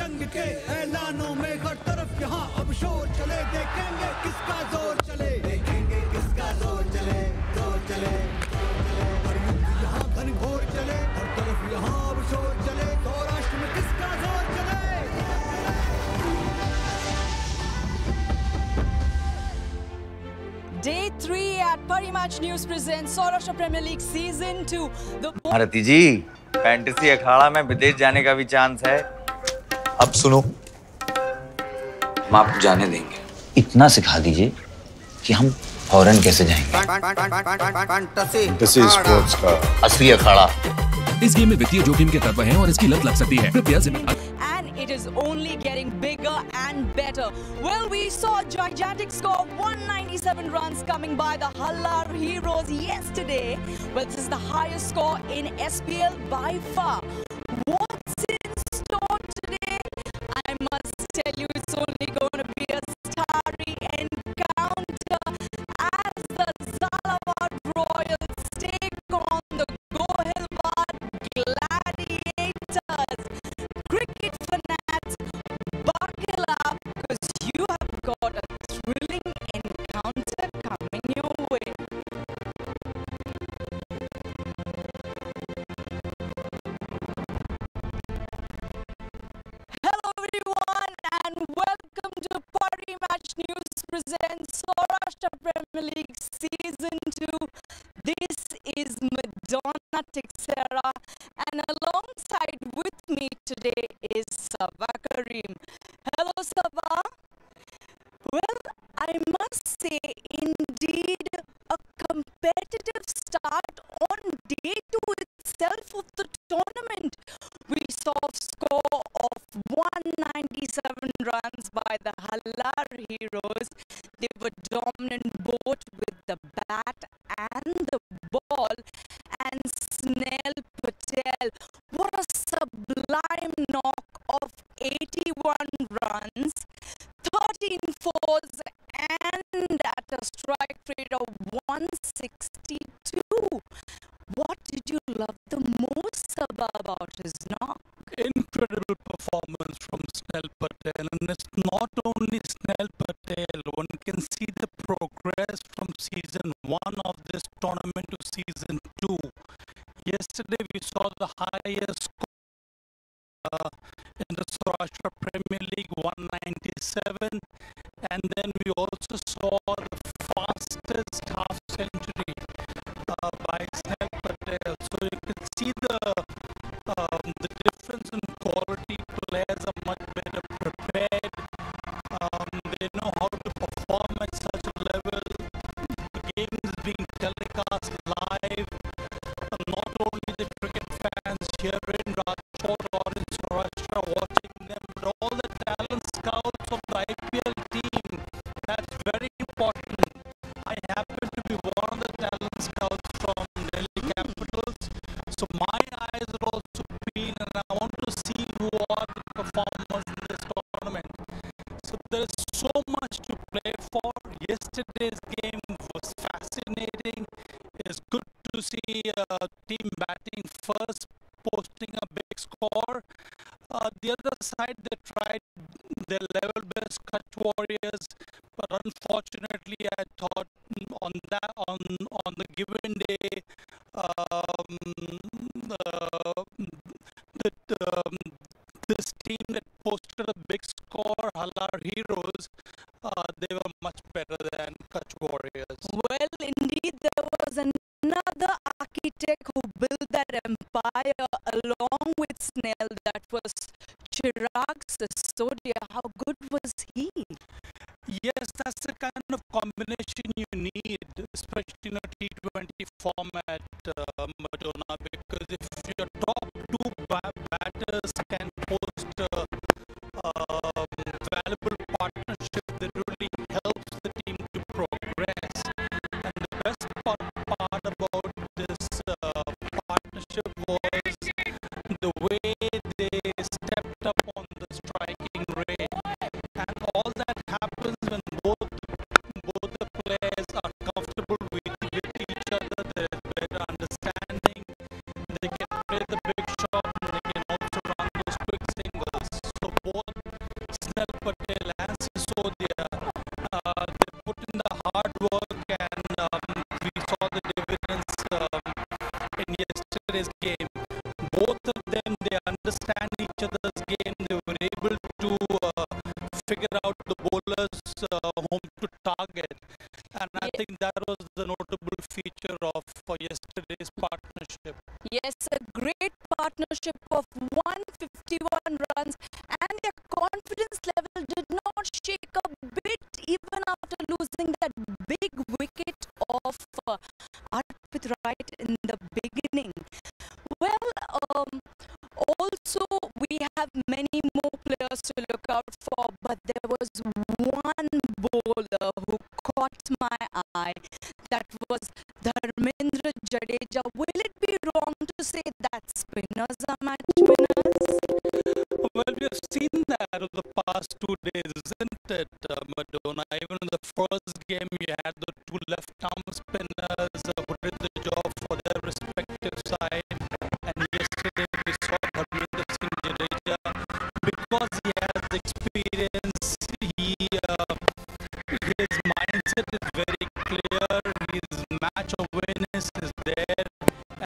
जंग के ऐलानों में हर तरफ यहाँ अब शोर चले, देखेंगे किसका जोर चले, देखेंगे किसका जोर चले, जोर चले, हर युद्ध यहाँ घनघोर चले, हर तरफ यहाँ अब शोर चले, सौराष्ट्र में किसका जोर चले। Day 3 at Parimatch News presents Saurashtra Premier League Season 2. Bharti ji, fantasy अखाड़ा में विदेश जाने का भी चांस है। अब सुनो, हम आपको जाने देंगे। इतना सिखा दीजिए कि हम फौरन कैसे जाएंगे। फैंटेसी स्पोर्ट्स का असली अखाड़ा। इस गेम में वित्तीय जोखिम के तत्व हैं और इसकी लत लग सकती है। कृपया And it is only getting bigger and better. Well, we saw a gigantic score of 197 runs coming by the Halar heroes yesterday. Well, this is the highest score in SPL by far. What's in store today? I must tell you, it's only going to be a starry encounter as the Zalawad Royals take on the Gohliwad Gladiators. Cricket fanats, buckle up because you have got a thrilling encounter coming your way. Hello everyone and welcome to Parimatch News presents Saurashtra Premier League Season 2. This is Madonna Tixera and alongside with me today is Sabah Karim. Hello Sabah. Well, I must say indeed a competitive start on day 2 itself of the tournament. We saw a score of 197 runs by the Halar heroes. They were dominant both with the bat and the ball. And Snell Patel, what a sublime knock of 81 runs, 13 fours and at a strike rate of 162. What did you love the most, Sabah, about his knock? Incredible performance from Snell Patel, and it's not only Snell Patel, one can see the progress from season 1 of this tournament to season 2. Yesterday we saw the highest score in the Saurashtra Premier League, 197, and then we also saw the fastest half century by Snell Patel. So you can see the difference in quality. Players are much better prepared. They know how to perform at such a level. The game is being telecast live. Not only the cricket fans here in Rajkot or in Saurashtra watching them, but all the talent scouts of the IPL team. That's very important. I happen to be one of the talent scouts from Delhi Capitals, so my eyes are also peeled and I want to see who are the performers in this tournament. So there is so much to play for. Yesterday's game was fascinating. It's good to see team batting first, posting a big score. The other side, they tried their level best, Kutch Warriors, but unfortunately, I thought on the given day, this team that posted a big score, Halar Heroes, they were much better than Kutch Warriors. Well, indeed, there was another architect who built that empire along with Snell. That was Chirag Sisodia. How good was he? Yes, that's the kind of combination you need, especially in a T20 format, Madonna, because if your top two batters can post valuable partnership, that really helps the team to progress. And the best part about this partnership was the way they stepped up on the striking rate. And all that happens when both the players are comfortable with each other. There is better understanding. They can play the big shot and they can also run the think that was the notable feature of yesterday's partnership. Yes, a great partnership of 151 runs, and their confidence level did not shake a bit even after losing that big wicket of Arpit right in the beginning. Well, also we have many more players to look out for, but there was one bowler who caught my eye. That was Dharmendra Jadeja. Will it be wrong to say that spinners are match winners? Well, we have seen that over the past 2 days, isn't it, Madonna? Even in the first game, you had the two left-arm spinners who did the job for their respective side. And yesterday, we saw Dharmendra Singh Jadeja. Because he has experience, his mindset is very clear, his match awareness is there,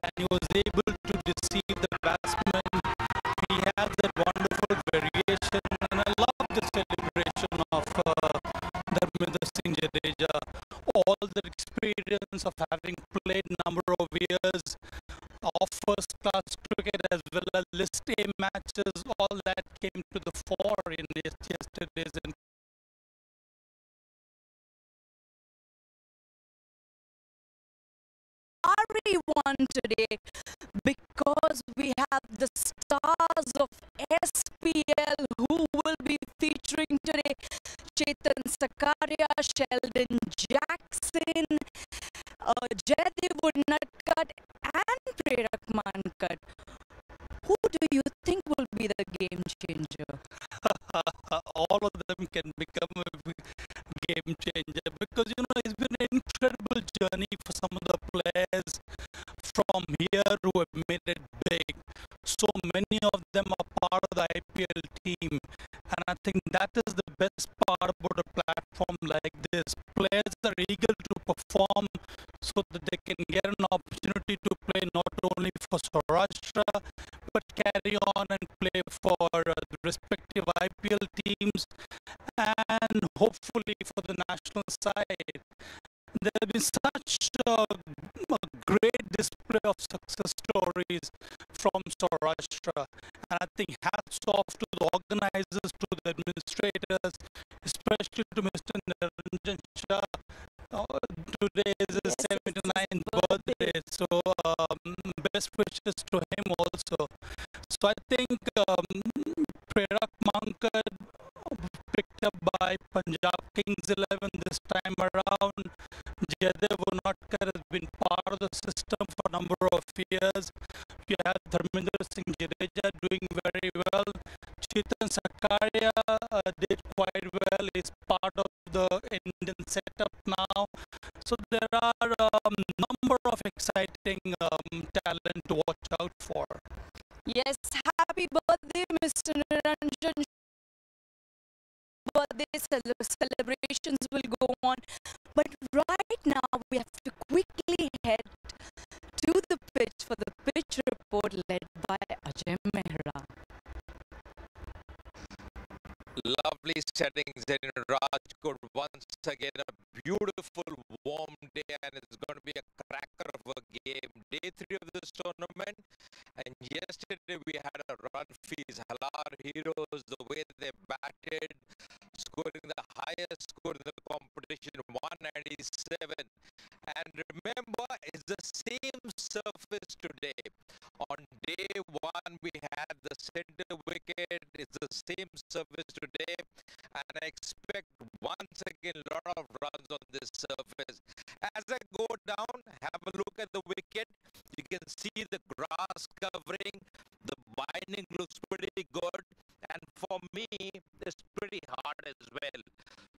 and he was able to deceive the batsman. He has that wonderful variation, and I love the celebration of Dharmendra Singh Jadeja. All the experience of having played number of years of first-class cricket as well as List A matches, all that came to the fore in yesterday's. We won today because we have the stars of SPL who will be featuring today. Chetan Sakaria, Sheldon Jackson, Jaydev Unadkat and Prerak Mankad. Who do you think will be the game changer? All of them can become a game changer because it's been an incredible journey for some of the players from here who have made it big. So many of them are part of the IPL team, and I think that is the best part about a platform like this. Players are eager to perform so that they can get an opportunity to play not only for Saurashtra but carry on and play for the respective IPL teams and hopefully for the national side. There have been such a great display of success stories from Saurashtra, and I think hats off to the organizers, to the administrators, especially to Mr. Niranjan Shah. Today is his 79th birthday, so best wishes to him also. So I think Prerak Mankad, picked up by Punjab Kings 11 this time around. Jaydev Unadkat has been part of the system for a number of years. You have Dharmendra Singh Jadeja doing very well. Chetan Sakaria did quite well. He's part of the Indian setup now. So there are a number of exciting talent to watch out for. Yes, happy birthday, Mr. Niranjan. Birthday celebrations will go on. But right now, we have to quickly head to the pitch for the pitch report led by Ajay Mehra. Lovely settings in Rajkot. Once again, a beautiful warm day, and it's going to be a cracker of a game. Day 3 of this tournament, and yesterday we had a run feast. Halar Heroes, the way they batted, scoring the highest score in the competition, 197. And remember, it's the same surface today. On day 1, we had the center wicket. It's the same surface today. And I expect once again a lot of runs on this surface. As I go down, have a look at the wicket. You can see the grass covering. The binding looks pretty good. And for me, it's pretty hard as well.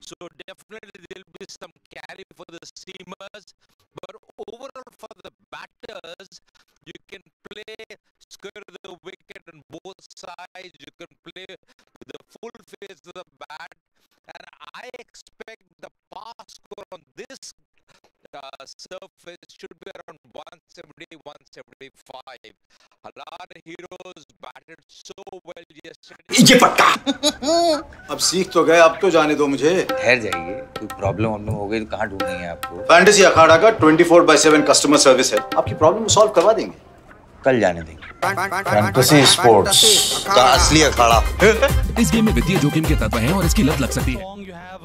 So definitely there'll be some carry for the seamers. But overall for the batters, you can play square the wicket on both sides. You can play with the full face of the bat. And I expect the pass score on this surface should be around 170, 175. Halar heroes batted so well yesterday. ये पक्का अब सीख तो गए, अब तो जाने दो मुझे। ठहर जाइए, कोई प्रॉब्लम हो गई तो कहाँ ढूंढेंगे आपको? फैंटेसी अखाड़ा का 24/7 कस्टमर सर्विस है, आपकी प्रॉब्लम सॉल्व करवा देंगे। कल जाने देंगे। फैंटेसी स्पोर्ट्स का असली अखाड़ा। इस गेम में वित्तीय जोखिम के तत्व हैं और इसकी लत लग सकती है। You have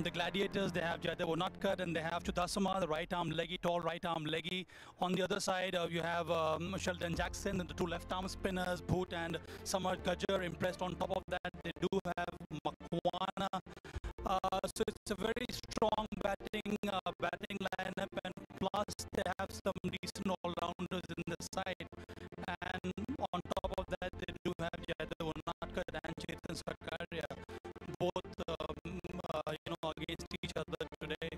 the Gladiators, they have Jaydev Unadkat, and they have Chudasama, the right arm leggy, tall right arm leggy. On the other side, you have Sheldon Jackson and the two left arm spinners, Bhoot and Samar Gajjar. Impressed on top of that, they do have Makwana. So it's a very strong batting lineup, and plus they have some decent all-rounders in the side. And on top of that, they do have Jaydev Unadkat and Chetan Sakaria, both against each other today.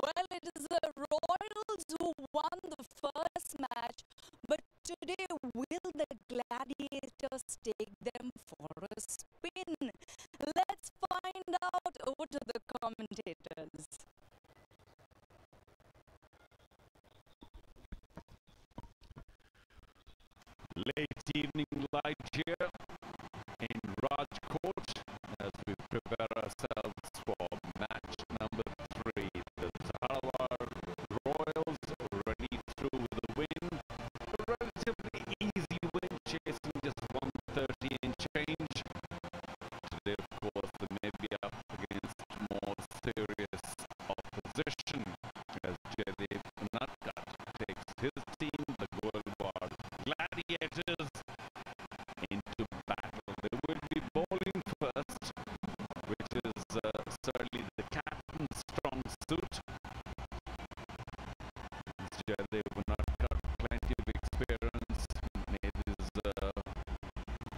Well, it is the Royals who won the first match, but today will the Gladiators take them for a spin? Let's find out. Over to the commentators. Late evening light here in Rajkot as we prepare ourselves for match number 3. The Zalawad Royals already through with a win. A relatively easy win, chasing just 130 and change. Today, of course, they may be up against more serious opposition as Jaydev Unadkat takes his team, the Gohilwad Gladiators, into battle. They will be bowling first, which is certainly the captain's strong suit. Jaydev Unadkat, plenty of experience, made his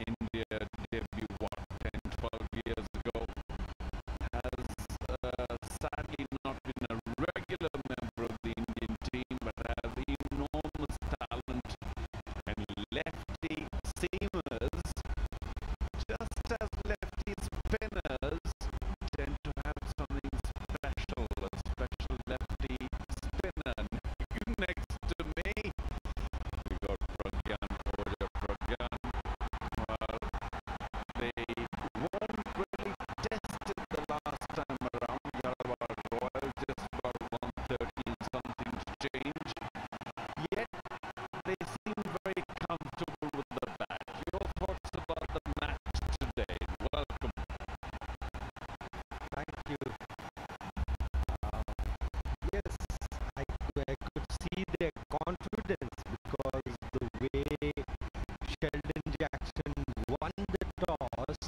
India debut 10-12 years ago. Has sadly not been a regular member of the Indian team, but has enormous talent and lefty seamers, just as lefty spinners tend to have something special, a special lefty spinner. Next to me, we got Pragyan Oja. Pragyan, well, they weren't really tested the last time around. Zalawad Royal just got 130 and something to change. Yet they seem very comfortable with the bat. Your thoughts about the match today? Welcome. Thank you. Yes, I could see their confidence because the way Sheldon Jackson won the toss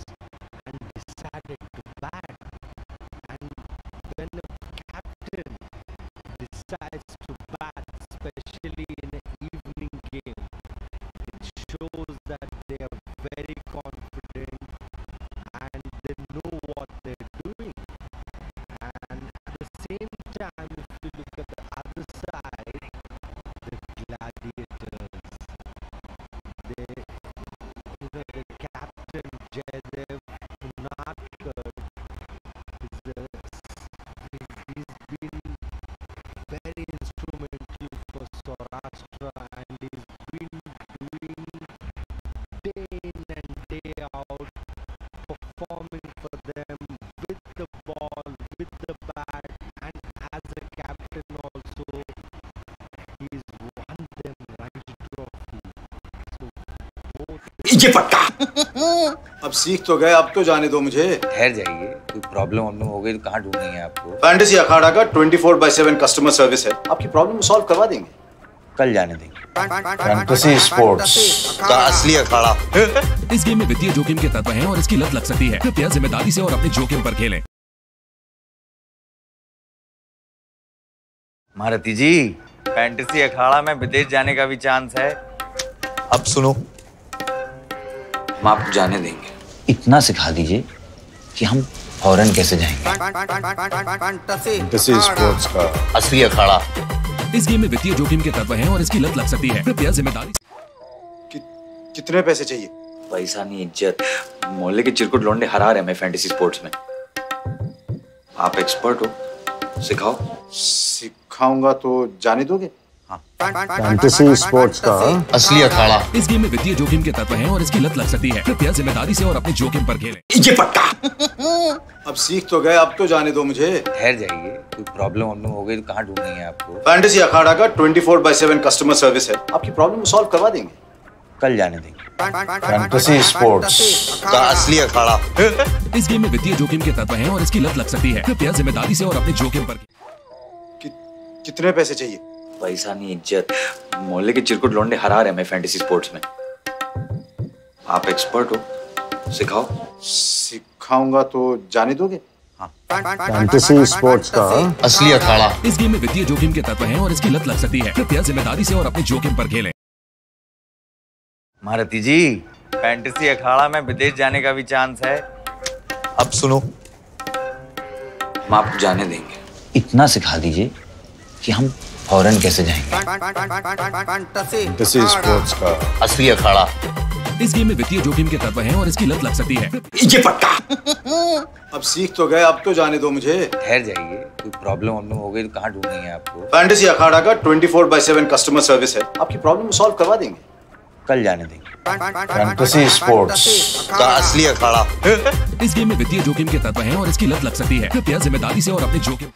and decided to bat. And when a captain decides to bat, especially in an evening game, it shows that they are very confident and they know what they're doing. And at the same time, if you look at the other side, the Gladiators, the captain Jaydev Unadkat he's been very instrumental for Saurashtra, and he's been doing day in and day out, performing for them with the ball, with the bat, and as a captain also, he's won them Ranji Trophy. So both. ये पक्का अब सीख तो गए, अब तो जाने दो मुझे। ठहर जाइए, कोई प्रॉब्लम हो गई तो कहाँ ढूंढेंगे आपको? फैंटेसी अखाड़ा का 24/7 कस्टमर सर्विस है, आपकी प्रॉब्लम सॉल्व करवा देंगे। कल जाने देंगे। फैंटेसी स्पोर्ट्स का असली अखाड़ा। इस गेम में वित्तीय जोखिम के तत्व हैं और इसकी लत लग सकती है। कृपया जिम्मेदारी से और अपने जोखिम पर खेलें। महारथी जी, फैंटेसी अखाड़ा में विदेश जाने का भी चांस है। अब सुनो, हम आपको जाने देंगे। इतना सिखा दीजिए कि हम फॉरेन कैसे जाएंगे। फैंटेसी स्पोर्ट्स का असली अखाड़ा। इस गेम में वित्तीय जोखिम के तत्व हैं और इसकी लत लग सकती है। कृपया जिम्मेदारी कितने पैसे चाहिए? पैसा नहीं इज्जत, मोहल्ले के चिरकुट लौंडे हरा रहे मैं फैंटेसी स्पोर्ट्स में। आप एक्सपर्ट हो, सिखाओ। सिखाऊंगा तो जाने दोगे? फैंटेसी स्पोर्ट्स का असली अखाड़ा। इस गेम में वित्तीय जोखिम के तत्व हैं और इसकी लत लग सकती है। कृपया जिम्मेदारी से और अपने जोखिम पर खेलें। ये पक्का। अब सीख तो गए, अब तो जाने दो मुझे। ठहर जाइए, कोई प्रॉब्लम हो गई तो कहाँ ढूंढेंगे आपको? फैंटेसी अखाड़ा का 24/7 कस्टमर सर्विस है, आपकी प्रॉब्लम सॉल्व करवा देंगे। कल जाने देंगे। फैंटेसी स्पोर्ट्स का असली अखाड़ा। इस गेम में वित्तीय जोखिम के तत्व हैं और इसकी लत लग सकती है। कृपया जिम्मेदारी से और अपने जोखिम पर कितने पैसे चाहिए? पैसा नहीं इज्जत, मोहल्ले के चिरकुट लौंडे हरा रहे मैं फैंटेसी स्पोर्ट्स में। आप एक्सपर्ट हो, सिखाओ। सिखाऊंगा तो जाने दोगे? फैंटेसी स्पोर्ट्स का असली अखाड़ा। इस गेम में वित्तीय जोखिम के तत्व हैं और इसकी लत लग सकती है। कृपया जिम्मेदारी से और अपने जोखिम पर खेलें। महारथी जी, फैंटेसी अखाड़ा में विदेश जाने का भी चांस है। अब सुनो, हम आपको जाने देंगे। इतना सिखा दीजिए कि हम फॉरेन कैसे जाएंगे। फैंटेसी स्पोर्ट्स का असली अखाड़ा। इस गेम में वित्तीय जोखिम के तत्व हैं और इसकी लत लग सकती है। ये पक्का। अब सीख तो गए, अब तो जाने दो मुझे। ठहर जाइए, कोई प्रॉब्लम हो गई तो कहाँ ढूंढेंगे आपको? फैंटेसी अखाड़ा का 24/7 कस्टमर सर्विस है, आपकी प्रॉब्लम सॉल्व करवा देंगे। कल जाने देंगे। फैंटेसी स्पोर्ट्स का असली अखाड़ा। इस गेम में वित्तीय जोखिम के तत्व हैं और इसकी लत लग सकती है। कृपया जिम्मेदारी से और अपने जोखिम।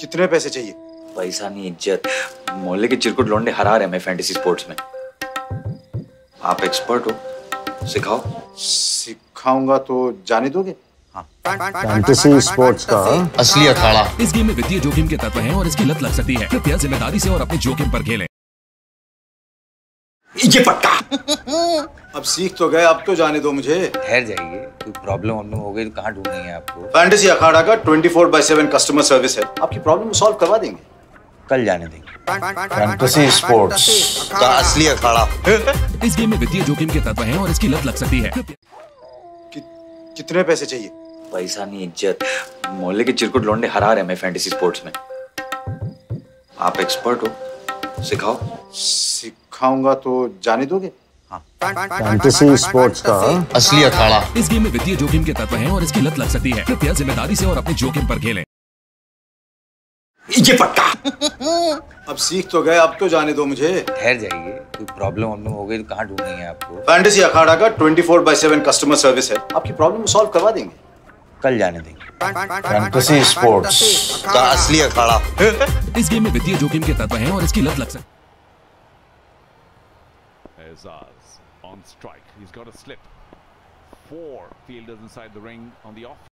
कितने पैसे चाहिए? पैसा नहीं इज्जत, मोहल्ले के चिरकुट लौंडे हरा रहे मैं फैंटेसी स्पोर्ट्स में। आप एक्सपर्ट हो, सिखाओ। सिखाऊंगा तो जाने दोगे? फैंटेसी स्पोर्ट्स का असली अखाड़ा। इस गेम में वित्तीय जोखिम के तत्व हैं और इसकी लत लग सकती है। कृपया जिम्मेदारी से और अपने जोखिम पर खेलें। ये पक्का। अब सीख तो गए, अब तो जाने दो मुझे। ठहर जाइए, कोई प्रॉब्लम हो गई तो कहाँ ढूंढेंगे आपको? फैंटेसी अखाड़ा का 24/7 कस्टमर सर्विस है, आपकी प्रॉब्लम सॉल्व करवा देंगे। कल जाने देंगे। फैंटेसी स्पोर्ट्स का असली अखाड़ा। इस गेम में वित्तीय जोखिम के तत्व हैं और इसकी लत लग सकती है। कितने पैसे चाहिए? पैसा नहीं इज्जत, मोहल्ले के चिरकुट लौंडे हरा रहे मैं फैंटेसी स्पोर्ट्स में। आप एक्सपर्ट हो, सिखाओ। सिखाऊंगा तो जाने दोगे? फैंटेसी स्पोर्ट्स का असली अखाड़ा। इस गेम में वित्तीय जोखिम के तत्व हैं और इसकी लत लग सकती है। कृपया जिम्मेदारी से और अपने जोखिम पर खेलें। ये पक्का। अब सीख तो गए, अब तो जाने दो मुझे। ठहर जाइए, कोई प्रॉब्लम हो गई तो कहाँ ढूंढेंगे आपको? फैंटेसी अखाड़ा का 24/7 कस्टमर सर्विस है, आपकी प्रॉब्लम सॉल्व करवा देंगे। कल जाने देंगे। फैंटेसी स्पोर्ट्स का असली अखाड़ा। इस गेम में वित्तीय जोखिम के तत्व हैं और इसकी लत लग सकती है। Azaz on strike. He's got a slip. 4 fielders inside the ring on the off.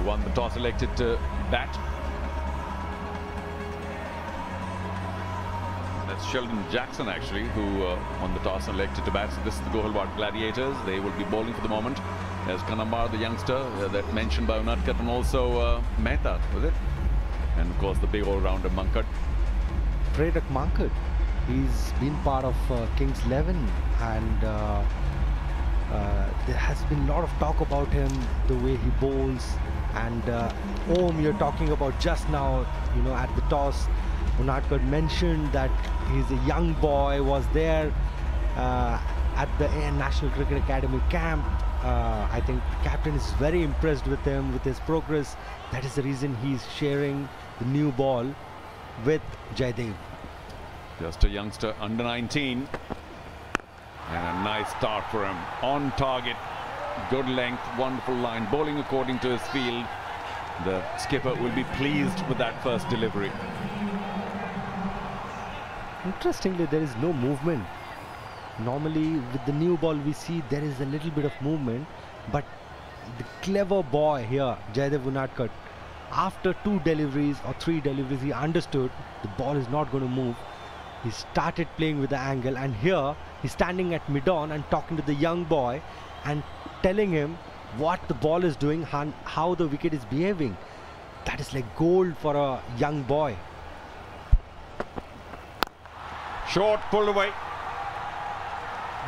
Won the toss, elected to bat. That's Sheldon Jackson actually who won the toss and elected to bat. So this is the Gohliwad Gladiators. They will be bowling for the moment. There's Kanambar, the youngster that mentioned by Unatkat, and also Mehta, was it? And of course the big all-rounder Mankat. Predak Mankat, he's been part of Kings 11 and there has been a lot of talk about him, the way he bowls. And Om, you're talking about just now, you know, at the toss, Unatkat mentioned that he's a young boy, was there at the National Cricket Academy camp. I think the captain is very impressed with him, with his progress. That is the reason he's sharing the new ball with Jaydev. Just a youngster under 19. And a nice start for him. On target. Good length, wonderful line, bowling according to his field. The skipper will be pleased with that first delivery. Interestingly, there is no movement. Normally, with the new ball, we see there is a little bit of movement, but the clever boy here, Jaydev Unatkat, After 2 deliveries or 3 deliveries, he understood the ball is not going to move. He started playing with the angle, and here he's standing at mid-on and talking to the young boy and telling him what the ball is doing and how the wicket is behaving. That is like gold for a young boy. Short, pulled away.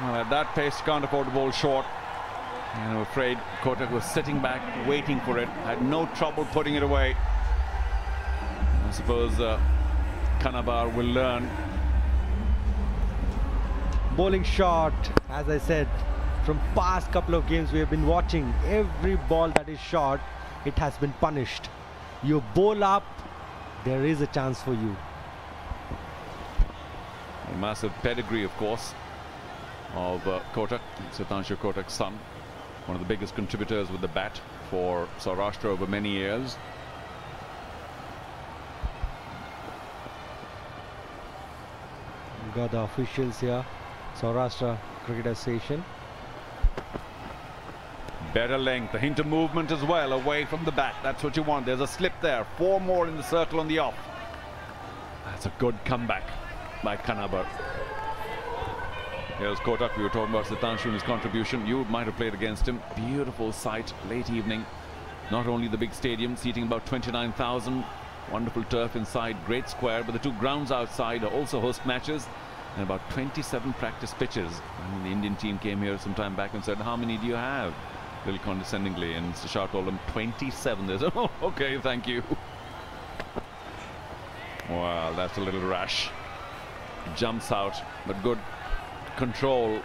Well, at that pace, can't afford the ball short. And I'm afraid Kotak was sitting back, waiting for it. Had no trouble putting it away. I suppose Kanabar will learn. Bowling shot, as I said, from past couple of games we have been watching, every ball that is shot, it has been punished. You bowl up, there is a chance for you. A massive pedigree, of course, of Kotak, Sitanshu Kotak's son. One of the biggest contributors with the bat for Saurashtra over many years. We got the officials here, Saurashtra Cricket Association. Better length, a hint of movement as well, away from the bat. That's what you want. There's a slip there. 4 more in the circle on the off. That's a good comeback by Kanabar. Here's Kotak. We were talking about Sitanshu and his contribution. You might have played against him. Beautiful sight, late evening. Not only the big stadium, seating about 29,000. Wonderful turf inside, great square. But the 2 grounds outside also host matches. And about 27 practice pitches. And the Indian team came here some time back and said, how many do you have? A little condescendingly. And Mr. Shah told them 27. They said, oh, okay, thank you. Wow, that's a little rash. Jumps out, but good control.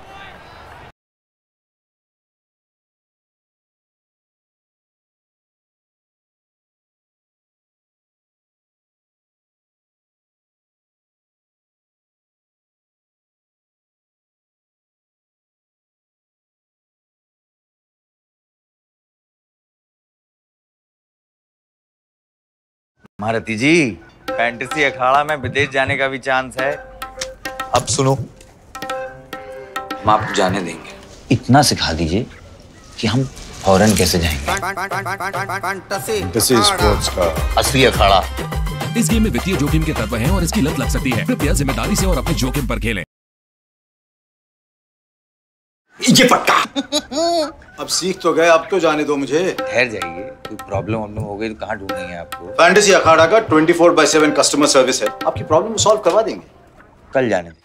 महारथी जी, fantasy अखाड़ा में विदेश जाने का भी chance है। अब सुनो, हम आपको जाने देंगे। इतना सिखा दीजिए कि हम फौरन कैसे जाएंगे। फैंटेसी स्पोर्ट्स का असली अखाड़ा। इस गेम में वित्तीय जोखिम के तत्व हैं और इसकी लत लग सकती है। कृपया जिम्मेदारी से और अपने जोखिम पर खेलें। ये पक्का। अब सीख तो गए, अब तो जाने दो मुझे। ठहर जाइए, कोई प्रॉब्लम हो गई तो कहाँ ढूंढेंगे आपको? फैंटेसी अखाड़ा का 24/7 कस्टमर सर्विस है, आपकी प्रॉब्लम सॉल्व करवा देंगे। कल जाने दें।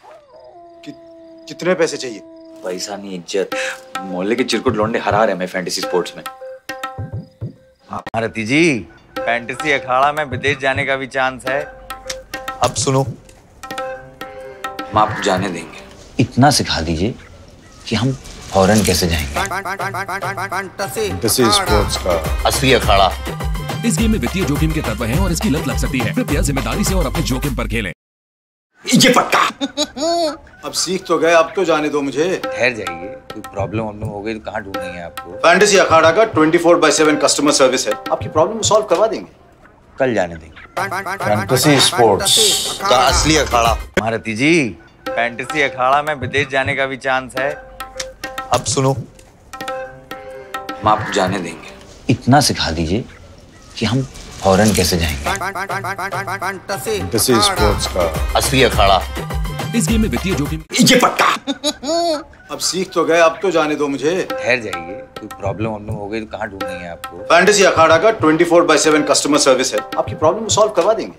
कितने पैसे चाहिए? पैसा नहीं, इज्जत। मोहल्ले के चिरकुट लौंडे हरा रहे हैं फैंटेसी स्पोर्ट्स में। महारथी जी, फैंटेसी अखाड़ा में विदेश जाने का भी चांस है। अब सुनो, हम आपको जाने देंगे। इतना सिखा दीजिए कि हम फौरन कैसे जाएंगे। फैंटेसी स्पोर्ट्स का असली अखाड़ा। इस गेम में वित्तीय जोखिम के तत्व हैं और इसकी लत लग सकती है। कृपया जिम्मेदारी से और अपने जोखिम पर खेलें। ये पक्का। अब सीख तो गए, अब तो जाने दो मुझे। ठहर जाइए, कोई प्रॉब्लम हो गई तो कहाँ ढूंढेंगे आपको? फैंटेसी अखाड़ा का 24/7 कस्टमर सर्विस है, आपकी प्रॉब्लम सॉल्व करवा देंगे। कल जाने देंगे। फैंटेसी स्पोर्ट्स का असली अखाड़ा। महारथी जी, फैंटेसी अखाड़ा में विदेश जाने का भी चांस है। अब सुनो, हम आपको जाने देंगे। इतना सिखा दीजिए कि हम फौरन कैसे जाएंगे। फैंटेसी स्पोर्ट्स का असली अखाड़ा। इस गेम में वित्तीय जोखिम। ये पक्का। अब सीख तो गए, अब तो जाने दो मुझे। ठहर जाइए, कोई प्रॉब्लम हो गई तो कहाँ ढूंढेंगे आपको? फैंटेसी अखाड़ा का 24/7 कस्टमर सर्विस है, आपकी प्रॉब्लम सॉल्व करवा देंगे।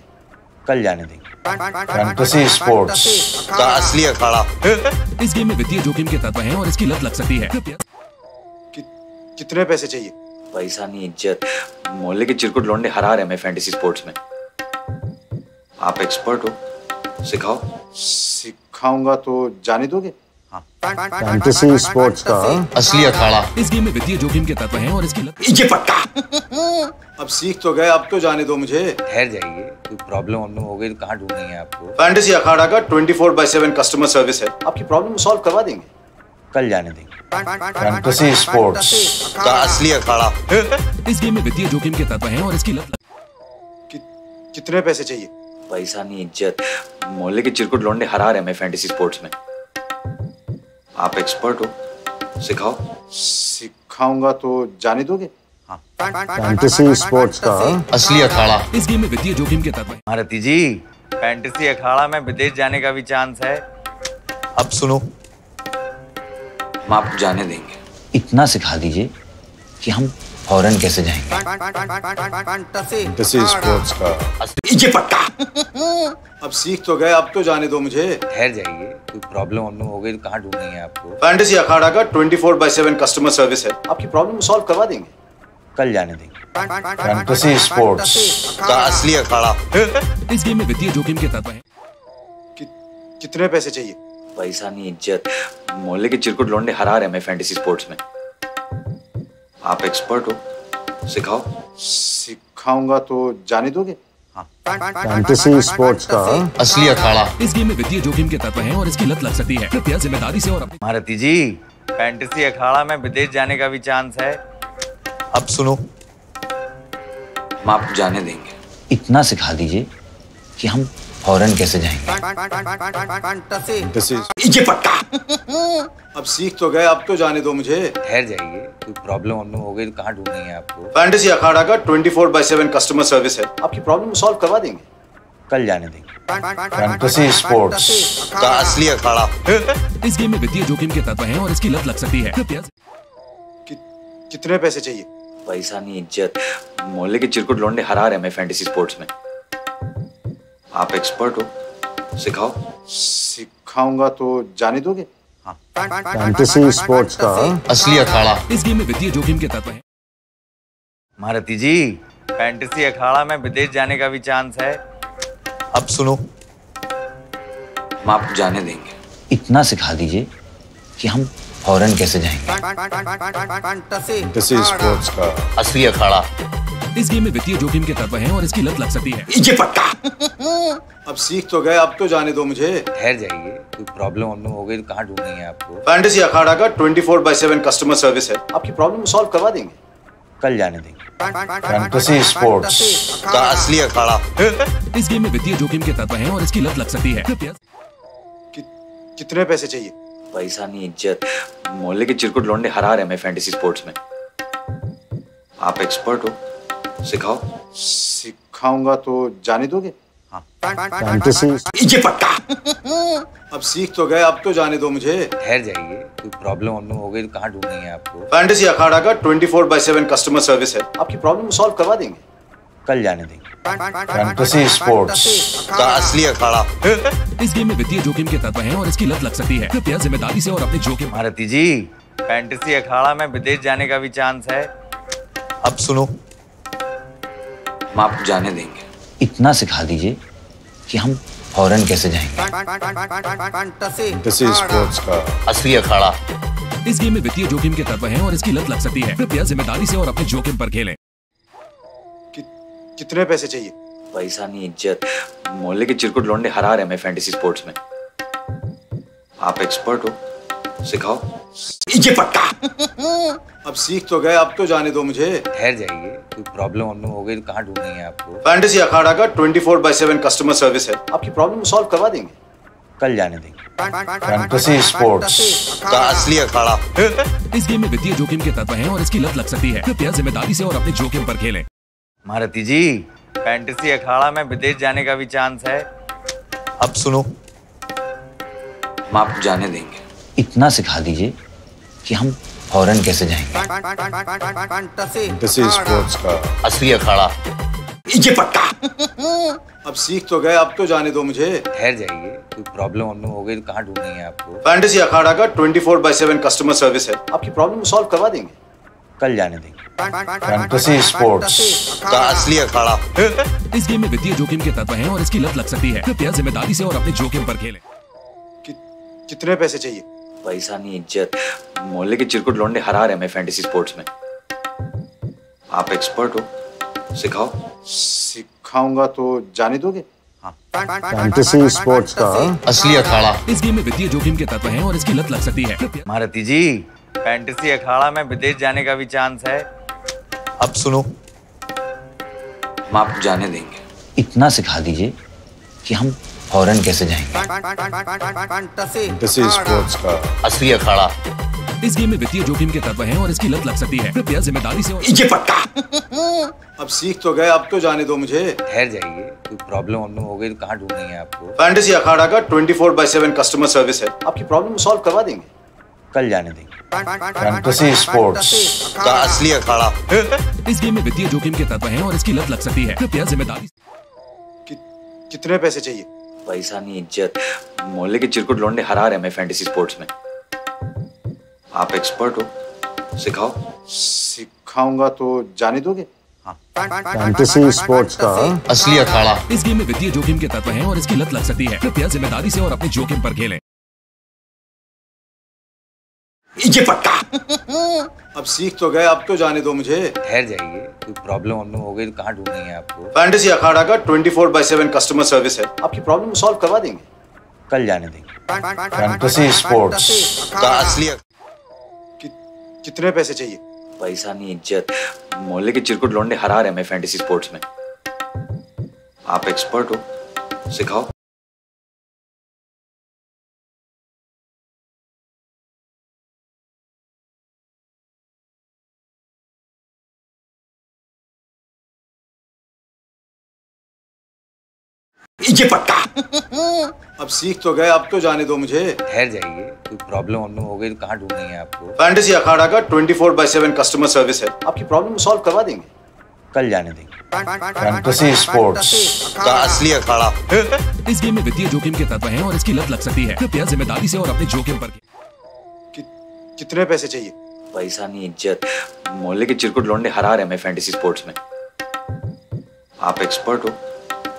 कल जाने देंगे। फैंटेसी स्पोर्ट्स का असली अखाड़ा। इस गेम में वित्तीय जोखिम के तत्व हैं और इसकी लत लग सकती है। कृपया कितने पैसे चाहिए? पैसा नहीं, इज्जत। मोहल्ले के चिरकुट लौंडे हरा रहे हैं फैंटेसी स्पोर्ट्स में। आप एक्सपर्ट हो, सिखाओ। सिखाऊंगा तो जाने दोगे? हाँ। फैंटेसी स्पोर्ट्स का असली अखाड़ा। इस गेम में वित्तीय जोखिम के तत्व हैं और इसकी लत। ये पक्का। अब सीख तो गए, अब तो जाने दो मुझे। ठहर जाइए, कोई प्रॉब्लम हो गई तो कहाँ ढूंढेंगे आपको? फैंटेसी अखाड़ा का 24/7 कस्टमर सर्विस है, आपकी प्रॉब्लम सॉल्व करवा देंगे। कल जाने देंगे। फैंटेसी स्पोर्ट्स का असली अखाड़ा। इस गेम में वित्तीय जोखिम के तत्व हैं और इसकी लत। कितने पैसे चाहिए? पैसा नहीं, इज्जत। मोहल्ले के चिरकुट लौंडे हरा रहे हैं फैंटेसी स्पोर्ट्स में। आप एक्सपर्ट हो, सिखाओ। सिखाऊंगा तो जाने दोगे? फैंटेसी स्पोर्ट्स का असली अखाड़ा। इस गेम में वित्तीय जोखिम के तत्व हैं। महारथी जी, फैंटेसी अखाड़ा में विदेश जाने का भी चांस है। अब सुनो, हम आपको जाने देंगे। इतना सिखा दीजिए कि हम फॉरेन कैसे जाएंगे। फैंटेसी स्पोर्ट्स का ये पक्का। अब सीख तो गए, अब तो जाने दो मुझे। ठहर जाइए, कोई प्रॉब्लम हो गई तो कहाँ ढूंढेंगे आपको। फैंटेसी अखाड़ा का 24/7 कस्टमर सर्विस है, आपकी प्रॉब्लम सॉल्व करवा देंगे। कल जाने देंगे। फैंटेसी स्पोर्ट्स का असली अखाड़ा। इस गेम में वित्तीय जोखिम के तत्व हैं। कितने पैसे चाहिए? पैसा नहीं, इज्जत। मोहल्ले के चिरकुट लौंडे हरा रहे हैं फैंटेसी स्पोर्ट्स में। आप एक्सपर्ट हो, सिखाओ। सिखाऊंगा तो जाने दोगे? फैंटेसी स्पोर्ट्स का असली अखाड़ा। इस गेम में वित्तीय जोखिम के तत्व हैं और इसकी लत लग सकती है। कृपया जिम्मेदारी से और अपनी महारथी जी, फैंटेसी अखाड़ा में विदेश जाने का भी चांस है। अब सुनो, हम आपको जाने देंगे। इतना सिखा दीजिए कि हम फॉरेन कैसे जाएंगे। फैंटेसी ये पक्का। अब सीख तो गए, अब तो जाने दो मुझे। ठहर जाइए, कोई प्रॉब्लम हो गई तो कहाँ ढूंढेंगे आपको। फैंटेसी अखाड़ा का 24/7 कस्टमर सर्विस है, आपकी प्रॉब्लम सॉल्व करवा देंगे। कल जाने देंगे। फैंटेसी स्पोर्ट्स का असली अखाड़ा। इस गेम में वित्तीय जोखिम के तत्व हैं और इसकी लत लग सकती है। कृपया कितने पैसे चाहिए? पैसा नहीं, इज्जत। मोहल्ले के चिरकुट लौंडे हरा रहे हैं फैंटेसी स्पोर्ट्स में। आप एक्सपर्ट हो, सिखाओ। सिखाऊंगा तो जाने दोगे? फैंटेसी स्पोर्ट्स का असली अखाड़ा। इस गेम में वित्तीय जोखिम के तत्व हैं। महारथी जी, फैंटेसी अखाड़ा में विदेश जाने का भी चांस है। अब सुनो, हम आपको जाने देंगे। इतना सिखा दीजिए कि हम फॉरेन कैसे जाएंगे। फैंटेसी स्पोर्ट्स का असली अखाड़ा। इस गेम में वित्तीय जोखिम के तत्व हैं और इसकी लत लग सकती है। ये पक्का। अब सीख तो गए, अब तो जाने दो मुझे। ठहर जाइए, कोई प्रॉब्लम हो गई तो कहाँ ढूंढेंगे आपको। फैंटेसी अखाड़ा का 24/7 कस्टमर सर्विस है, आपकी प्रॉब्लम सॉल्व करवा देंगे। कल जाने देंगे। फैंटेसी स्पोर्ट्स का असली अखाड़ा। इस गेम में वित्तीय जोखिम के तत्व हैं और इसकी लत लग सकती है। कृपया कितने पैसे चाहिए? पैसा नहीं, इज्जत। मोहल्ले के चिरकुट लौंडे हरा रहे हैं फैंटेसी स्पोर्ट्स में। आप एक्सपर्ट हो, सिखाओ। सिखाऊंगा तो जाने दोगे? फैंटेसी ये पक्का। अब सीख तो गए, अब तो जाने दो मुझे। ठहर जाइए, कोई प्रॉब्लम हो गई तो कहाँ ढूंढेंगे आपको। फैंटेसी अखाड़ा का 24/7 कस्टमर सर्विस है, आपकी प्रॉब्लम सॉल्व करवा देंगे। कल जाने देंगे। फैंटेसी स्पोर्ट्स का असली अखाड़ा। इस गेम में वित्तीय जोखिम के तत्व हैं और इसकी लत लग सकती है। कृपया जिम्मेदारी से और अपनी जोखिम। महारथी जी, फैंटेसी अखाड़ा में विदेश जाने का भी चांस है। अब सुनो, हम आपको जाने देंगे। इतना सिखा दीजिए कि हम फॉरेन कैसे जाएंगे। फैंटेसी स्पोर्ट्स का असली अखाड़ा। इस गेम में वित्तीय जोखिम के तत्व हैं और इसकी लत लग सकती है। कृपया जिम्मेदारी से और अपने जोखिम पर खेलें। कितने पैसे चाहिए? पैसा नहीं, इज्जत। मोहल्ले के चिरकुट लौंडे हरा रहे हैं फैंटेसी स्पोर्ट्स में। आप एक्सपर्ट हो, सिखाओ। ये पक्का। अब सीख तो गए, अब तो जाने दो मुझे। ठहर जाइए, कोई प्रॉब्लम हो गई तो कहाँ ढूंढेंगे आपको। फैंटेसी अखाड़ा का 24/7 कस्टमर सर्विस है, आपकी प्रॉब्लम सॉल्व करवा देंगे। कल जाने देंगे। फैंटेसी स्पोर्ट्स का असली अखाड़ा। इस गेम में वित्तीय जोखिम के तत्व हैं और इसकी लत लग सकती है। कृपया जिम्मेदारी से और अपने जोखिम पर खेलें। महारथी जी, फैंटेसी अखाड़ा में विदेश जाने का भी चांस है। अब सुनो, हम आपको जाने देंगे। इतना सिखा दीजिए कि हम फॉरेन कैसे जाएंगे। फैंटेसी स्पोर्ट्स का असली अखाड़ा। ये पक्का। अब सीख तो गए, अब तो जाने दो मुझे। ठहर जाइए, कोई प्रॉब्लम हो गई तो कहाँ ढूंढेंगे आपको। फैंटेसी अखाड़ा का 24/7 कस्टमर सर्विस है, आपकी प्रॉब्लम सॉल्व करवा देंगे। कल जाने देंगे। फैंटेसी स्पोर्ट्स का असली अखाड़ा। इस गेम में वित्तीय जोखिम के तत्व हैं और इसकी लत लग सकती है। कृपया जिम्मेदारी से और अपने जोखिम पर खेलें। कितने पैसे चाहिए? पैसा नहीं, इज्जत। मोहल्ले के चिरकुट लौंडे हरा रहे हैं फैंटेसी स्पोर्ट्स में। आप एक्सपर्ट हो, सिखाओ। सिखाऊंगा तो जाने दोगे? फैंटेसी स्पोर्ट्स का असली अखाड़ा। इस गेम में वित्तीय जोखिम के तत्व हैं और इसकी लत लग सकती है। महारथी जी, फैंटेसी अखाड़ा में विदेश जाने का भी चांस है। अब सुनो, हम आपको जाने देंगे। इतना सिखा दीजिए कि हम फॉरेन कैसे जाएंगे। फैंटेसी स्पोर्ट्स का असली अखाड़ा। इस गेम में वित्तीय जोखिम के तत्व हैं और इसकी लत लग सकती है। कृपया जिम्मेदारी से और ये पक्का। अब सीख तो गए, अब तो जाने दो मुझे। ठहर जाइए, कोई प्रॉब्लम हो गई तो कहाँ ढूंढेंगे आपको? फैंटेसी अखाड़ा का 24/7 कस्टमर सर्विस है, आपकी प्रॉब्लम सॉल्व करवा देंगे। कल जाने देंगे। फैंटेसी स्पोर्ट्स का असली अखाड़ा। इस गेम में वित्तीय जोखिम के तत्व हैं और इसकी लत लग सकती है। कृपया जिम्मेदारी। कितने पैसे चाहिए? पैसा नहीं, इज्जत। मोहल्ले के चिरकुट लौंडे हरा रहे हैं फैंटेसी स्पोर्ट्स में। आप एक्सपर्ट हो, सिखाओ। सिखाऊंगा तो जाने दोगे? फैंटेसी स्पोर्ट्स का असली अखाड़ा। इस गेम में वित्तीय जोखिम के तत्व हैं और इसकी लत लग सकती है। कृपया जिम्मेदारी से और अपने जोखिम पर खेलें। ये पक्का। अब सीख तो गए, अब तो जाने दो मुझे। ठहर जाइए, कोई प्रॉब्लम हो गई तो कहाँ ढूंढेंगे आपको? फैंटेसी अखाड़ा का 24/7 कस्टमर सर्विस है, आपकी प्रॉब्लम सॉल्व करवा देंगे। कल जाने देंगे। फैंटेसी स्पोर्ट्स का असली कितने पैसे चाहिए? पैसा नहीं, इज्जत। मोहल्ले के चिरकुट लौंडे हरा रहे हैं फैंटेसी स्पोर्ट्स में। आप एक्सपर्ट हो, सिखाओ। ये पक्का। अब सीख तो गए, अब तो जाने दो मुझे। ठहर जाइए, कोई प्रॉब्लम हो गई तो कहाँ ढूंढेंगे आपको? फैंटेसी अखाड़ा का 24/7 कस्टमर सर्विस है, आपकी प्रॉब्लम सॉल्व करवा देंगे। कल जाने देंगे। फैंटेसी स्पोर्ट्स का असली अखाड़ा। इस गेम में वित्तीय जोखिम के तत्व हैं और इसकी लत लग सकती है। कृपया जिम्मेदारी से और अपने जोखिम पर कितने पैसे चाहिए? पैसा नहीं, इज्जत। मोहल्ले के चिरकुट लौंडे हरा रहे हैं फैंटेसी स्पोर्ट्स में। आप एक्सपर्ट हो,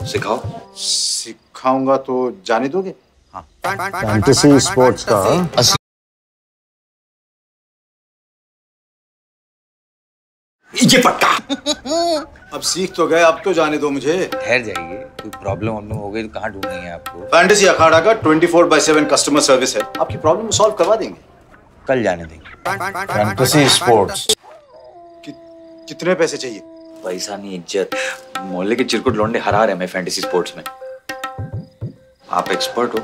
सिखाओ। सिखाऊंगा तो जाने दोगे? फैंटेसी स्पोर्ट्स का असली। ये पक्का। अब सीख तो गए, अब तो जाने दो मुझे। ठहर जाइए, कोई प्रॉब्लम हो गई तो कहाँ ढूंढेंगे आपको? फैंटेसी अखाड़ा का 24/7 कस्टमर सर्विस है, आपकी प्रॉब्लम सॉल्व करवा देंगे। कल जाने देंगे। फैंटेसी स्पोर्ट्स कितने पैसे चाहिए? पैसा नहीं, इज्जत। मोहल्ले के चिरकुट लौंडे हरा रहे हैं फैंटेसी स्पोर्ट्स में। आप एक्सपर्ट हो,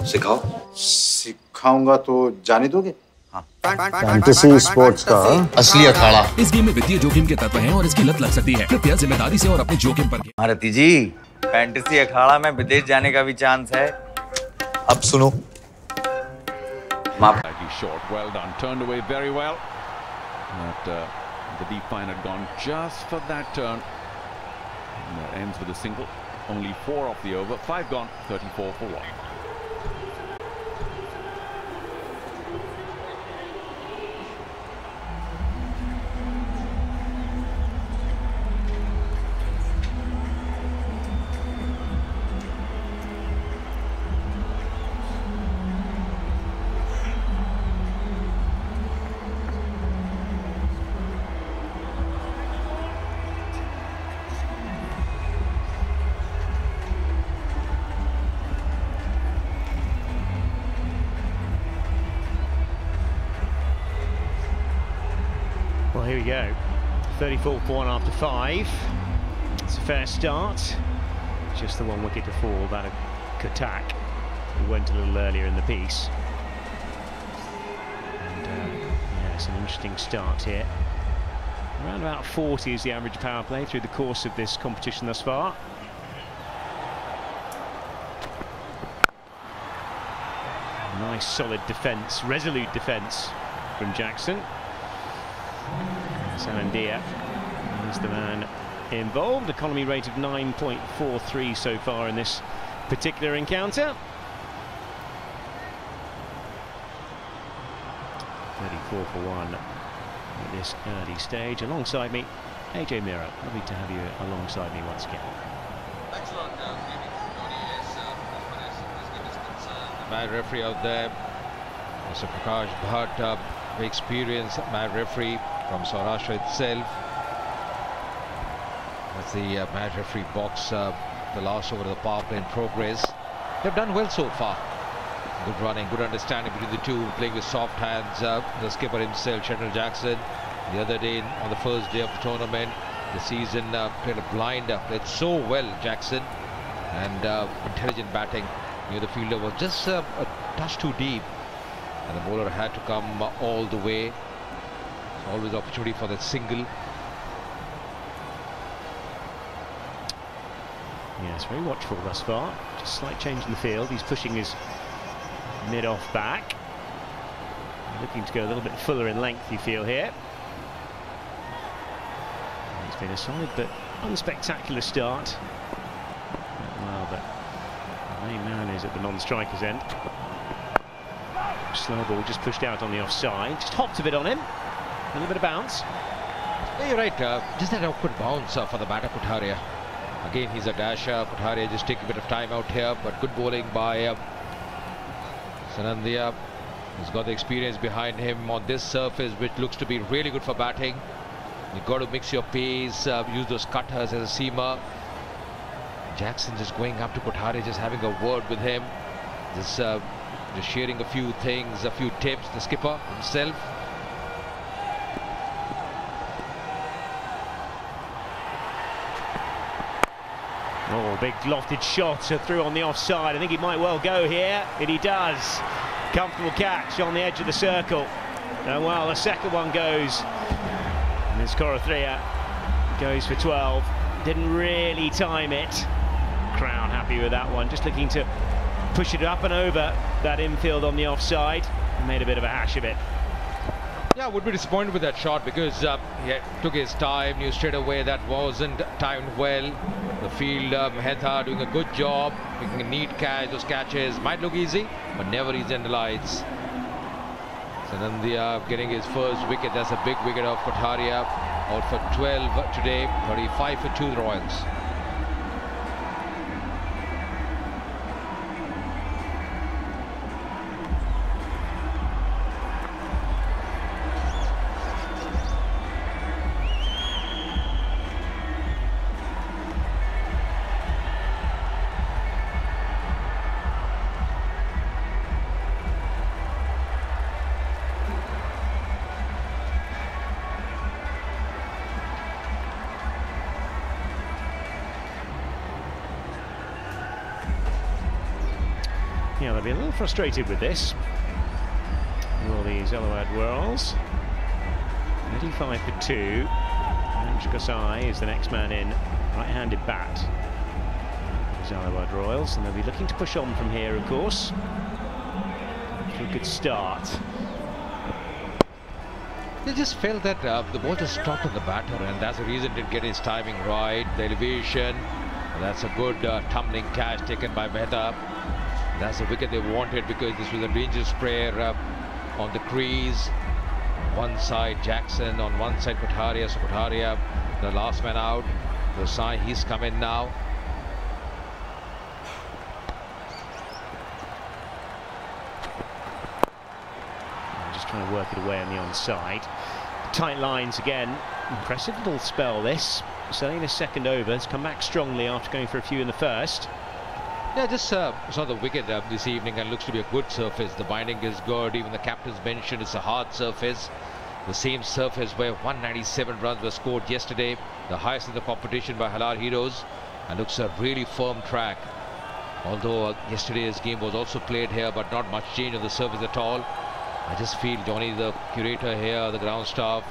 सिखाओ। सिखाऊंगा तो जाने दोगे? फैंटेसी स्पोर्ट्स का असली अखाड़ा। इस गेम में वित्तीय जोखिम के तत्व हैं और इसकी लत लग सकती है। कृपया जिम्मेदारी से और अपने जोखिम पर खेलें। रति जी, फैंटेसी अखाड़ा में विदेश जाने का भी चांस है। अब सुनो। Short, well done, turned away very well. But the deep pine had gone just for that turn. And that ends with a single. Only 4 off the over. 5 gone. 34 for 1. Well, here we go. 34 for 1 after 5. It's a fair start. Just the one wicket to fall, that of Kutch, who went a little earlier in the piece. And yeah, it's an interesting start here. Around about 40 is the average power play through the course of this competition thus far. Nice solid defence, resolute defence from Jackson. Sanandia is the man involved. Economy rate of 9.43 so far in this particular encounter. 34 for 1 at this early stage. Alongside me, AJ Mira. Lovely to have you alongside me once again. Thanks a lot, Mad referee out there, Mr. Prakash Bhatt, experienced mad referee from Saurashtra itself. That's the mad referee box, the last over of the power play in progress. They've done well so far. Good running, good understanding between the two, playing with soft hands. The skipper himself, Shettle Jackson, the other day on the first day of the tournament, the season, played a blind, played so well, Jackson, and intelligent batting. The fielder was just a touch too deep. And the bowler had to come all the way. It's always opportunity for that single. Yes, very watchful thus far. Just slight change in the field. He's pushing his mid-off back. Looking to go a little bit fuller in length, you feel here. It's been a solid but unspectacular start. Well, but the main man is at the non-striker's end. Slow ball just pushed out on the offside. Just hopped a bit on him. A little bit of bounce. Yeah, you're right. Just that awkward bounce for the batter, Kutch. Again, he's a dasher. Kutch just taking a bit of time out here, but good bowling by Sanandhya. He's got the experience behind him on this surface, which looks to be really good for batting. You've got to mix your pace, use those cutters as a seamer. Jackson just going up to Kutch, just having a word with him. Just sharing a few things, a few tips, the skipper himself. Oh, big lofted shot through on the offside. I think he might well go here, and he does. Comfortable catch on the edge of the circle. And well, the second one goes. And then Sorath goes for 12. Didn't really time it. Crown happy with that one. Just looking to push it up and over that infield on the offside. And made a bit of a hash of it. Yeah, I would be disappointed with that shot because he took his time, knew straight away that wasn't timed well. The field, Mehta doing a good job, making a neat catch. Those catches might look easy, but never easy in the lights. Sanandhya getting his first wicket. That's a big wicket of Kutch, out for 12 today, 35 for 2 the Royals. Yeah, they'll be a little frustrated with this. Will the Zalawad Whirls. 35 for 2. And Kasai is the next man in, right-handed bat. Zalawad Royals, and they'll be looking to push on from here, of course. To a good start. They just felt that the ball just stopped on the batter, and that's the reason didn't get his timing right. The elevation. That's a good tumbling catch taken by Mehta. That's the wicket they wanted because this was a dangerous sprayer on the crease. One side Jackson, on one side Kutch. So Kutch, the last man out. Rosai, he's come in now. Just trying to work it away on the onside. Tight lines again. Impressive little spell this. Selling his second over. Has come back strongly after going for a few in the first. Yeah, just saw the wicket this evening and looks to be a good surface. The binding is good. Even the captain's mentioned it's a hard surface. The same surface where 197 runs were scored yesterday. The highest in the competition by Halar Heroes. And looks a really firm track. Although yesterday's game was also played here, but not much change on the surface at all. I just feel Johnny, the curator here, the ground staff,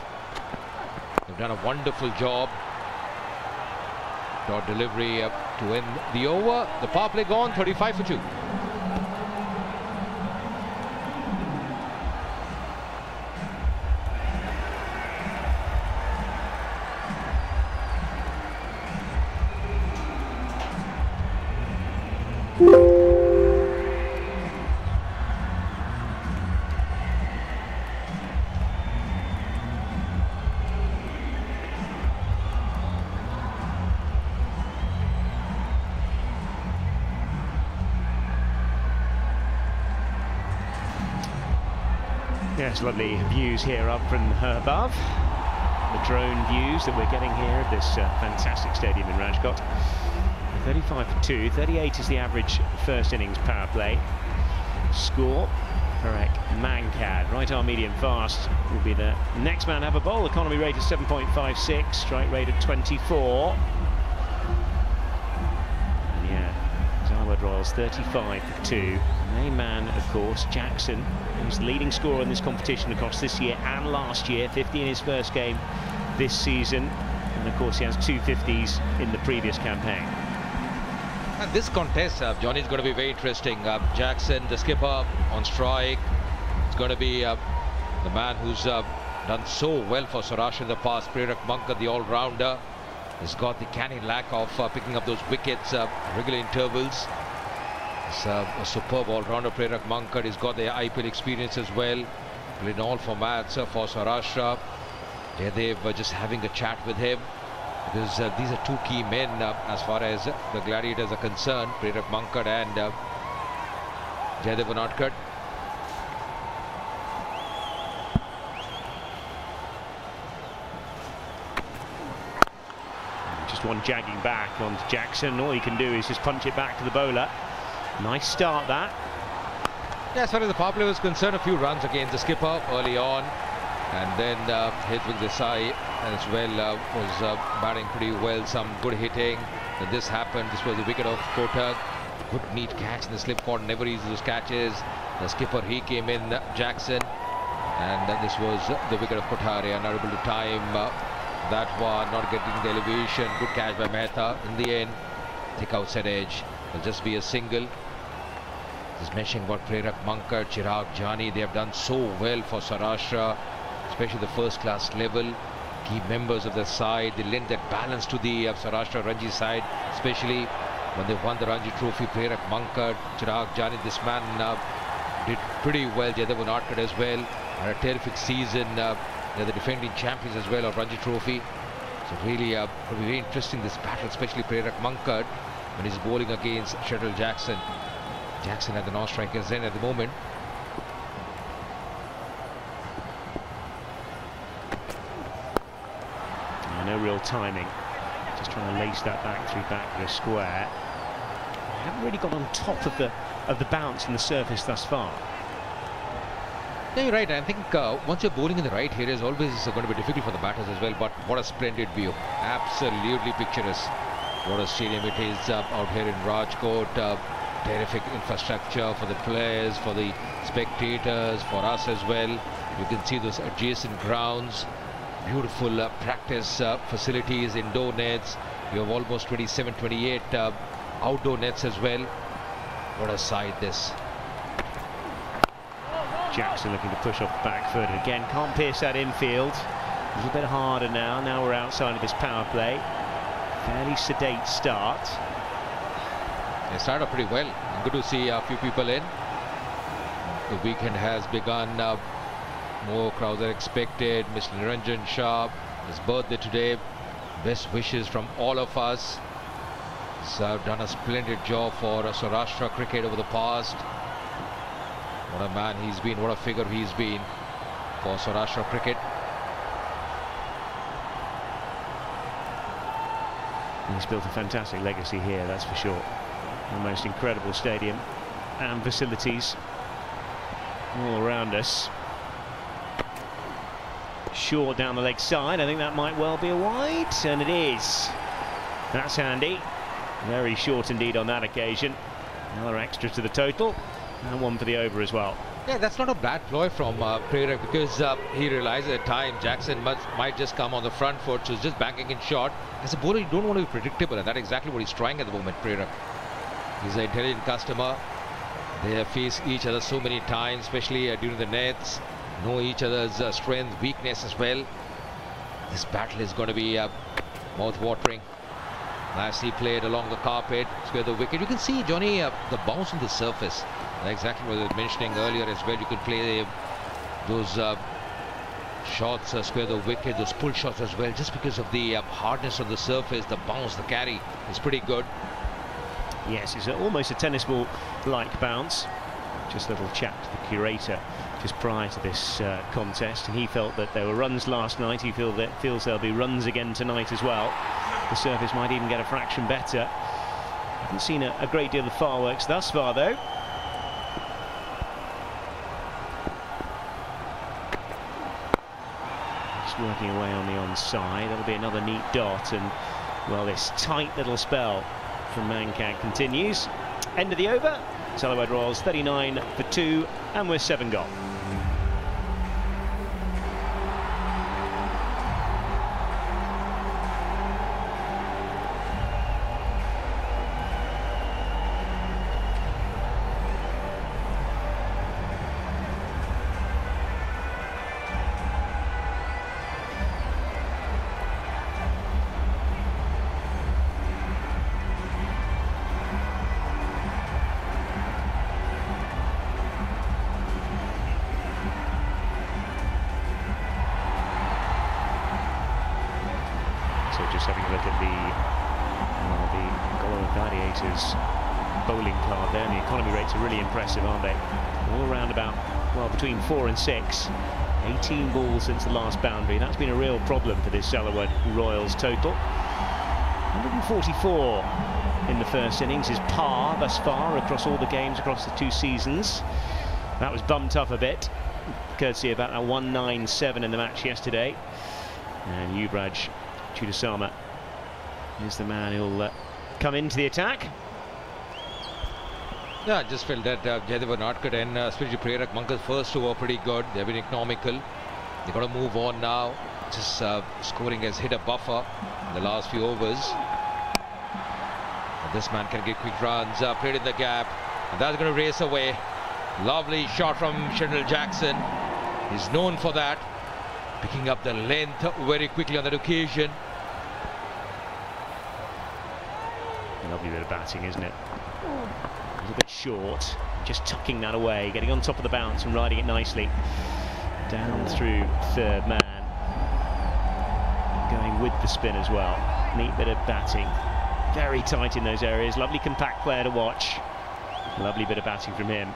they've done a wonderful job. Dot delivery to win the over. The power play gone, 35 for 2. Yes, lovely views here up from above. The drone views that we're getting here of this fantastic stadium in Rajkot. 35 for 2, 38 is the average first innings power play. Score, Parek Mankad, right arm medium fast, will be the next man to have a bowl. Economy rate is 7.56, strike rate at 24. And yeah, Zalawad Royals 35 for 2. Main man of course. Jackson, who's the leading scorer in this competition across this year and last year, 50 in his first game this season, and of course he has 2 50s in the previous campaign. And this contest, Johnny, is going to be very interesting. Jackson, the skipper, on strike. It's going to be the man who's done so well for Saurashtra in the past, Prerak Mankad, the all-rounder. He's got the canny lack of picking up those wickets regular intervals. He's a superb all-rounder, Prerak Mankad. He's got the IPL experience as well. Played in all formats for Saurashtra. Jaydev just having a chat with him, because these are 2 key men as far as the Gladiators are concerned, Prerak Mankad and Jaydev Unadkat. Just one jagging back onto Jackson. All he can do is just punch it back to the bowler. Nice start that. Yeah, as far as the power play was concerned, a few runs against the skipper early on, and then Hedwig Desai as well was batting pretty well, some good hitting. Then this happened. This was the wicket of Kotak. Good neat catch in the slip corner, never easy those catches. The skipper, he came in, Jackson, and this was the wicket of Kothari, unable to time that one, not getting the elevation. Good catch by Mehta. In the end, thick outside edge. Will just be a single. Just mentioning about Prerak Mankad, Chirag Jani, they have done so well for Saurashtra, especially the first-class level. Key members of the side, they lend that balance to the Saurashtra Ranji side, especially when they won the Ranji Trophy. Prerak Mankad, Chirag Jani, this man did pretty well. Jaydev Unadkat as well, had a terrific season. They're the defending champions as well of Ranji Trophy. So really it'll be very interesting, this battle, especially Prerak Mankad when he's bowling against Shuttle Jackson. Jackson at the non-strikers end at the moment. No real timing. Just trying to lace that back through back to the square. They haven't really got on top of the bounce and the surface thus far. Yeah, you're right. I think once you're bowling in the right here, it's always going to be difficult for the batters as well. But what a splendid view. Absolutely picturesque. What a stadium it is out here in Rajkot. Terrific infrastructure for the players, for the spectators, for us as well. You can see those adjacent grounds. Beautiful practice facilities, indoor nets. You have almost 27, 28 outdoor nets as well. What a sight this. Jackson looking to push off the back foot again. Can't pierce that infield. A little bit harder now. Now we're outside of this power play. Fairly sedate start. They started pretty well. Good to see a few people in. The weekend has begun. More crowds are expected. Mr. Niranjan Shah, his birthday today. Best wishes from all of us. He's done a splendid job for Saurashtra cricket over the past. What a man he's been, what a figure he's been for Saurashtra cricket. He's built a fantastic legacy here, that's for sure. The most incredible stadium and facilities all around us. Short down the leg side, I think that might well be a wide, and it is. That's handy. Very short indeed on that occasion. Another extra to the total, and one for the over as well. Yeah, that's not a bad ploy from Prerak, because he realized at the time Jackson might just come on the front foot, so he's just banking in short. As a bowler, you don't want to be predictable, and that's exactly what he's trying at the moment, Prerak. He's an intelligent customer. They have faced each other so many times, especially during the nets. Know each other's strength, weakness as well. This battle is going to be mouth-watering. Nicely played along the carpet, square the wicket. You can see, Johnny, the bounce on the surface. Exactly what I was mentioning earlier as well. You can play those shots, square the wicket, those pull shots as well, just because of the hardness of the surface, the bounce, the carry is pretty good. Yes, it's almost a tennis ball-like bounce. Just a little chat to the curator just prior to this contest, and he felt that there were runs last night. He feels there'll be runs again tonight as well. The surface might even get a fraction better. Haven't seen a great deal of fireworks thus far, though. Just working away on the onside. That'll be another neat dot, and well, this tight little spell from Mankad continues. End of the over. Zalawad Royals 39 for 2, and we're 7 gone. So just having a look at the Gohliwad Gladiators bowling card there, and the economy rates are really impressive, aren't they? All around about, well, between 4 and 6. 18 balls since the last boundary. That's been a real problem for this Zalawad Royals total. 144 in the first innings is par thus far across all the games across the 2 seasons. That was bumped up a bit, courtesy about a 197 in the match yesterday. And Yuvraj Chudasama is the man who'll come into the attack. Yeah, I just felt that Jaydev Nadkar and especially Prerak Mankal's first 2 were pretty good. They've been economical. They've got to move on now. Just scoring has hit a buffer in the last few overs. But this man can get quick runs, played in the gap, and that's going to race away. Lovely shot from Shendal Jackson. He's known for that. Picking up the length very quickly on that occasion. Lovely bit of batting, isn't it? A little bit short, just tucking that away, getting on top of the bounce and riding it nicely. Down through third man. Going with the spin as well. Neat bit of batting. Very tight in those areas. Lovely compact player to watch. Lovely bit of batting from him.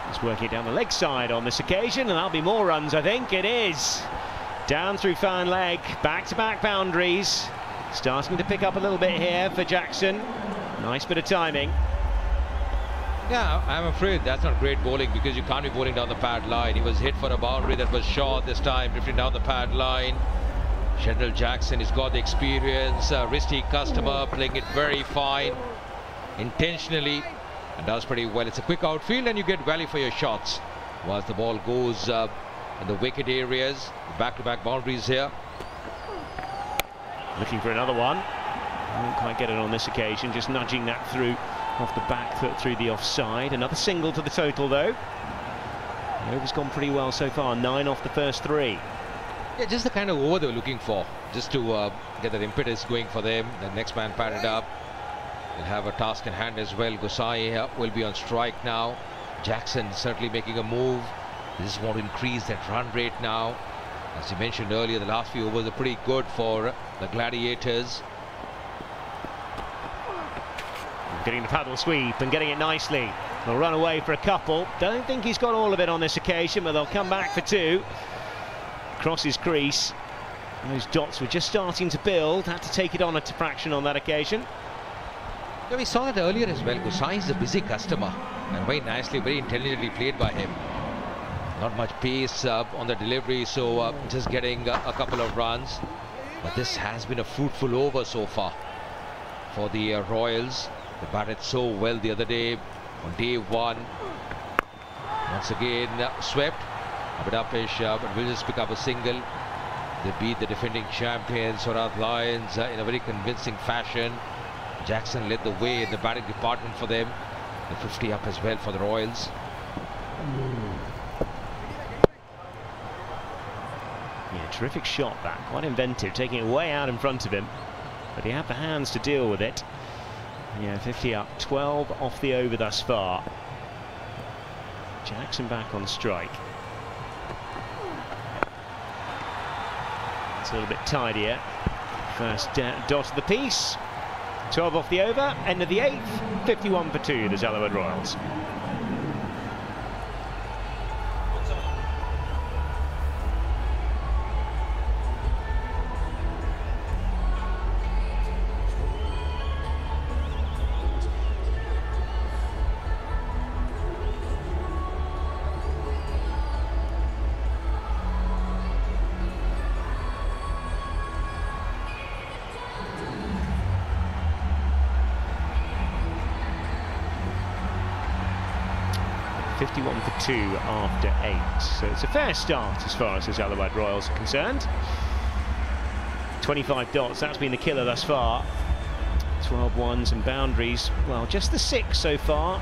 Just working it down the leg side on this occasion, and that'll be more runs, I think. It is. Down through fine leg, back-to-back boundaries. Starting to pick up a little bit here for Jackson. Nice bit of timing. Yeah, I'm afraid that's not great bowling, because you can't be bowling down the pad line. He was hit for a boundary that was short this time, drifting down the pad line. Shendal Jackson has got the experience, risky customer, playing it very fine, intentionally, and does pretty well. It's a quick outfield and you get value for your shots. Once the ball goes in the wicket areas, back-to-back boundaries here. Looking for another one. Won't quite get it on this occasion, just nudging that through off the back foot through the offside. Another single to the total though. The over's gone pretty well so far, 9 off the first 3. Yeah, just the kind of over they were looking for, just to get that impetus going for them. The next man padded up. They'll have a task in hand as well. Gosai will be on strike now. Jackson certainly making a move. They just want to increase that run rate now. As you mentioned earlier, the last few overs are pretty good for the Gladiators. Getting the paddle sweep and getting it nicely. They'll run away for a couple. Don't think he's got all of it on this occasion, but they'll come back for 2. Across his crease. Those dots were just starting to build. Had to take it on a fraction on that occasion. Yeah, we saw that earlier as well. Gosai is a busy customer, and very nicely, very intelligently played by him. Not much pace on the delivery, so just getting a couple of runs. But this has been a fruitful over so far for the Royals. They batted so well the other day on day 1. Once again swept. A bit uppish, but will just pick up a single. They beat the defending champions Sorath Lions in a very convincing fashion. Jackson led the way in the batting department for them. The 50 up as well for the Royals. Yeah, terrific shot that, quite inventive, taking it way out in front of him, but he had the hands to deal with it. Yeah, 50 up, 12 off the over thus far. Jackson back on strike. It's a little bit tidier. First dot of the piece. 12 off the over, end of the 8th, 51 for 2, the Zalawad Royals. 51 for 2 after 8. So it's a fair start as far as the Zalawad Royals are concerned. 25 dots, that's been the killer thus far. 12 ones and boundaries, well, just the 6 so far,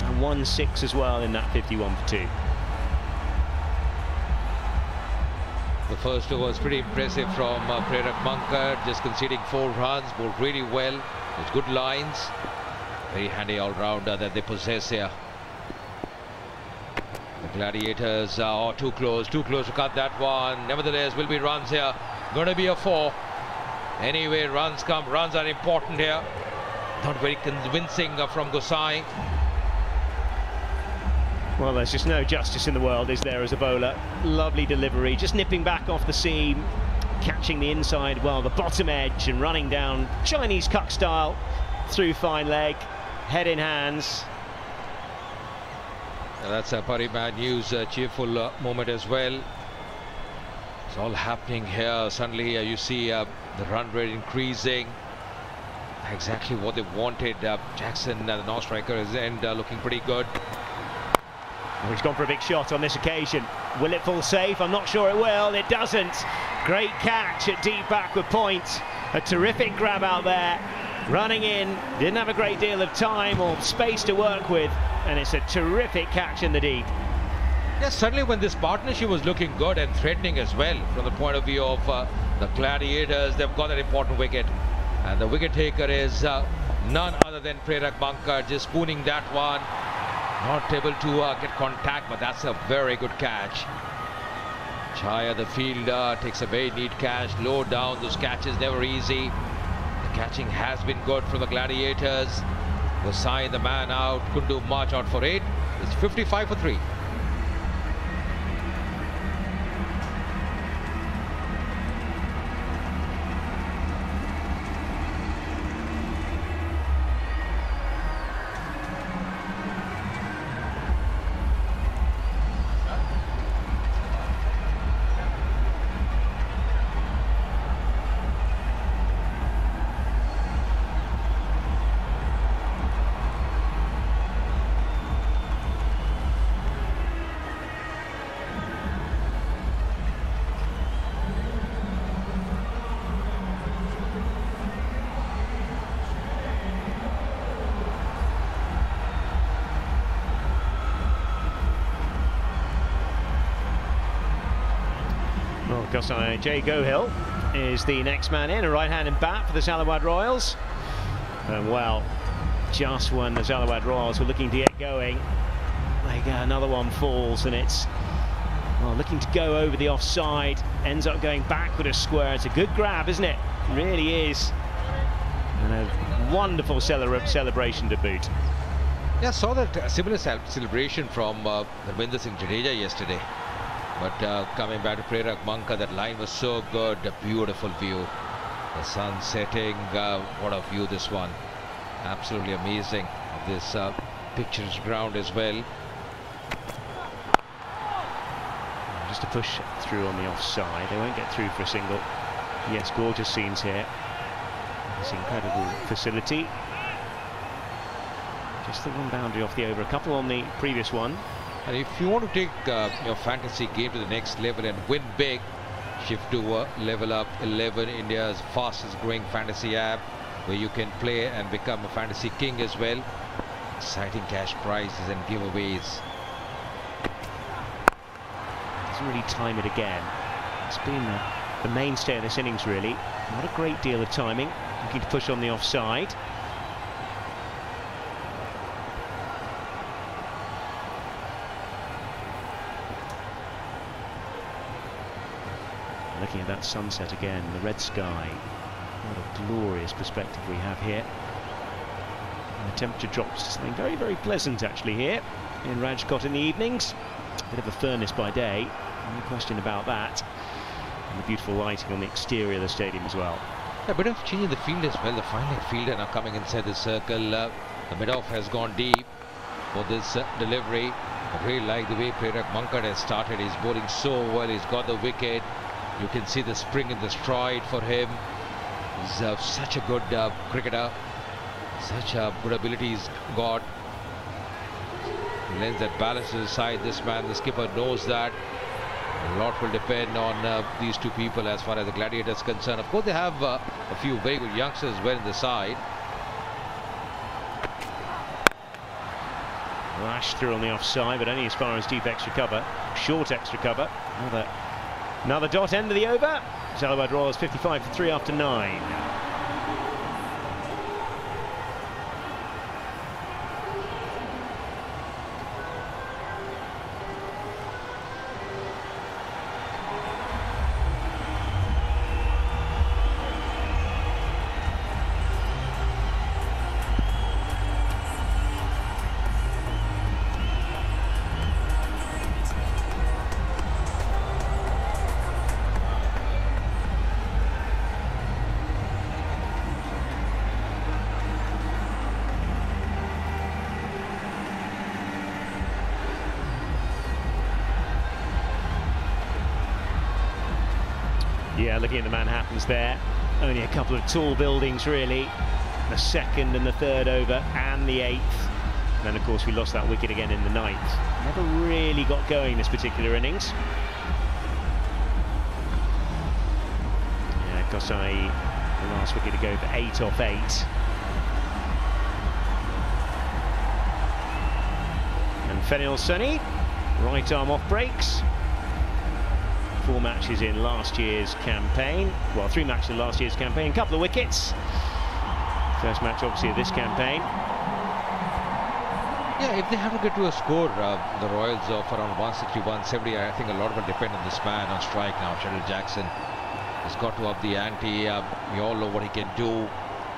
and 1 6 as well in that 51 for 2. The first over was pretty impressive from Parimatch Mankad, just conceding 4 runs, bowled really well. There's good lines, very handy all-rounder that they possess here. The Gladiators are too close to cut that one. Nevertheless, will be runs here. Going to be a 4. Anyway, runs come. Runs are important here. Not very convincing from Gosai. Well, there's just no justice in the world, is there, as a bowler? Lovely delivery, just nipping back off the seam, catching the inside, well, the bottom edge, and running down Chinese cuck style through fine leg, head in hands. That's a Parimatch news, cheerful moment as well. It's all happening here. Suddenly you see the run rate increasing. Exactly what they wanted. Jackson, the North striker, is looking pretty good. Oh, he's gone for a big shot on this occasion. Will it fall safe? I'm not sure it will. It doesn't. Great catch at deep backward point. A terrific grab out there. Running in. Didn't have a great deal of time or space to work with. And it's a terrific catch in the deep. Yes, certainly when this partnership was looking good and threatening as well from the point of view of the Gladiators, they've got an important wicket. And the wicket taker is none other than Parimatch Mankad, just spooning that one. Not able to get contact, but that's a very good catch. Chaya, the fielder, takes a very neat catch. Low down, those catches never easy. The catching has been good for the Gladiators. Gosai, the man out, couldn't do much. Out for 8. It's 55 for 3. Gosai Jay Gohil is the next man in, a right-handed bat for the Zalawad Royals. And well, just when the Zalawad Royals were looking to get going, another one falls, and it's looking to go over the offside, ends up going backward a square. It's a good grab, isn't it? It really is. And a wonderful celebration to boot. Yeah, saw that similar celebration from Ravinder Singh Jadeja yesterday. But coming back to Parimatch Mankad, that line was so good, a beautiful view. The sun setting, what a view this one. Absolutely amazing. This picturesque ground as well. Just a push through on the offside. They won't get through for a single. Yes, gorgeous scenes here. This incredible facility. Just the one boundary off the over, a couple on the previous one. And if you want to take your fantasy game to the next level and win big, shift to Level Up 11, India's fastest growing fantasy app, where you can play and become a fantasy king as well. Exciting cash prizes and giveaways. Doesn't really time it again. It's been the mainstay of this innings, really. Not a great deal of timing. Looking to push on the offside. Looking at that sunset again, the red sky. What a glorious perspective we have here. And the temperature drops to something very, very pleasant actually here in Rajkot in the evenings. A bit of a furnace by day, no question about that. And the beautiful lighting on the exterior of the stadium as well. A bit of change in the field as well. The fine leg fielder now coming inside the circle. The mid-off has gone deep for this delivery. I really like the way Parimatch Mankad has started. He's bowling so well. He's got the wicket. You can see the spring in the stride for him. He's such a good cricketer. Such a good ability he's got. He lends that balance to the side. This man, the skipper, knows that. A lot will depend on these two people as far as the Gladiators are concerned. Of course, they have a few very good youngsters well in the side. Lash through on the offside, but only as far as deep extra cover. Short extra cover. Another dot end of the over. Zalawad Royals 55 for 3 after 9. Yeah, looking at the Manhattans there, only a couple of tall buildings really. The second and the third over and the 8th. And then of course we lost that wicket again in the 9th. Never really got going this particular innings. Yeah, Gohliwad, the last wicket to go for 8 off 8. And Fenil Sunny, right arm off breaks. 4 matches in last year's campaign. Well, 3 matches in last year's campaign, a couple of wickets. First match, obviously, of this campaign. Yeah, if they have to get to a score, the Royals of around 160, 170, I think a lot will depend on this man on strike now. Shedul Jackson has got to up the ante. We all know what he can do.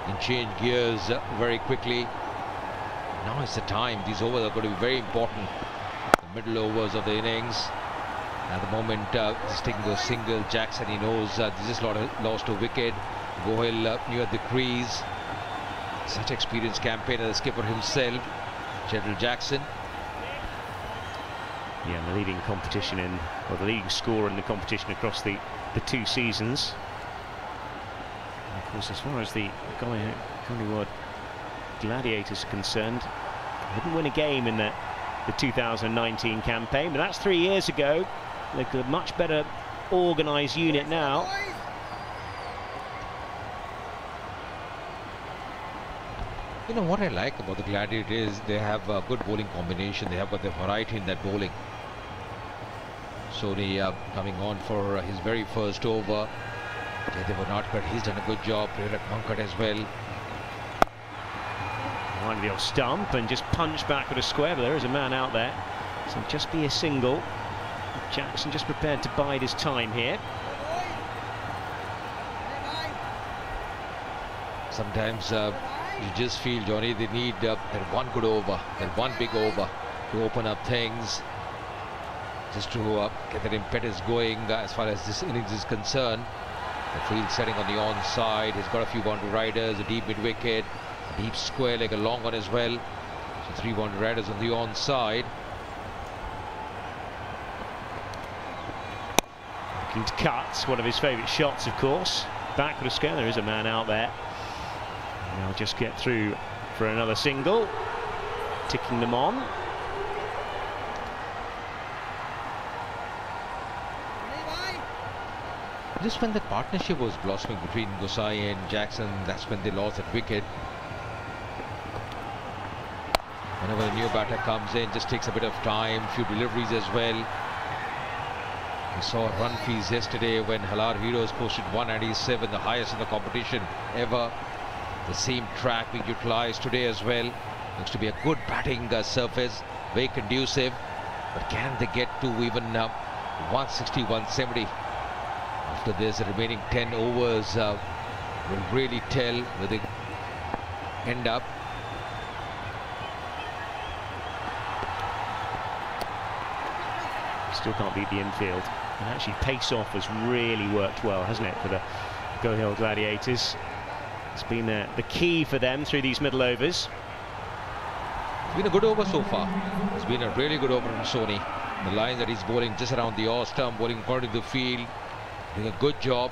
He can change gears very quickly. Now is the time. These overs are going to be very important. The middle overs of the innings. At the moment, he's taking a single. Jackson, he knows this is lost a wicket. Gohil near the crease. Such experienced campaigner, the skipper himself, Shedul Jackson. Yeah, the leading competition the leading scorer in the competition across the 2 seasons. And of course, as far as the Gohliwad Gladiators are concerned, didn't win a game in the 2019 campaign, but that's 3 years ago. They're a much better organised unit now. You know what I like about the Gladiators is they have a good bowling combination. They have got the variety in that bowling. Sony coming on for his very first over. Jaydev Unadkat, he's done a good job. Parimatch Mankat as well. Line of the off stump and just punch back with a square, but there is a man out there. So just be a single. Jackson just prepared to bide his time here. Sometimes you just feel, Johnny, they need that one good over, that one big over to open up things, just to get that impetus going as far as this innings is concerned. The field setting on the onside. He's got a few boundary riders, a deep mid wicket, a deep square leg, a long one as well. So 3 boundary riders on the onside. Looking to cut, one of his favourite shots, of course. Back with a square, there is a man out there. And they'll just get through for another single, ticking them on. Just when the partnership was blossoming between Gohliwad and Jackson, that's when they lost that wicket. Whenever a new batter comes in, just takes a bit of time, few deliveries as well. We saw run fees yesterday when Halar Heroes posted 197, the highest in the competition ever. The same track being utilised today as well. Looks to be a good batting surface, very conducive. But can they get to even 160, 170? After this, the remaining 10 overs will really tell where they end up. Still can't beat the infield. And actually, pace-off has really worked well, hasn't it, for the Gohliwad Gladiators? It's been the key for them through these middle overs. It's been a good over so far. It's been a really good over from Sony. The line that he's bowling just around the off stump, bowling according to the field, doing a good job.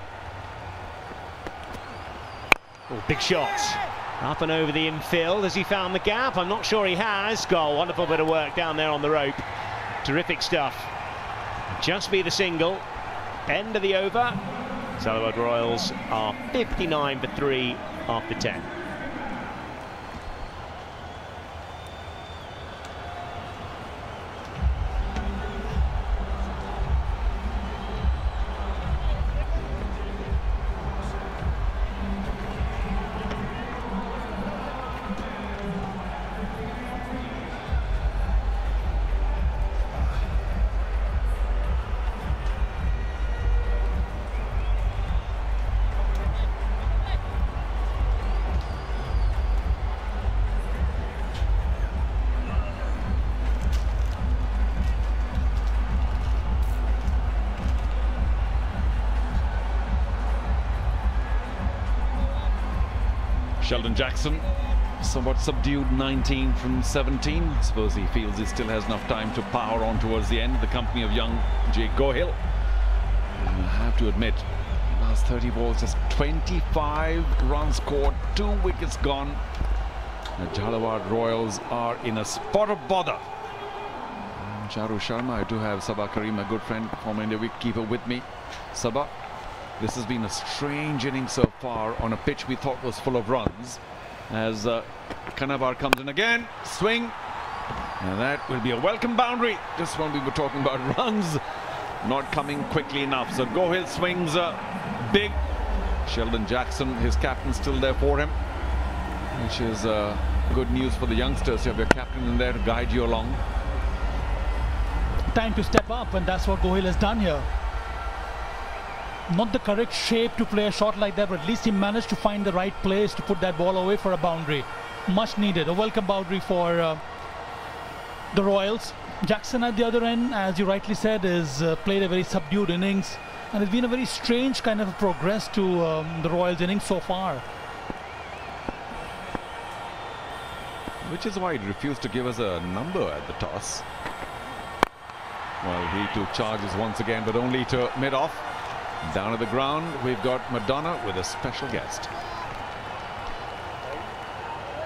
Oh, big shots. Up and over the infield. Has he found the gap? I'm not sure he has. Goal. Wonderful bit of work down there on the rope. Terrific stuff. Just be the single. End of the over. Zalawad Royals are 59 for 3 after 10. Sheldon Jackson, somewhat subdued, 19 from 17. I suppose he feels he still has enough time to power on towards the end. The company of young Jake Gohil. And I have to admit, last 30 balls, just 25 runs scored, 2 wickets gone. The Gohliwad Royals are in a spot of bother. Charu Sharma, I do have Sabah Karim, a good friend, former India wicketkeeper, with me. Sabah, this has been a strange inning so far on a pitch we thought was full of runs. As Kanabar comes in again, swing, and that will be a welcome boundary. Just when we were talking about runs not coming quickly enough. So Gohil swings big. Sheldon Jackson, his captain, still there for him, which is good news for the youngsters. You have your captain in there to guide you along. Time to step up, and that's what Gohil has done here. Not the correct shape to play a shot like that, but at least he managed to find the right place to put that ball away for a boundary. Much needed. A welcome boundary for the Royals. Jackson at the other end, as you rightly said, has played a very subdued innings, and it's been a very strange kind of progress to the Royals innings so far. Which is why he refused to give us a number at the toss. Well, he too charges once again, but only to mid-off. Down at the ground, we've got Madonna with a special guest.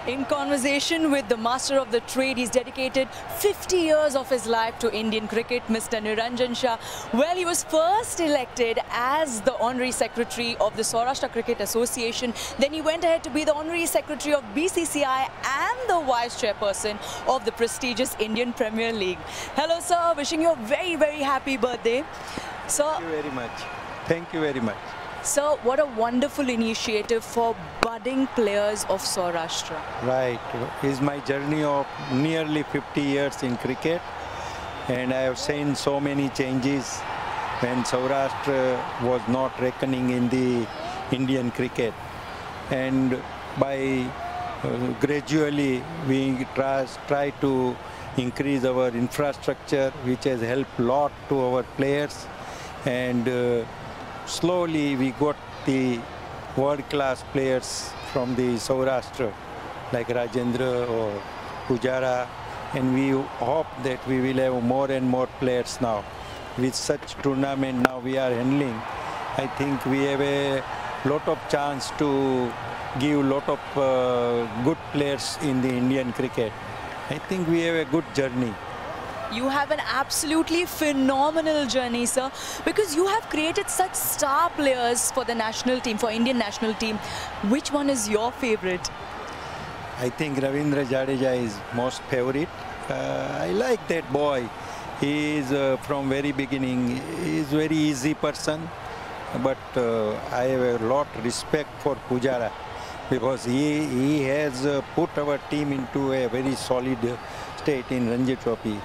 In conversation with the master of the trade, he's dedicated 50 years of his life to Indian cricket, Mr. Niranjan Shah. Well, he was first elected as the Honorary Secretary of the Saurashtra Cricket Association. Then he went ahead to be the Honorary Secretary of BCCI and the Vice Chairperson of the prestigious Indian Premier League. Hello, sir. Wishing you a very, very happy birthday. Sir, thank you very much. Thank you very much. Sir, what a wonderful initiative for budding players of Saurashtra. Right. It's my journey of nearly 50 years in cricket, and I have seen so many changes when Saurashtra was not reckoning in the Indian cricket. And by gradually we try to increase our infrastructure, which has helped a lot to our players, and slowly we got the world-class players from the Saurashtra, like Rajendra or Pujara, and we hope that we will have more and more players now. With such tournament now we are handling, I think we have a lot of chance to give a lot of good players in the Indian cricket. I think we have a good journey. You have an absolutely phenomenal journey, sir, because you have created such star players for the national team, for Indian national team. Which one is your favorite? I think Ravindra Jadeja is most favorite. I like that boy. He is from very beginning. He is very easy person, but I have a lot of respect for Pujara because he has put our team into a very solid state in Ranji Trophy.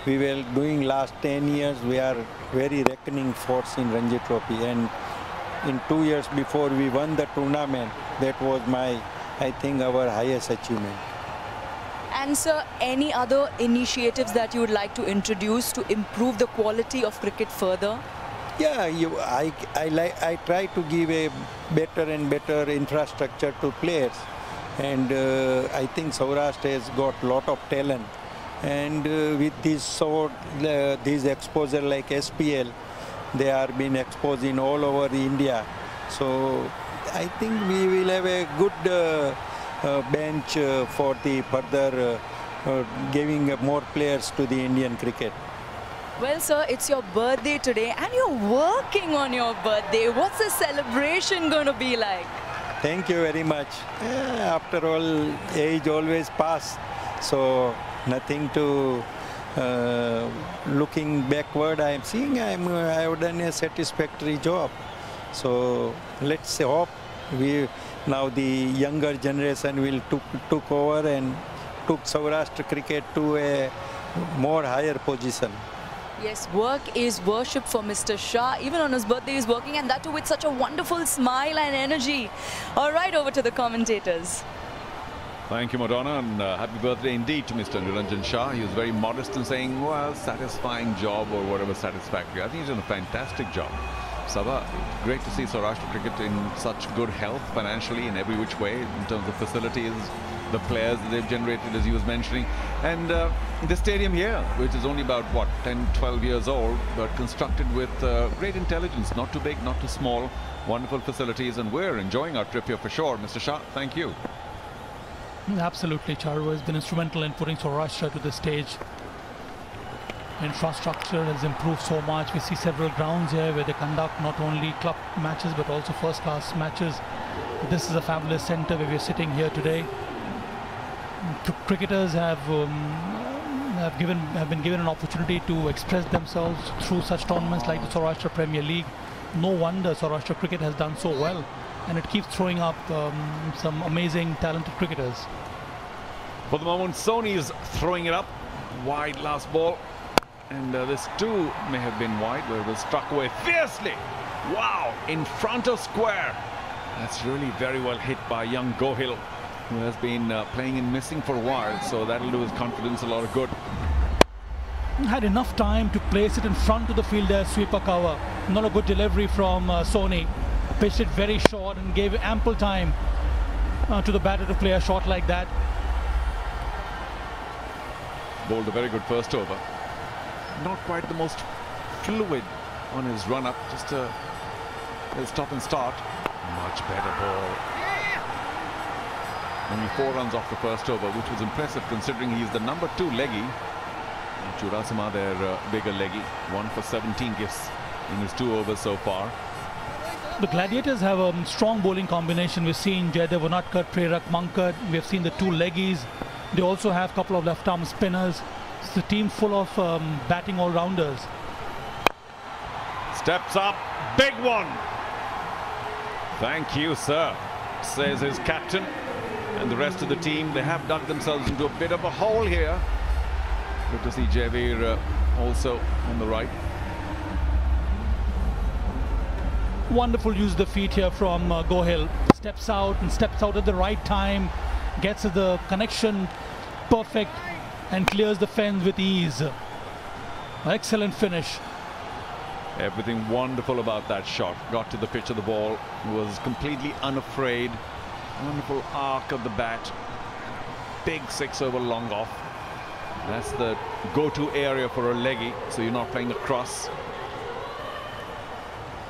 We were doing last 10 years, we are very reckoning force in Ranji Trophy, and in 2 years before we won the tournament, that was I think our highest achievement. And sir, any other initiatives that you would like to introduce to improve the quality of cricket further? Yeah, I try to give a better and better infrastructure to players, and I think Saurashtra has got a lot of talent. And with this exposure like SPL, they are being exposed in all over India. So I think we will have a good bench for the further giving more players to the Indian cricket. Well, sir, it's your birthday today and you're working on your birthday. What's the celebration going to be like? Thank you very much. After all, age always pass, so nothing to looking backward. I am seeing I have done a satisfactory job. So let's hope now the younger generation will took over and took Saurashtra cricket to a more higher position. Yes, work is worship for Mr. Shah. Even on his birthday, he's working, and that too with such a wonderful smile and energy. All right, over to the commentators. Thank you, Madonna, and happy birthday indeed to Mr. Niranjan Shah. He was very modest in saying, well, satisfying job or whatever satisfactory. I think he's done a fantastic job. Sabha, great to see Saurashtra cricket in such good health financially in every which way in terms of facilities, the players that they've generated, as he was mentioning, and the stadium here, which is only about what, 10-12 years old, but constructed with great intelligence, not too big, not too small, wonderful facilities, and we're enjoying our trip here for sure. Mr. Shah, thank you. Absolutely, Charu has been instrumental in putting Saurashtra to the stage. Infrastructure has improved so much. We see several grounds here where they conduct not only club matches but also first-class matches. This is a fabulous centre where we're sitting here today. Cricketers have been given an opportunity to express themselves through such tournaments like the Saurashtra Premier League. No wonder Saurashtra cricket has done so well, and it keeps throwing up some amazing, talented cricketers. For the moment, Sony is throwing it up wide last ball, and this too may have been wide, where it was struck away fiercely. Wow, in front of square. That's really very well hit by young Gohil, who has been playing and missing for a while, so that'll do his confidence a lot of good. Had enough time to place it in front of the fielder, sweeper cover. Not a good delivery from Sony. Pitched it very short and gave ample time to the batter to play a shot like that. Bowled a very good first over. Not quite the most fluid on his run-up, just a stop and start. Much better ball. Only 4 runs off the first over, which was impressive considering he's the number 2 leggy. Churasima, their bigger leggy, 1 for 17 gifts in his 2 overs so far. The Gladiators have a strong bowling combination. We've seen Jaydev Unatkar, Prerak Mankad. We've seen the 2 leggies. They also have a couple of left-arm spinners. It's a team full of batting all-rounders. Steps up, big one. Thank you, sir, says his captain. And the rest of the team, they have dug themselves into a bit of a hole here. Good to see Javeer also on the right. Wonderful use of the feet here from Gohil. Steps out at the right time, gets the connection perfect and clears the fence with ease. Excellent finish. Everything wonderful about that shot. Got to the pitch of the ball, was completely unafraid. Wonderful arc of the bat. Big 6-over long off. That's the go-to area for a leggy, so you're not playing across.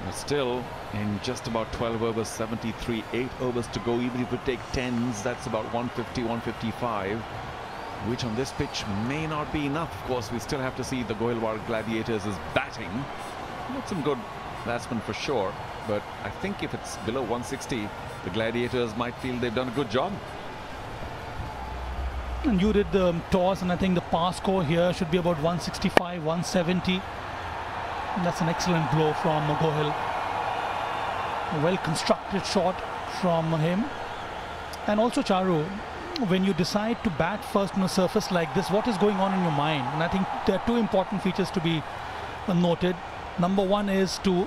But still, in just about 12 overs, 73, 8 overs to go. Even if you take 10s, that's about 150, 155, which on this pitch may not be enough. Of course, we still have to see the Gohilwad Gladiators is batting. Not some good batsmen for sure, but I think if it's below 160, the Gladiators might feel they've done a good job. And you did the toss, and I think the pass score here should be about 165, 170. And that's an excellent blow from Gohil. A well-constructed shot from him. And also, Charu, when you decide to bat first on a surface like this, what is going on in your mind? And I think there are 2 important features to be noted. Number 1 is to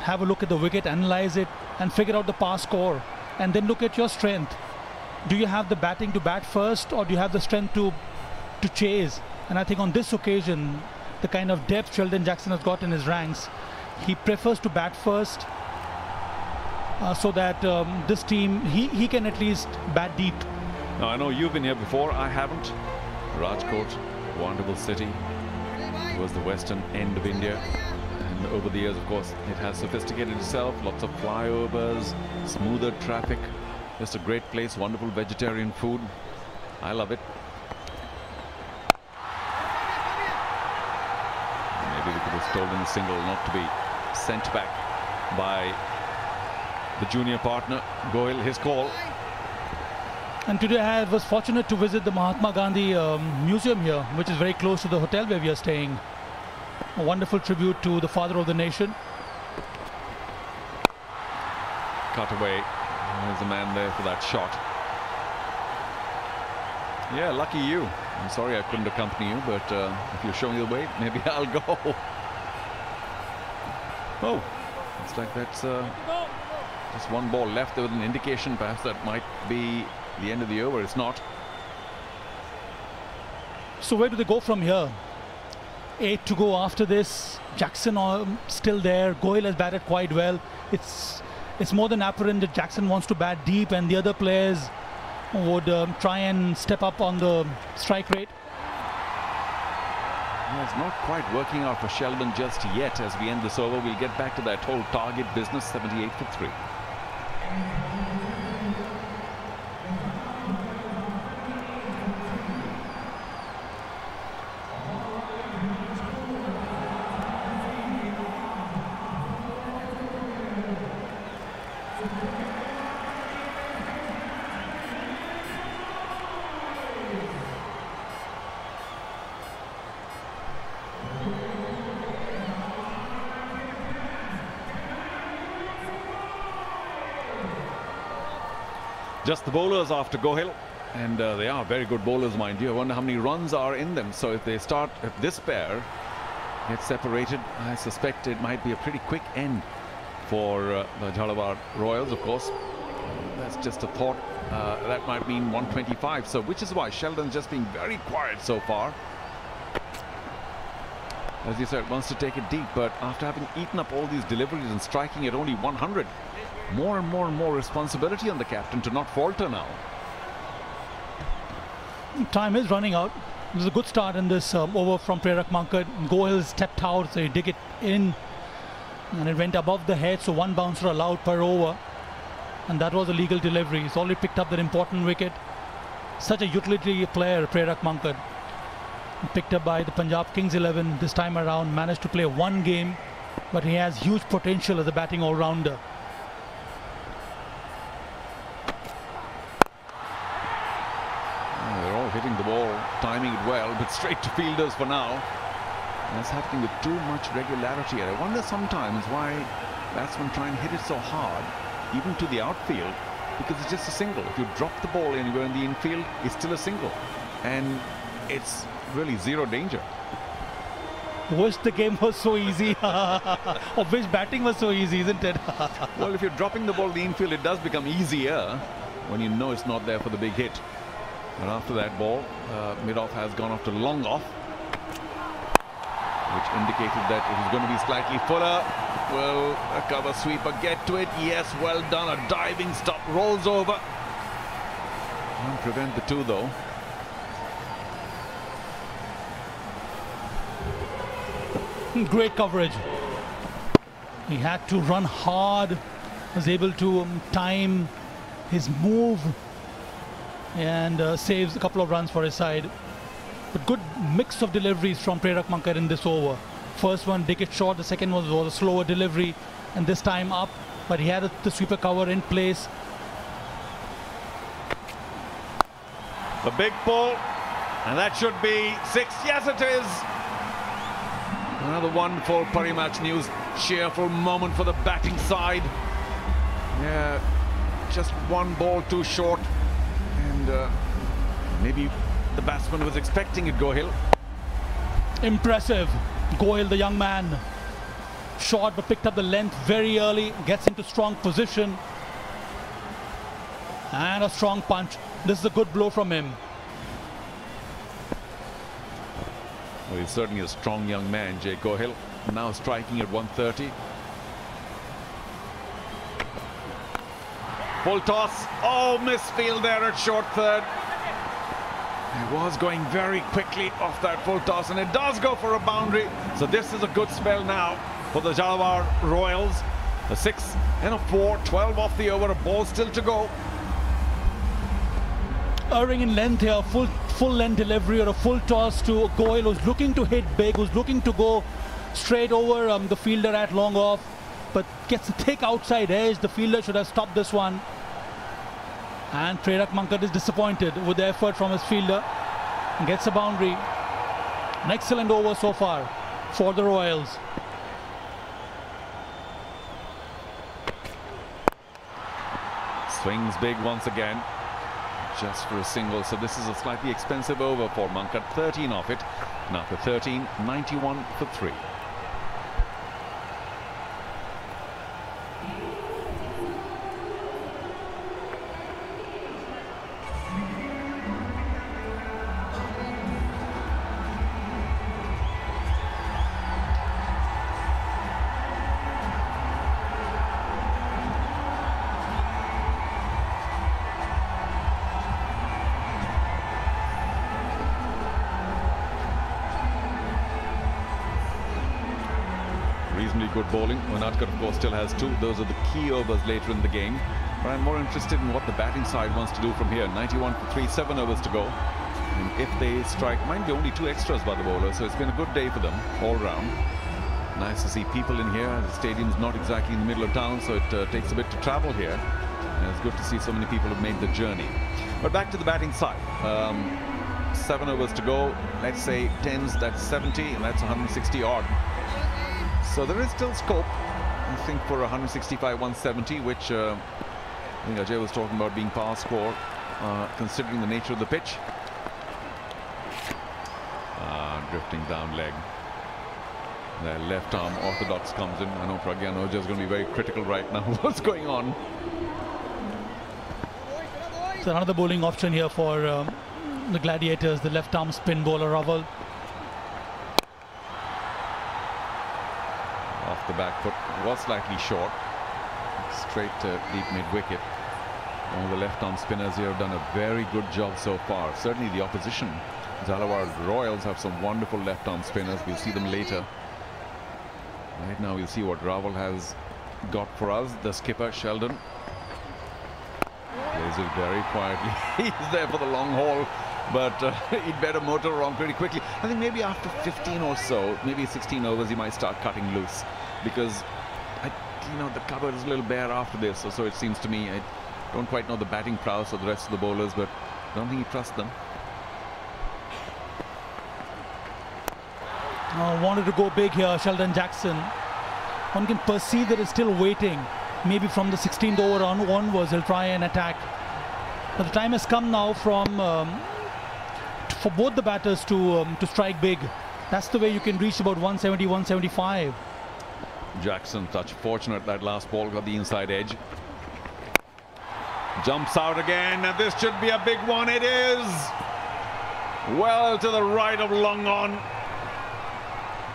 have a look at the wicket, analyze it, and figure out the pass score, and then look at your strength. Do you have the batting to bat first, or do you have the strength to chase? And I think on this occasion, the kind of depth Sheldon Jackson has got in his ranks, he prefers to bat first, so that this team, he can at least bat deep. Now, I know you've been here before, I haven't. Rajkot, wonderful city, towards the western end of India. And over the years, of course, it has sophisticated itself, lots of flyovers, smoother traffic. Just a great place, wonderful vegetarian food. I love it. Maybe they could have stolen the single not to be sent back by the junior partner. Gohil, his call. And today I was fortunate to visit the Mahatma Gandhi Museum here, which is very close to the hotel where we are staying. A wonderful tribute to the father of the nation. Cut away. There's a man there for that shot. Yeah, lucky you. I'm sorry I couldn't accompany you, but if you're showing the way, maybe I'll go. Oh, looks like that's just one ball left. There was an indication perhaps that might be the end of the over. It's not. So where do they go from here? 8 to go after this. Jackson still there. Gohil has batted quite well. It's more than apparent that Jackson wants to bat deep, and the other players would try and step up on the strike rate. Yeah, it's not quite working out for Sheldon just yet. As we end this over, we'll get back to that whole target business. 78 for 3. Just the bowlers after Gohil, and they are very good bowlers, mind you. I wonder how many runs are in them. So if this pair gets separated, I suspect it might be a pretty quick end for the Zalawad Royals, of course. That's just a thought. That might mean 125. So which is why Sheldon's just being very quiet so far. As you said, wants to take it deep, but after having eaten up all these deliveries and striking at only 100, more and more responsibility on the captain to not falter now. Time is running out. This is a good start in this over from Prerak Mankad. Gohil stepped out, so he dig it in, and it went above the head, so one bouncer allowed per over, and that was a legal delivery. He's already picked up that important wicket. Such a utility player, Prerak Mankad. Picked up by the Punjab Kings 11 this time around. Managed to play one game, but he has huge potential as a batting all-rounder. Hitting the ball, timing it well, but straight to fielders for now. And that's happening with too much regularity. And I wonder sometimes why batsmen try and hit it so hard, even to the outfield, because it's just a single. If you drop the ball anywhere in the infield, it's still a single. And it's really zero danger. Wish the game was so easy. Or wish batting was so easy, isn't it? Well, if you're dropping the ball in the infield, it does become easier when you know it's not there for the big hit. And after that ball, mid-off has gone off to long off, which indicated that it was going to be slightly fuller. Will a cover sweeper get to it? Yes, well done. A diving stop, rolls over. Can't prevent the two though. Great coverage. He had to run hard, was able to time his move, and saves a couple of runs for his side. But good mix of deliveries from Prerak Mankad in this over. First one, dig it short. The second one was a slower delivery, and this time up. But he had the sweeper cover in place. The big ball, and that should be 6. Yes, it is. Another one for Parimatch News. Cheerful moment for the batting side. Yeah, just one ball too short. And maybe the batsman was expecting it, Gohil. Impressive. Gohil, the young man. Short but picked up the length very early. Gets into strong position. And a strong punch. This is a good blow from him. Well, he's certainly a strong young man, Jay Gohil. Now striking at 130. Full toss. Oh, misfield there at short third. It was going very quickly off that full toss, and it does go for a boundary. So this is a good spell now for the Zalawad Royals. A 6 and a 4, 12 off the over, a ball still to go. erring in length here, full length delivery or a full toss to Gohil, who's looking to hit big, who's looking to go straight over the fielder at long off, but gets a thick outside edge. The fielder should have stopped this one. And Prerak Mankat is disappointed with the effort from his fielder. Gets a boundary. An excellent over so far for the Royals. Swings big once again, just for a single. So this is a slightly expensive over for Mankat. 13 off it. Now for 13, 91 for 3. Reasonably good bowling. Manatkar, of course, still has 2. Those are the key overs later in the game. But I'm more interested in what the batting side wants to do from here. 91 for 3, 7 overs to go. And if they strike, mind you, only 2 extras by the bowler, so it's been a good day for them all round. Nice to see people in here. The stadium's not exactly in the middle of town, so it takes a bit to travel here. And it's good to see so many people have made the journey. But back to the batting side. 7 overs to go. Let's say 10s, that's 70, and that's 160 odd. So there is still scope, I think, for 165, 170, which I think Ajay was talking about being par score, considering the nature of the pitch. Drifting down leg. The left arm orthodox comes in. I know Pragyan Ojha is going to be very critical right now. What's going on? So another bowling option here for the Gladiators, the left arm spin bowler Raval. Off the back foot, was slightly short. Straight deep mid wicket. All the left arm spinners here have done a very good job so far. Certainly the opposition, Zalawad Royals, have some wonderful left arm spinners. We'll see them later. Right now we'll see what Raval has got for us. The skipper, Sheldon, plays it very quietly. He's there for the long haul, but he'd better motor along pretty quickly. I think maybe after 15 or so, maybe 16 overs, he might start cutting loose, because the cupboard is a little bare after this, so it seems to me. I don't quite know the batting prowess of the rest of the bowlers, but I don't think he trusts them. Wanted to go big here, Sheldon Jackson. One can perceive that he's still waiting. Maybe from the 16th over onwards, he'll try and attack. But the time has come now for both the batters to strike big. That's the way you can reach about 170, 175. Jackson, touch fortunate that last ball got the inside edge. Jumps out again, and this should be a big one. It is well to the right of long on.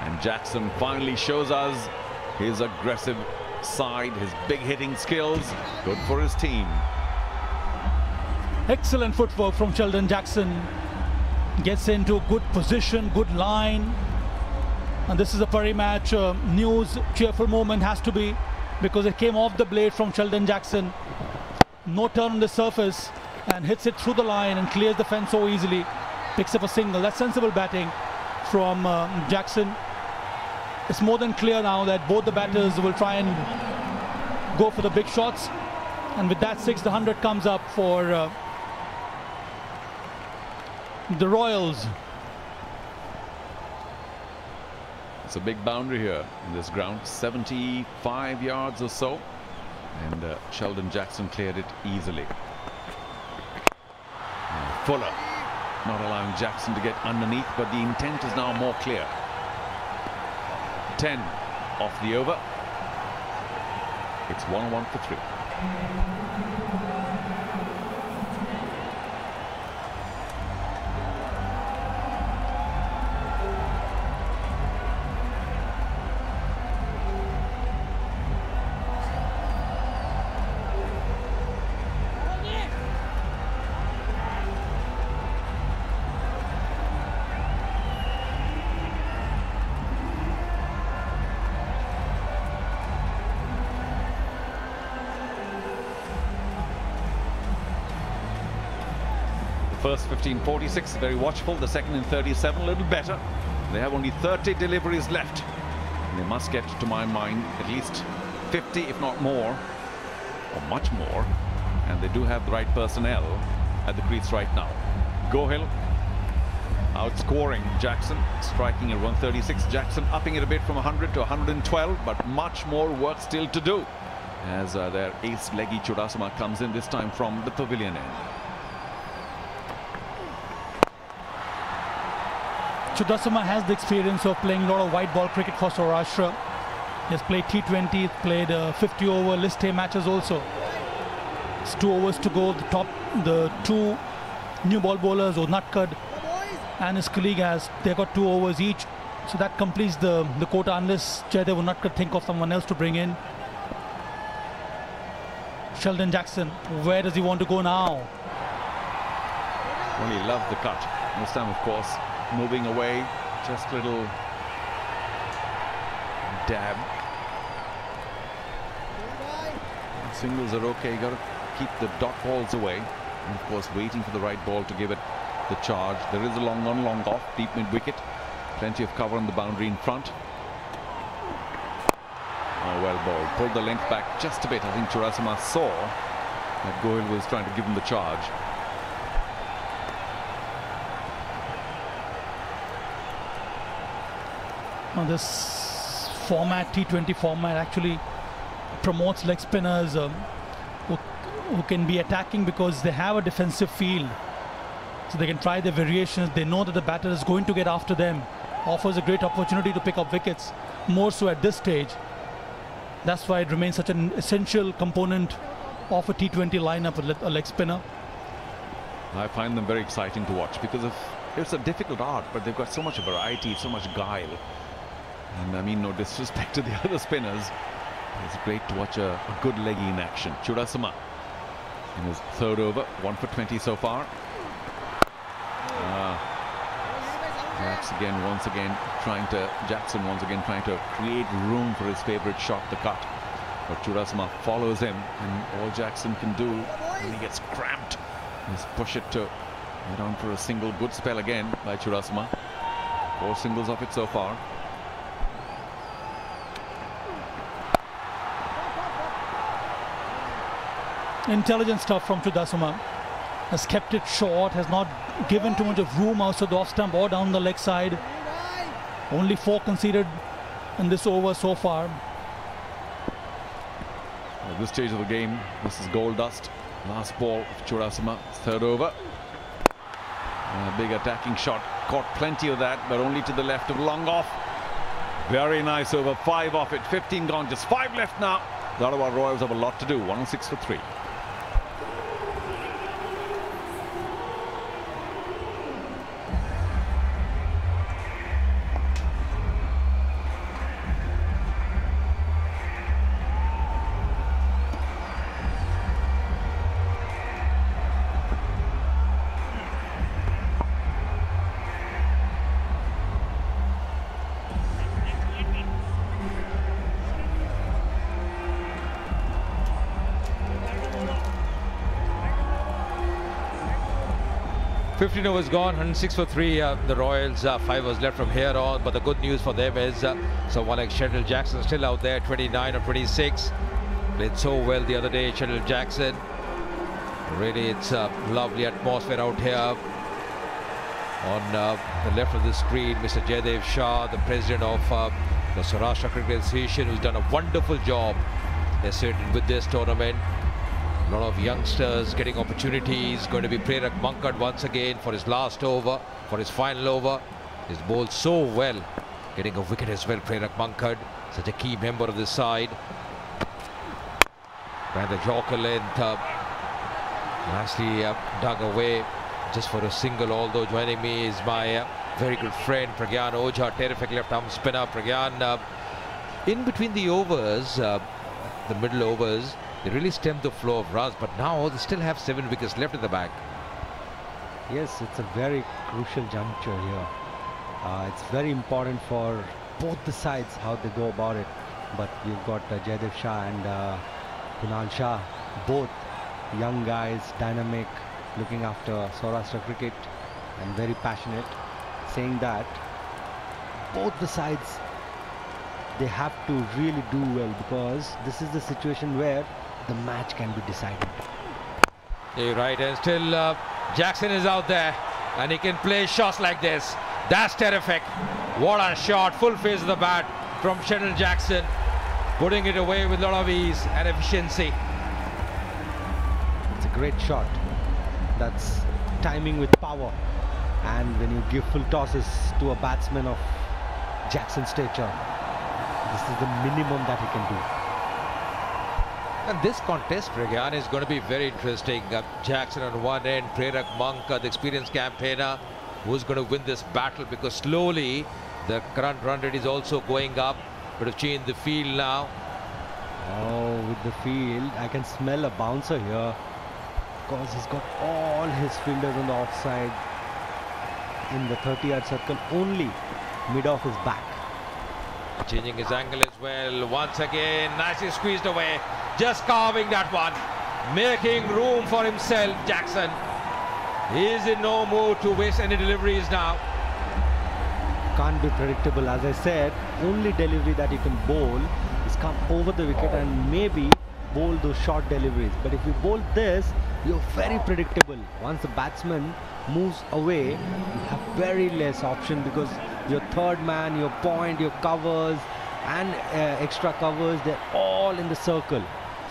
And Jackson finally shows us his aggressive side, his big hitting skills. Good for his team. Excellent footwork from Sheldon Jackson. Gets into good position, good line. And this is a Parimatch news. Cheerful moment has to be, because it came off the blade from Sheldon Jackson. No turn on the surface, and hits it through the line and clears the fence so easily. Picks up a single. That's sensible batting from Jackson. It's more than clear now that both the batters will try and go for the big shots. And with that 6, the 100 comes up for the Royals. It's a big boundary here in this ground, 75 yards or so. And Sheldon Jackson cleared it easily. And Fuller not allowing Jackson to get underneath, but the intent is now more clear. 10 off the over. It's 1-1 for 3. first 15:46, very watchful. The second in 37, a little better. They have only 30 deliveries left. And they must get, to my mind, at least 50, if not more, or much more. And they do have the right personnel at the crease right now. Gohil outscoring Jackson, striking at 136. Jackson upping it a bit from 100 to 112, but much more work still to do as their ace leggy Chudasama comes in, this time from the pavilion end. Chudasama has the experience of playing a lot of white ball cricket for Saurashtra. He has played T20, played 50-over list A matches also. It's 2 overs to go. The two new ball bowlers, Natkad and his colleague, they got 2 overs each. So that completes the quota, unless Jaydev or Natkad think of someone else to bring in. Sheldon Jackson, where does he want to go now? Really loved the cut. This time, of course, moving away, just a little dab. Singles are okay, got to keep the dot balls away. And of course, waiting for the right ball to give it the charge. There is a long on, long off, deep mid wicket. Plenty of cover on the boundary in front. Oh, well bowled. Pulled the length back just a bit. I think Chudasama saw that Gohil was trying to give him the charge. Now this format, T20 format, actually promotes leg spinners who can be attacking because they have a defensive field. So they can try their variations. They know that the batter is going to get after them. Offers a great opportunity to pick up wickets, more so at this stage. That's why it remains such an essential component of a T20 lineup, a leg spinner. I find them very exciting to watch because it's a difficult art, but they've got so much variety, so much guile. And I mean, no disrespect to the other spinners. It's great to watch a good leggy in action. Chudasama in his third over, 1 for 20 so far. Jackson once again trying to create room for his favorite shot, the cut. But Chudasama follows him, and all Jackson can do when he gets cramped is push it to get on for a single. Good spell again by Chudasama. 4 singles off it so far. Intelligent stuff from Chudasama. Has kept it short, has not given too much of room outside the off stump or down the leg side. Only 4 conceded in this over so far. At this stage of the game, this is gold dust. Last ball of Chudasama, third over. A big attacking shot, caught plenty of that, but only to the left of long off. Very nice over, 5 off it, 15 gone, just 5 left now. Zalawad Royals have a lot to do, 106 for 3. $15 overs gone, 106 for 3. The Royals, 5 was left from here on. But the good news for them is someone like Sheldon Jackson still out there, 29 or 26. Played so well the other day, Sheldon Jackson. Really, it's a lovely atmosphere out here. On the left of the screen, Mr. Jaydev Shah, the president of the Saurashtra Cricket Association, who's done a wonderful job with this tournament. A lot of youngsters getting opportunities. Going to be Prerak Mankad once again for his last over, for his final over. He's bowled so well, getting a wicket as well. Prerak Mankad, such a key member of this side. And the Joker length nicely dug away just for a single. Although joining me is my very good friend Pragyan Ojha, terrific left-arm spinner. Pragyan, in between the overs, the middle overs, they really stemmed the flow of runs, but now they still have 7 wickets left at the back. Yes, it's a very crucial juncture here. It's very important for both the sides how they go about it. But you've got Jaydev Shah and Kunal Shah, both young guys, dynamic, looking after Saurashtra cricket and very passionate, saying that both the sides, they have to really do well, because this is the situation where the match can be decided. You're right, and still Jackson is out there and he can play shots like this. That's terrific. What a shot, full face of the bat from Sheldon Jackson, putting it away with a lot of ease and efficiency. It's a great shot. That's timing with power, and when you give full tosses to a batsman of Jackson's stature, this is the minimum that he can do. And this contest, Pragyan, is going to be very interesting. Jackson on one end, Prerak Monk, the experienced campaigner, who's going to win this battle, because slowly the current run rate is also going up. Could have changed the field now. Oh, with the field, I can smell a bouncer here, because he's got all his fielders on the offside in the 30-yard circle, only mid of his back. Changing his angle as well. Once again, nicely squeezed away. Just carving that one. Making room for himself, Jackson. He is in no mood to waste any deliveries now. Can't be predictable. As I said, only delivery that you can bowl is come over the wicket and maybe bowl those short deliveries. But if you bowl this, you're very predictable. Once the batsman moves away, you have very less option, because your third man, your point, your covers and extra covers, they're all in the circle.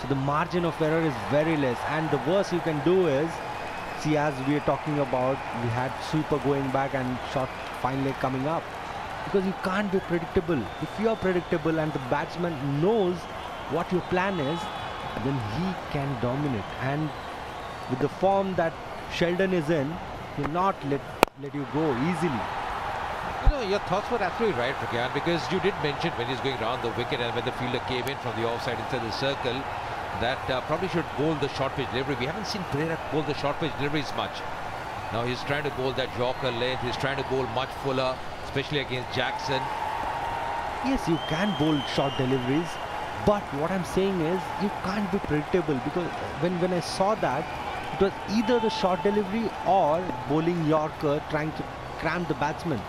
So the margin of error is very less. And the worst you can do is, see, as we are talking about, we had sweeper going back and short fine leg coming up, because you can't be predictable. If you are predictable and the batsman knows what your plan is, then he can dominate. And with the form that Sheldon is in, he'll not let you go easily. You know, your thoughts were absolutely right, Pragyan, because you did mention when he's going round the wicket and when the fielder came in from the offside inside the circle, that probably should bowl the short pitch delivery. We haven't seen Prerak bowl the short pitch deliveries much. Now he's trying to bowl that Yorker length. He's trying to bowl much fuller, especially against Jackson. Yes, you can bowl short deliveries, but what I'm saying is you can't be predictable, because when I saw that, it was either the short delivery or bowling Yorker trying to cram the batsman.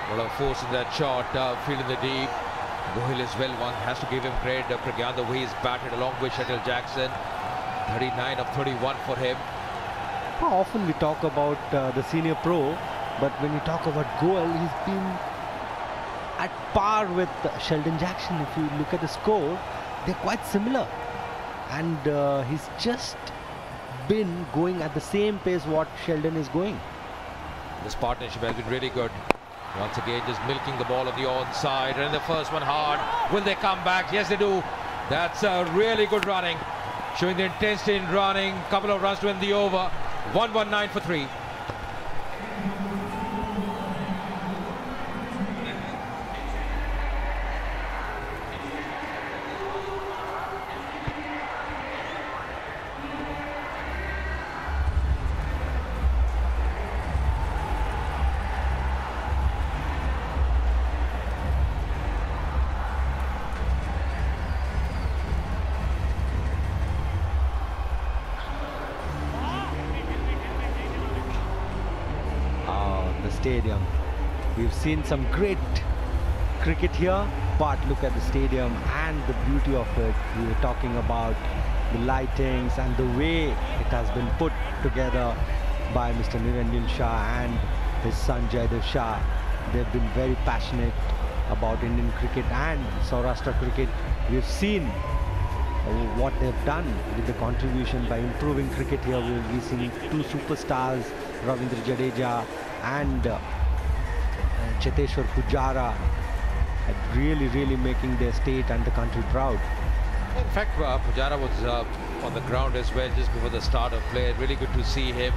A lot of force in that shot, field in the deep. Gohil as well, one has to give him credit. Pragyan, the way he's batted along with Sheldon Jackson. 39 of 31 for him. Often we talk about the senior pro, but when you talk about Gohil, he's been at par with Sheldon Jackson. If you look at the score, they're quite similar. And he's just been going at the same pace what Sheldon is going. This partnership has been really good. Once again, just milking the ball on the onside, and the first one hard. Will they come back? Yes, they do. That's a really good running, showing the intensity in running. Couple of runs to end the over. 119 for 3. Stadium. We've seen some great cricket here, but look at the stadium and the beauty of it. We were talking about the lightings and the way it has been put together by Mr. Niranjan Shah and his son Jaidev Shah. They've been very passionate about Indian cricket and Saurashtra cricket. We've seen what they've done with the contribution by improving cricket here. We've seen two superstars, Ravindra Jadeja and Cheteshwar Pujara, really making their state and the country proud. In fact, Pujara was on the ground as well just before the start of play. Really good to see him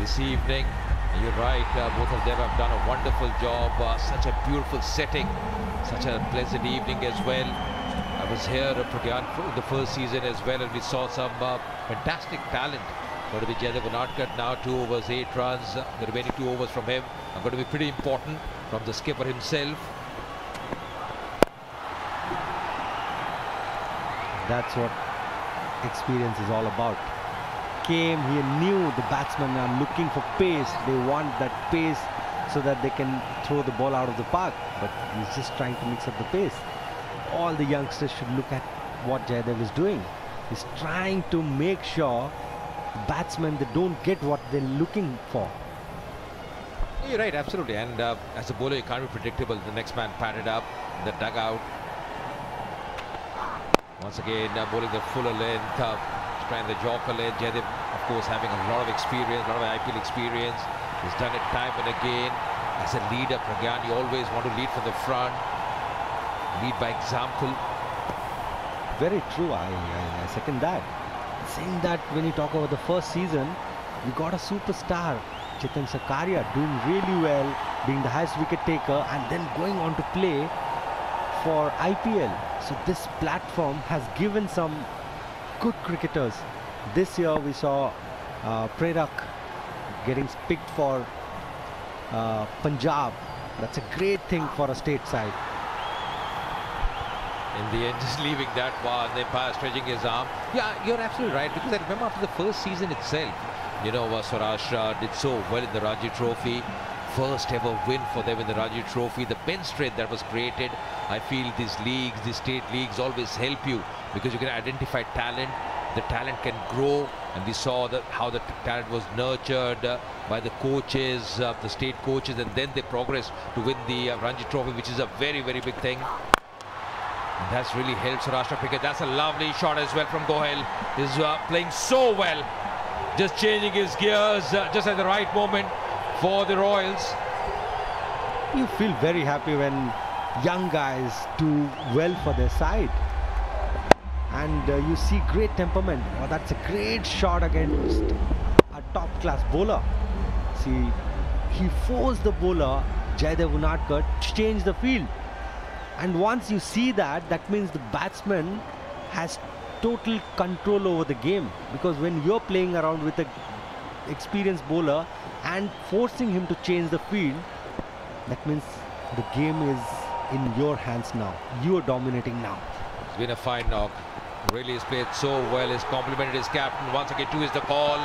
this evening. And you're right, both of them have done a wonderful job. Such a beautiful setting, such a pleasant evening as well. I was here, Pragyan, for the first season as well, and we saw some fantastic talent. Going to be Jaidev Unadkat now, 2 overs, 8 runs. The remaining 2 overs from him are going to be pretty important from the skipper himself. That's what experience is all about. He knew the batsmen are looking for pace. They want that pace so that they can throw the ball out of the park. But he's just trying to mix up the pace. All the youngsters should look at what Jaydev is doing. He's trying to make sure batsmen, they don't get what they're looking for. You're right, absolutely. And as a bowler, you can't be predictable. The next man padded up, the dugout. Once again, bowling the fuller length, trying the Joker length. Jaydev, of course, having a lot of experience, a lot of IPL experience. He's done it time and again. As a leader, Pragyan, you always want to lead from the front. Lead by example. Very true. I second that. Saying that when you talk about the first season, we got a superstar, Chetan Sakaria, doing really well, being the highest wicket taker, and then going on to play for IPL. So this platform has given some good cricketers. This year we saw Prerak getting picked for Punjab. That's a great thing for a state side. In the end, just leaving that one, the umpire stretching his arm. Yeah, you're absolutely right, because I remember after the first season itself, you know, Saurashtra did so well in the Ranji Trophy. First ever win for them in the Ranji Trophy. The bench strength that was created. I feel these leagues, these state leagues always help you because you can identify talent. The talent can grow, and we saw how the talent was nurtured by the coaches, the state coaches, and then they progressed to win the Ranji Trophy, which is a very, very big thing. That's really helped Saurashtra cricket. That's a lovely shot as well from Gohil. He's playing so well. Just changing his gears just at the right moment for the Royals. You feel very happy when young guys do well for their side. And you see great temperament. Oh, that's a great shot against a top-class bowler. See, he forced the bowler, Jaydev Unadkat, to change the field. And once you see that, that means the batsman has total control over the game. Because when you're playing around with an experienced bowler and forcing him to change the field, that means the game is in your hands now. You are dominating now. It's been a fine knock. Really has played so well. He's complimented his captain. Once again, 2 is the call.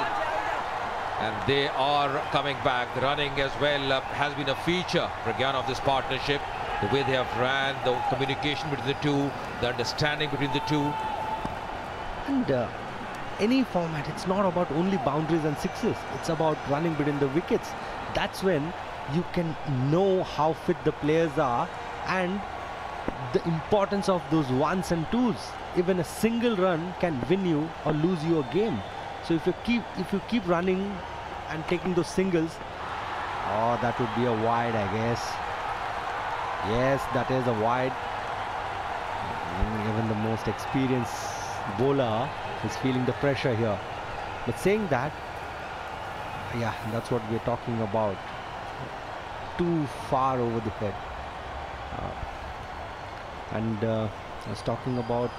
And they are coming back. The running as well has been a feature, Pragyan, of this partnership. The way they have ran, the communication between the two, the understanding between the two. And any format, it's not about only boundaries and sixes. It's about running between the wickets. That's when you can know how fit the players are and the importance of those ones and twos. Even a single run can win you or lose you a game. So if you keep running and taking those singles, oh, that would be a wide, I guess. Yes, that is a wide. Even the most experienced bowler is feeling the pressure here. But saying that, yeah, that's what we're talking about. Too far over the head. I was talking about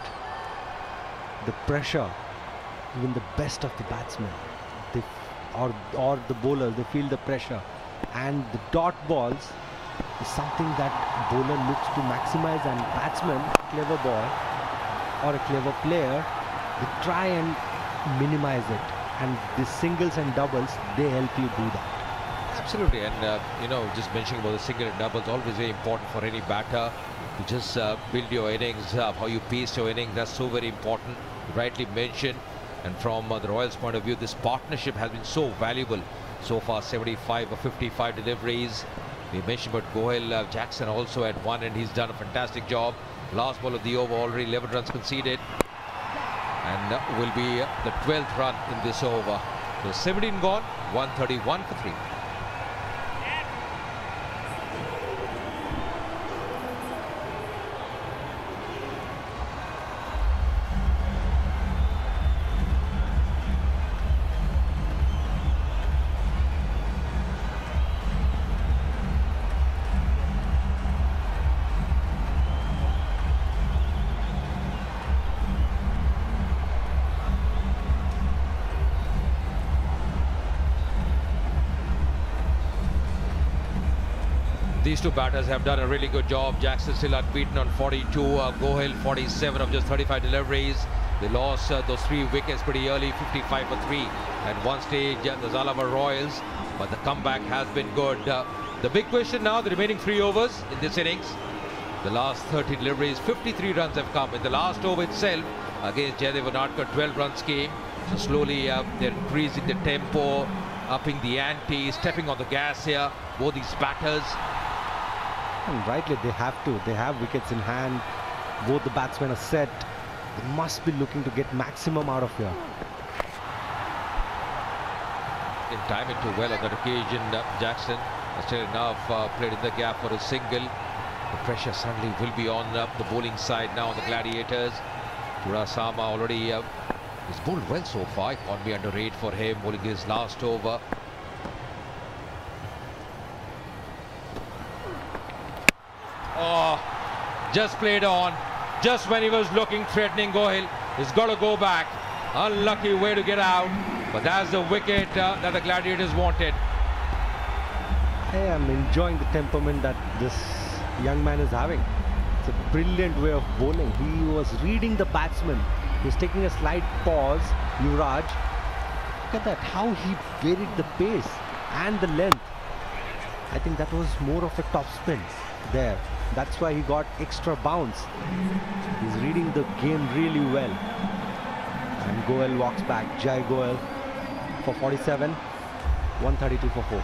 the pressure. Even the best of the batsmen, or the bowlers, they feel the pressure. And the dot balls is something that bowler looks to maximize, and batsman, clever boy or a clever player, they try and minimize it. And the singles and doubles, they help you do that. Absolutely, and you know, just mentioning about the single and doubles, always very important for any batter to just build your innings, how you pace your innings. That's so very important. You rightly mentioned, and from the Royals' point of view, this partnership has been so valuable so far. 75 or 55 deliveries. We mentioned about Gohil Jackson also at one, and he's done a fantastic job. Last ball of the over, already 11 runs conceded, and will be the 12th run in this over. So 17 gone, 131 for 3. These two batters have done a really good job. Jackson still unbeaten on 42. Gohil 47 of just 35 deliveries. They lost those 3 wickets pretty early, 55 for 3. At one stage, the Zalawad Royals, but the comeback has been good. The big question now, the remaining 3 overs in this innings. The last 30 deliveries, 53 runs have come. In the last over itself, against Jaydev Unadkat, 12 runs came. So slowly they're increasing the tempo, upping the ante, stepping on the gas here, both these batters. And rightly, they have to. They have wickets in hand. Both the batsmen are set. They must be looking to get maximum out of here. In time it too well on that occasion. Jackson has still enough played in the gap for a single. The pressure suddenly will be on the bowling side now on the Gladiators. Churasama already he's bowled well so far. It can't be underrated for him, bowling his last over. Oh, just played on. Just when he was looking threatening, Gohil, he's got to go back. Unlucky way to get out. But that's the wicket that the Gladiators wanted. I am enjoying the temperament that this young man is having. It's a brilliant way of bowling. He was reading the batsman. He was taking a slight pause. Yuvraj, look at that, how he varied the pace and the length. I think that was more of a top spin there. That's why he got extra bounce. He's reading the game really well. And Goel walks back. Jai Goel for 47, 132 for 4.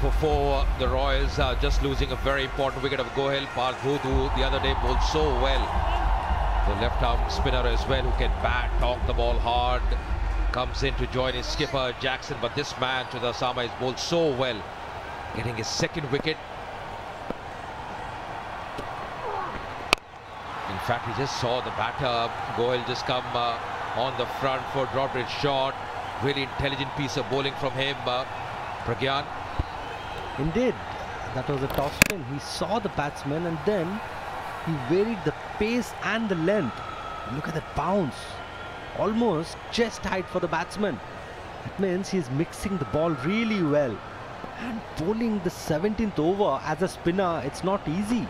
For 4, the Royals are just losing a very important wicket of Gohil. Parth the other day bowled so well. The left-arm spinner as well, who can bat, talk the ball hard, comes in to join his skipper Jackson. But this man, Churasama, is bowled so well, getting his 2nd wicket. In fact, he just saw the batter Gohil just come on the front for dropped his shot. Really intelligent piece of bowling from him, Pragyan. Indeed, that was a top spin. He saw the batsman and then he varied the pace and the length. Look at that bounce. Almost chest height for the batsman. It means he's mixing the ball really well. And bowling the 17th over as a spinner, it's not easy.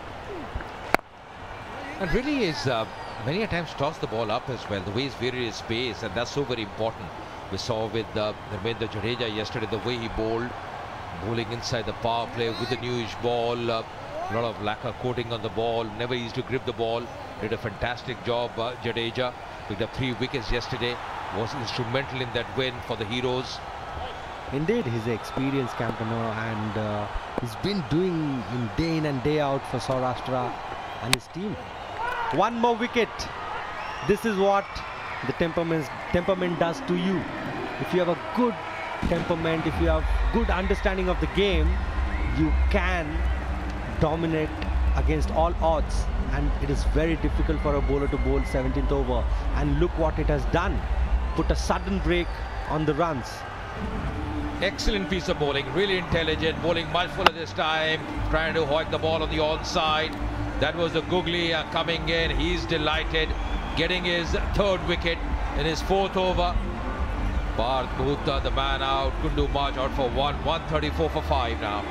And really is many a times toss the ball up as well. The way he's varied his pace, and that's so very important. We saw with Dharmendra Jadeja yesterday the way he bowled. Bowling inside the power play with the newish ball, a lot of lacquer coating on the ball, never easy to grip the ball. Did a fantastic job, Jadeja. Picked up 3 wickets yesterday, was instrumental in that win for the Heroes. Indeed, he's an experienced campaigner and he's been doing day in and day out for Saurashtra and his team. 1 more wicket. This is what the temperament does to you. If you have a good temperament, if you have good understanding of the game, you can dominate against all odds, and it is very difficult for a bowler to bowl 17th over. And look what it has done, put a sudden break on the runs. Excellent piece of bowling, really intelligent, bowling much fuller this time, trying to hoik the ball on the onside. That was the Googly coming in. He's delighted, getting his 3rd wicket in his 4th over. Parth, the man out, couldn't do much, out for 134 for 5 now.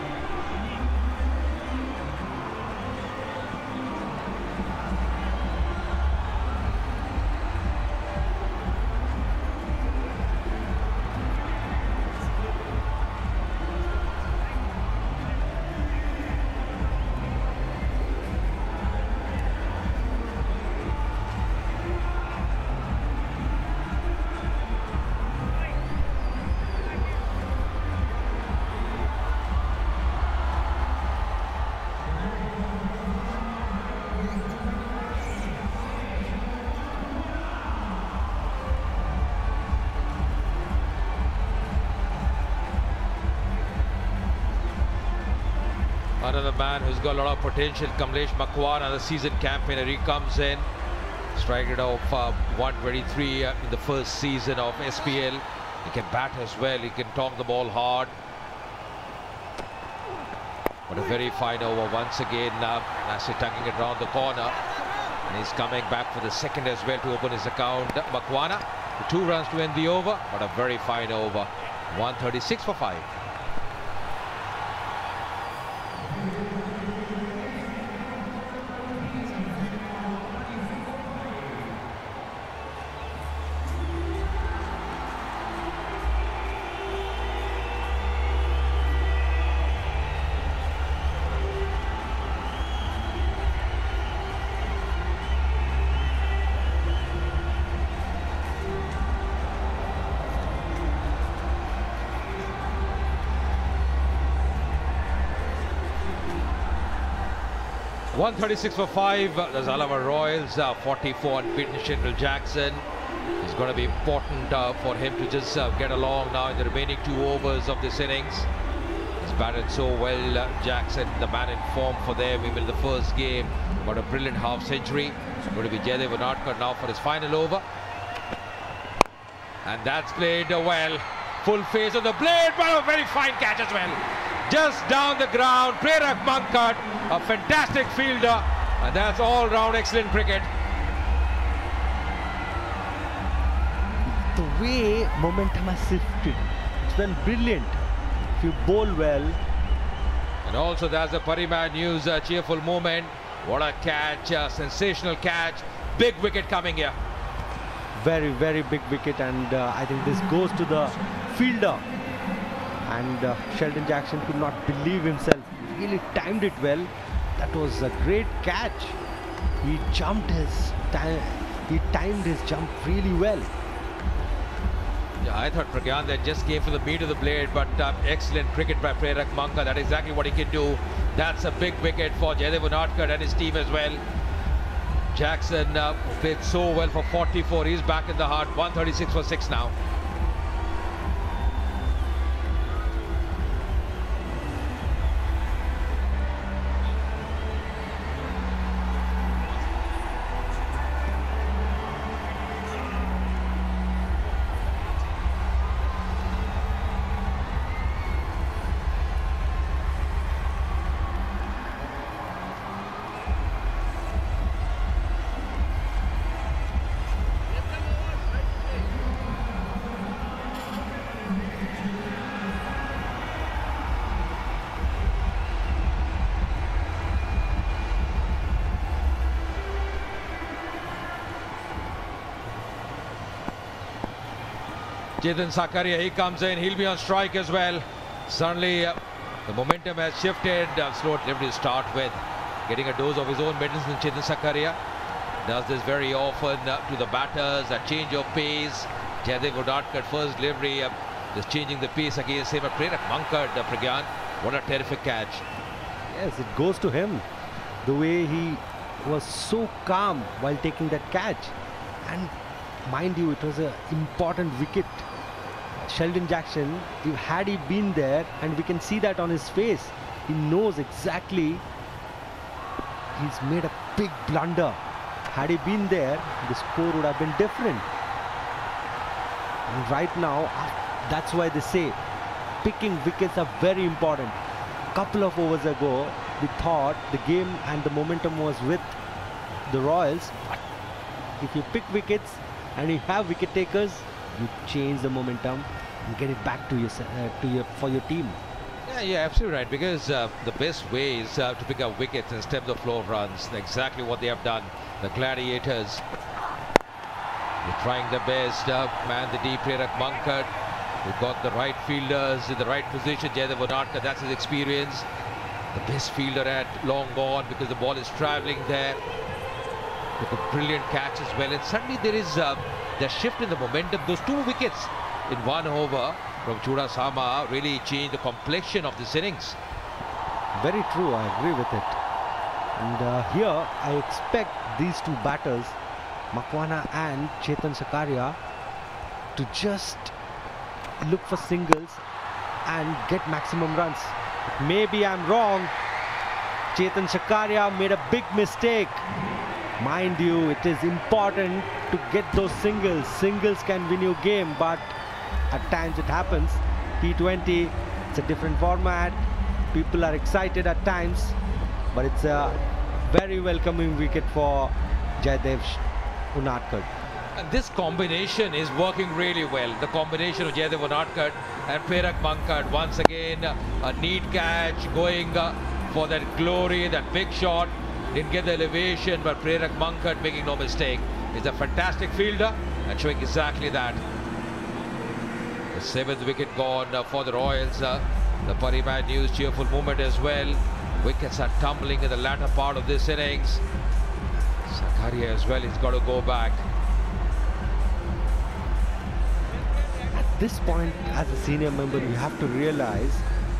Another man who's got a lot of potential, Kamlesh Makwana, the season campaigner. He comes in, strike rate of 123 in the first season of SPL. He can bat as well, he can talk the ball hard. But a very fine over once again. Nasir tucking it round the corner. And he's coming back for the second as well to open his account. Makwana, 2 runs to end the over, but a very fine over. 136 for 5. .136 for 5, the Zalawad Royals, 44 unbeaten Shindle Jackson. It's going to be important for him to just get along now in the remaining 2 overs of this innings. He's batted so well, Jackson, the man in form for them, even in the first game. Got a brilliant half century. Going to be Jaidev Unadkat now for his final over. And that's played well. Full face of the blade, but a very fine catch as well. Just down the ground, Parimatch Mankat, a fantastic fielder, and that's all-round excellent cricket. The way momentum has shifted, it's been brilliant. If you bowl well. And also there's the Parimatch news, cheerful moment. What a catch, sensational catch, big wicket coming here. Very, very big wicket, and I think this goes to the fielder. And Sheldon Jackson could not believe himself. He really timed it well. That was a great catch. He jumped he timed his jump really well. Yeah, I thought Pragyan that just came for the meat of the blade, but excellent cricket by Parimatch Mankat. That's exactly what he can do. That's a big wicket for Jaidev Unadkat and his team as well. Jackson played so well for 44. He's back in the heart. 136 for 6 now. Chetan Sakaria, he comes in, he'll be on strike as well. Suddenly the momentum has shifted. Slow delivery to start with. Getting a dose of his own medicine, Chetan Sakaria does this very often to the batters. A change of pace. Jaidev Unadkat first delivery, just changing the pace against him. Parimatch Mankat, Pragyan, what a terrific catch. Yes, it goes to him. The way he was so calm while taking that catch. And mind you, it was an important wicket. Sheldon Jackson, had he been there, and we can see that on his face, he knows exactly he's made a big blunder. Had he been there, the score would have been different. And right now, that's why they say picking wickets are very important. A couple of overs ago, we thought the game and the momentum was with the Royals, but if you pick wickets and you have wicket takers, you change the momentum and get it back to your team. Yeah, you're absolutely right, because the best way is to pick up wickets and stem the flow of runs. Exactly what they have done. The Gladiators, they're trying their best. Man the deep, Parimatch Mankat. We've got the right fielders in the right position. Jaidev Unadkat, that's his experience. The best fielder at long on, because the ball is travelling there. With a brilliant catch as well. And suddenly there is the shift in the momentum. Those 2 wickets in 1 over from Chudasama really changed the complexion of this innings. Very true, I agree with it. And here I expect these 2 batters, Makwana and Chetan Sakaria, to just look for singles and get maximum runs. Maybe I'm wrong, Chetan Shakaria made a big mistake. Mind you, it is important to get those singles. Singles can win you game, but at times it happens. T20, it's a different format. People are excited at times, but it's a very welcoming wicket for Jaydev Unadkat. And this combination is working really well. The combination of Jaydev Unadkat and Prerak Mankad. Once again, a neat catch, going for that glory, that big shot. Didn't get the elevation, but Prerak Mankad, making no mistake, is a fantastic fielder and showing exactly that. The 7th wicket gone for the Royals. The Parimatch News cheerful moment as well. Wickets are tumbling in the latter part of this innings. Shakaria as well, he's got to go back. At this point, as a senior member, you have to realize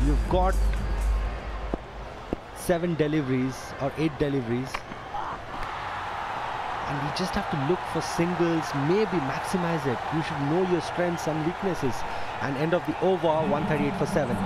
you've got 7 deliveries or 8 deliveries, and you just have to look for singles, maybe maximize it. You should know your strengths and weaknesses. And end of the over, 138 for 7.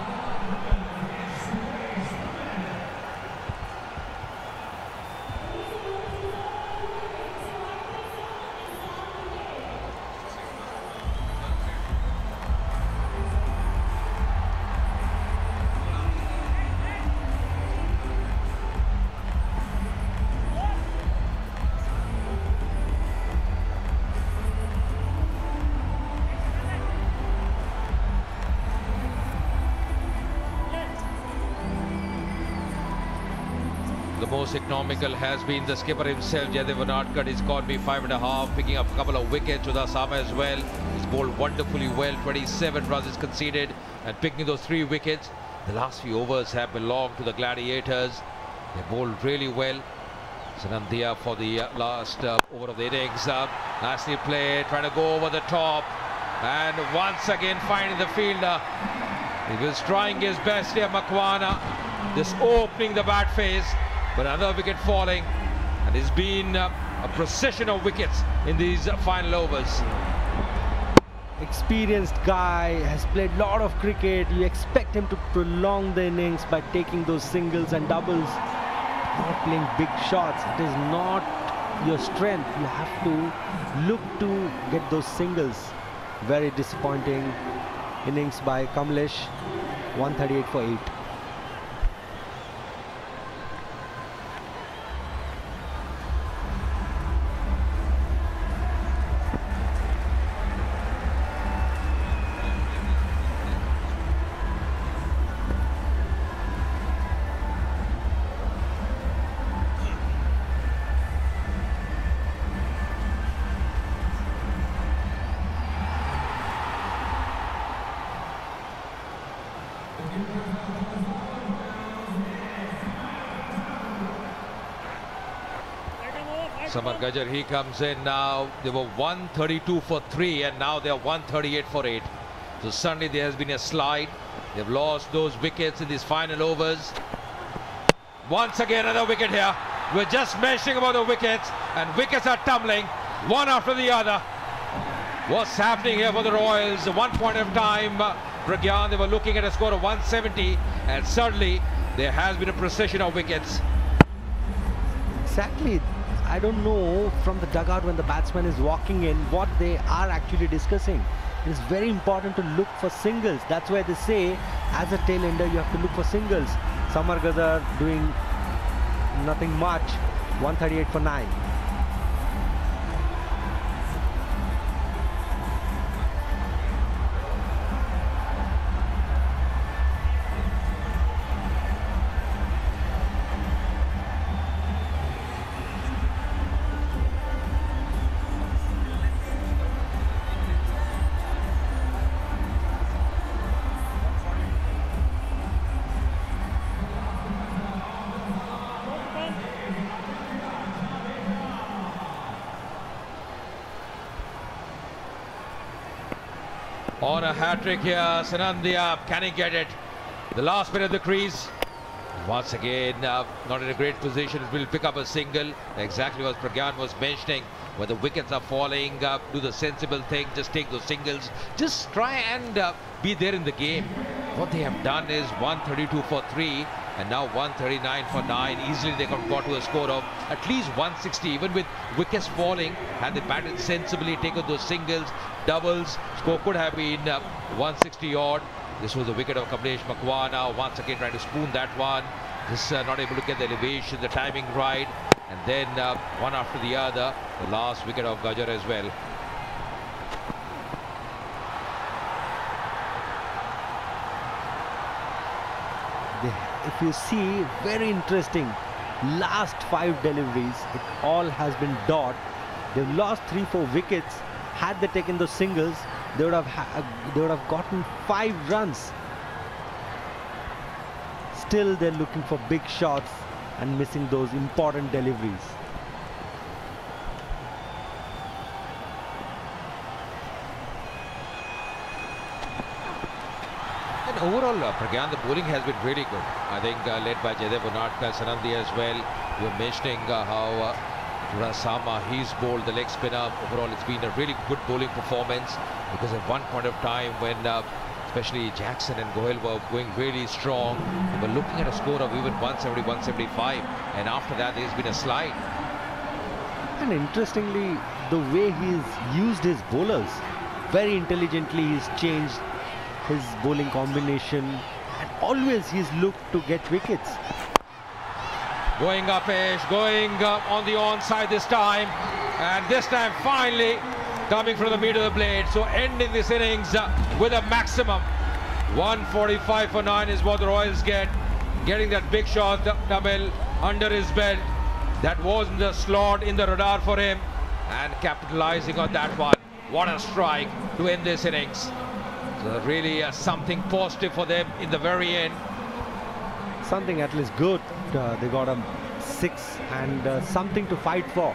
The most economical has been the skipper himself, Jaydev Unadkat. He's got me 5.5, picking up a couple of wickets with Asama as well. He's bowled wonderfully well, 27 runs is conceded, and picking those 3 wickets. The last few overs have belonged to the Gladiators. They bowled really well. Sanandhya for the last over of the innings. Nicely played, trying to go over the top, and once again finding the fielder. He was trying his best here, Makwana, just opening the bat face. But another wicket falling, and it's been a procession of wickets in these final overs. Experienced guy, has played a lot of cricket. You expect him to prolong the innings by taking those singles and doubles, not playing big shots. It is not your strength. You have to look to get those singles. Very disappointing innings by Kamlesh, 138 for 8. Samar Gajar, he comes in now. They were 132 for 3, and now they are 138 for 8. So suddenly there has been a slide. They've lost those wickets in these final overs. Once again another wicket here. We're just mentioning about the wickets, and wickets are tumbling one after the other. What's happening here for the Royals? At one point of time, Pragyan, they were looking at a score of 170, and suddenly there has been a procession of wickets. Exactly. I don't know from the dugout when the batsman is walking in what they are actually discussing. It is very important to look for singles. That's why they say as a tail ender you have to look for singles. Samar Gajar doing nothing much, 138 for 9. On a hat-trick here, Sanandhya, can he get it? The last bit of the crease. Once again, not in a great position, will pick up a single. Exactly what Pragyan was mentioning, where the wickets are falling, do the sensible thing, just take those singles. Just try and be there in the game. What they have done is 132 for 3. And now 139 for 9. Easily they got to a score of at least 160, even with wickets falling. Had they batted sensibly, taken those singles, doubles, score could have been 160 odd. This was the wicket of Kamlesh Makwana. Once again trying to spoon that one. Just not able to get the elevation, the timing right. And then one after the other, the last wicket of Gajar as well. If you see, very interesting, last 5 deliveries, it all has been dot. They've lost 3-4 wickets. Had they taken those singles, they would have gotten 5 runs. Still they're looking for big shots and missing those important deliveries. And overall, Pragyan, the bowling has been really good. I think led by Jaidev Unadkar, Sanandi as well. You were mentioning how Sama, he's bowled the leg spinner. Overall, it's been a really good bowling performance, because at one point of time when especially Jackson and Gohil were going really strong, they were looking at a score of even 170, 175, and after that there's been a slide. And interestingly, the way he's used his bowlers, very intelligently he's changed his bowling combination, and always he's looked to get wickets. Going up edge, going on the onside this time, and this time finally coming from the middle of the blade. So ending this innings with a maximum. 145 for 9 is what the Royals get. Getting that big shot, Tamil, under his belt. That was in the slot, in the radar for him, and capitalizing on that one. What a strike to end this innings. So really something positive for them in the very end. Something at least good. They got a 6 and something to fight for.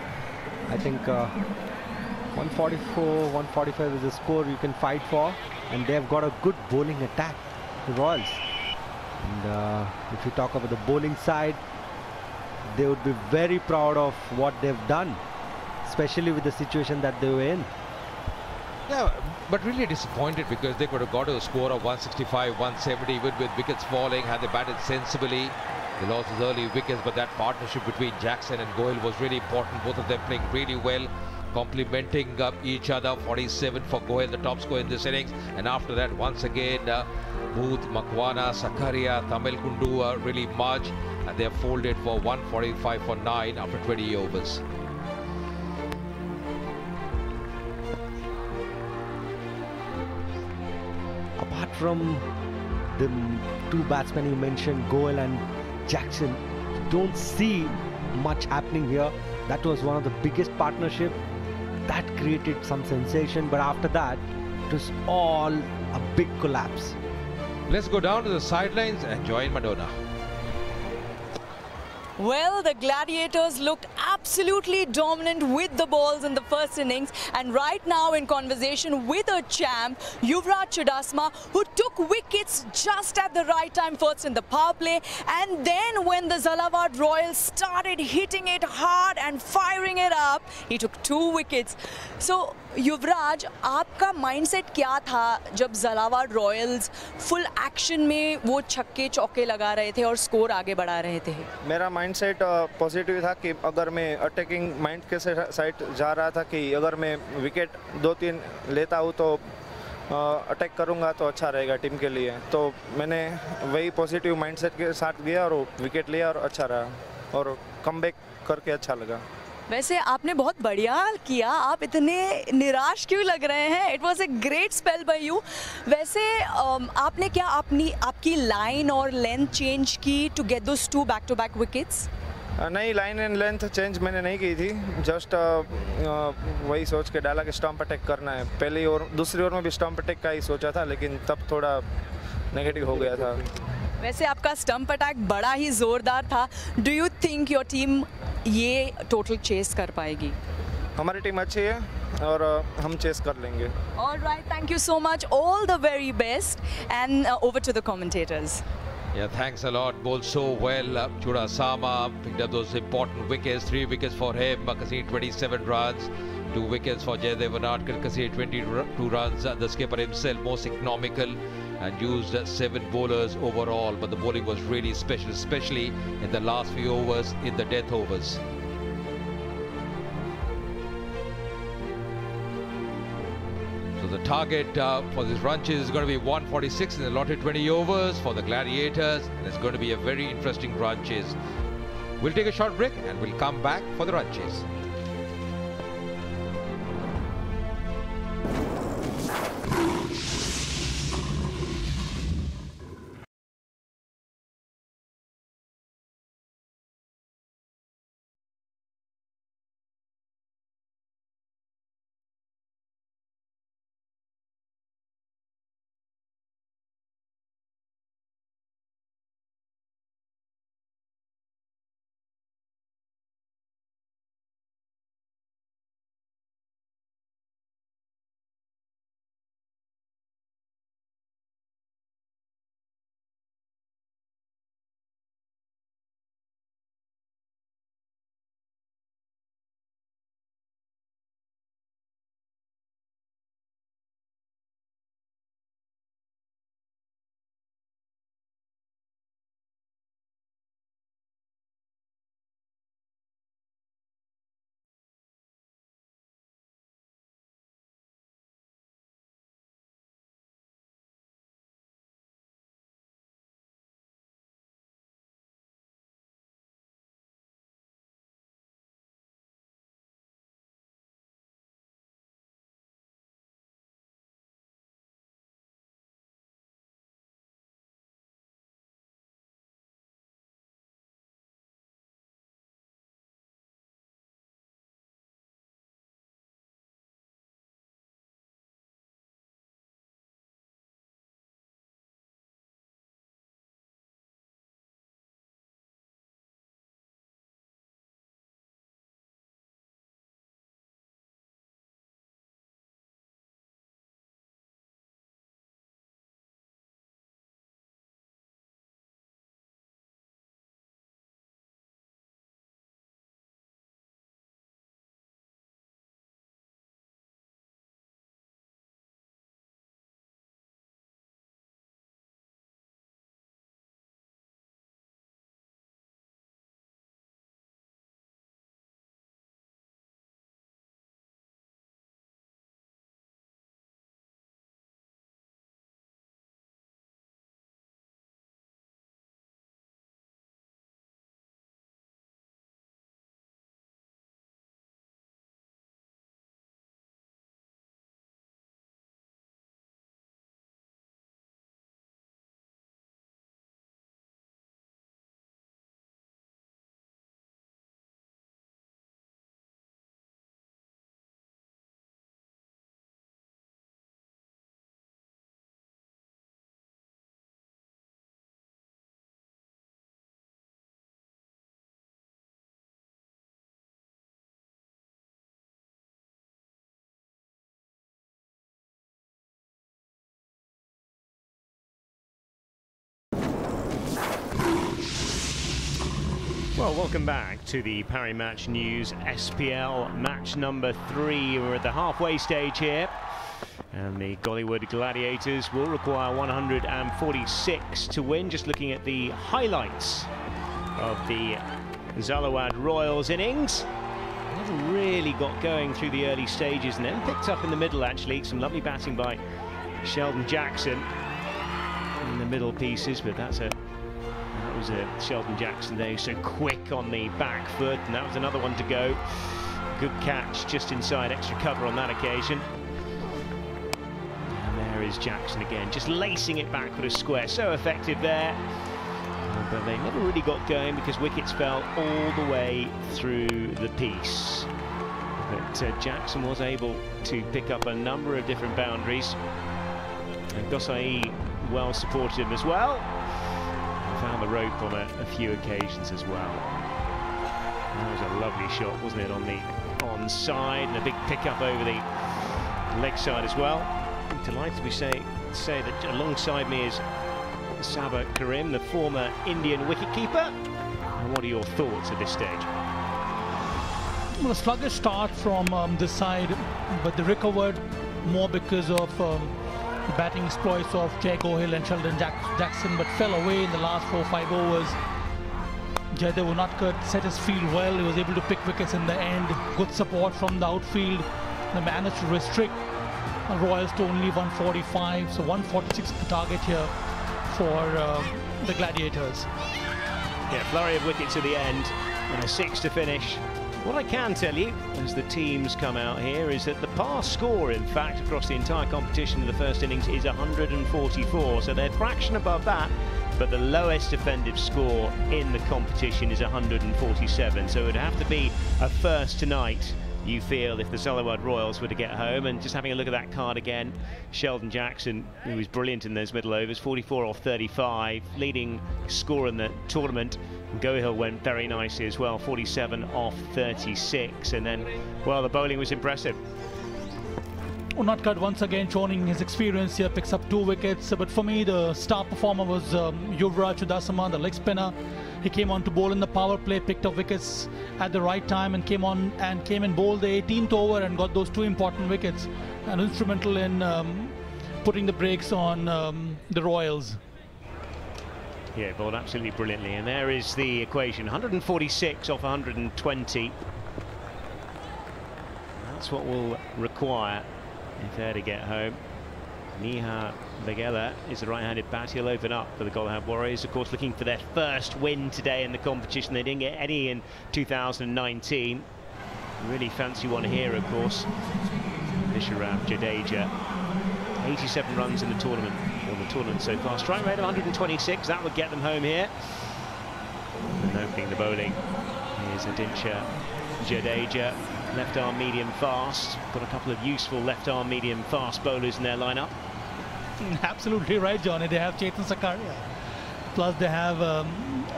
I think 144, 145 is the score you can fight for, and they've got a good bowling attack, the Royals. And if you talk about the bowling side, they would be very proud of what they've done, especially with the situation that they were in. Yeah, but really disappointed, because they could have got to a score of 165, 170, even with wickets falling. Had they batted sensibly, they lost his early wickets, but that partnership between Jackson and Gohil was really important. Both of them playing really well, complementing each other. 47 for Gohil, the top scorer in this innings. And after that, once again, Booth, Makwana, Sakaria, Tamil Kundu really merged, and they have folded for 145 for 9 after 20 overs. Apart from the 2 batsmen you mentioned, Gohil and Jackson, don't see much happening here. That was one of the biggest partnership that created some sensation, but after that it was all a big collapse. Let's go down to the sidelines and join Madonna. Well, the Gladiators looked absolutely dominant with the balls in the first innings, and right now in conversation with a champ, Yuvraj Chudasama, who took wickets just at the right time, first in the power play, and then when the Zalawad Royals started hitting it hard and firing it up, he took 2 wickets. So युवराज, आपका mindset क्या था जब ज़लावाड़ Royals full action में वो छक्के चौके लगा रहे थे और स्कोर आगे बढ़ा रहे थे? मेरा माइंडसेट पॉजिटिव था कि अगर मैं अटैकिंग माइंड के साइड जा रहा था कि अगर मैं विकेट 2-3 लेता हूँ तो अटैक करूँगा तो अच्छा रहेगा टीम के लिए, तो मैंने वही पॉजिटिव माइंडसेट के साथ गया और विकेट लिया और अच्छा रहा और कमबैक करके अच्छा लगा। वैसे आपने बहुत बढ़िया किया, आप इतने निराश क्यों लग रहे हैं? It was a great spell by you. वैसे आपने क्या आपकी लाइन और लेंथ चेंज की to get those 2 back to back wickets? नहीं, लाइन एंड लेंथ चेंज मैंने नहीं की थी, जस्ट वही सोच के डाला कि स्टंप अटैक करना है। पहली और दूसरी ओवर में भी स्टंप अटैक का ही सोचा था, लेकिन तब थोड़ा नेगेटिव हो गया था। वैसे आपका स्टंप अटैक बड़ा ही ज़ोरदार था। Do you think your team ये टोटल चेस कर पाएगी? हमारी टीम अच्छी है और हम चेस कर लेंगे। Alright, thank you so much. All the very best. And over to the commentators. Yeah, thanks a lot. Bowled so well. Chudasama picked up those important wickets. 3 wickets for him, conceding 27 runs. 2 wickets for Jaidev Unadkar, conceded 22 runs. The skipper himself, most economical. and used 7 bowlers overall, but the bowling was really special, especially in the last few overs, in the death overs. So the target for this run chase is going to be 146 in the allotted 20 overs for the Gladiators, and it's going to be a very interesting run chase. We'll take a short break and we'll come back for the run chase. Well, welcome back to the Parimatch News SPL match number 3. We're at the halfway stage here, and the Gohliwad Gladiators will require 146 to win. Just looking at the highlights of the Zalawad Royals innings. Never really got going through the early stages and then picked up in the middle, actually. Some lovely batting by Sheldon Jackson in the middle pieces, but that was Sheldon Jackson there, so quick on the back foot, and that was another one to go. Good catch just inside, extra cover on that occasion. And there is Jackson again, just lacing it back with a square, so effective there. But they never really got going because wickets fell all the way through the piece. But Jackson was able to pick up a number of different boundaries, and Gosai well supported him as well. Found the rope on a few occasions as well. That was a lovely shot, wasn't it, on the onside, and a big pickup over the leg side as well. I'm delighted to say that alongside me is Sabah Karim, the former Indian wicketkeeper. And what are your thoughts at this stage? Well, a sluggish start from this side, but they recovered more because of batting exploits of Jay Gohil and Sheldon Jackson, but fell away in the last 4-5 overs. Jaydev Unadkat set his field well. He was able to pick wickets in the end. Good support from the outfield. They managed to restrict Royals to only 145. So 146 the target here for the Gladiators. Yeah, flurry of wickets at the end and a 6 to finish. What I can tell you, as the teams come out here, is that the par score, in fact, across the entire competition in the first innings is 144. So they're a fraction above that, but the lowest defensive score in the competition is 147. So it would have to be a first tonight, you feel, if the Zalawad Royals were to get home. And just having a look at that card again, Sheldon Jackson, who was brilliant in those middle overs, 44 off 35, leading scorer in the tournament. Gohil went very nicely as well, 47 off 36, and then, well, the bowling was impressive. Unadkat once again showing his experience here, picks up 2 wickets, but for me the star performer was Yuvraj Chudasama, the leg spinner. He came on to bowl in the power play, picked up wickets at the right time, and came and bowled the 18th over and got those 2 important wickets, and instrumental in putting the brakes on the Royals. Yeah, bowled absolutely brilliantly, and there is the equation, 146 off 120. That's what we'll require if they're to get home. Niha Vegela is the right-handed bat. He'll open up for the Gohliwad Warriors, of course, looking for their first win today in the competition. They didn't get any in 2019. Really fancy one here, of course. Visharab Jadeja, 87 runs in the tournament, so far. Strike rate of 126, that would get them home here. And opening the bowling is Adinsha Jadeja, left arm medium fast. Got a couple of useful left arm medium fast bowlers in their lineup. Absolutely right, Johnny. They have Chetan Sakaria, plus they have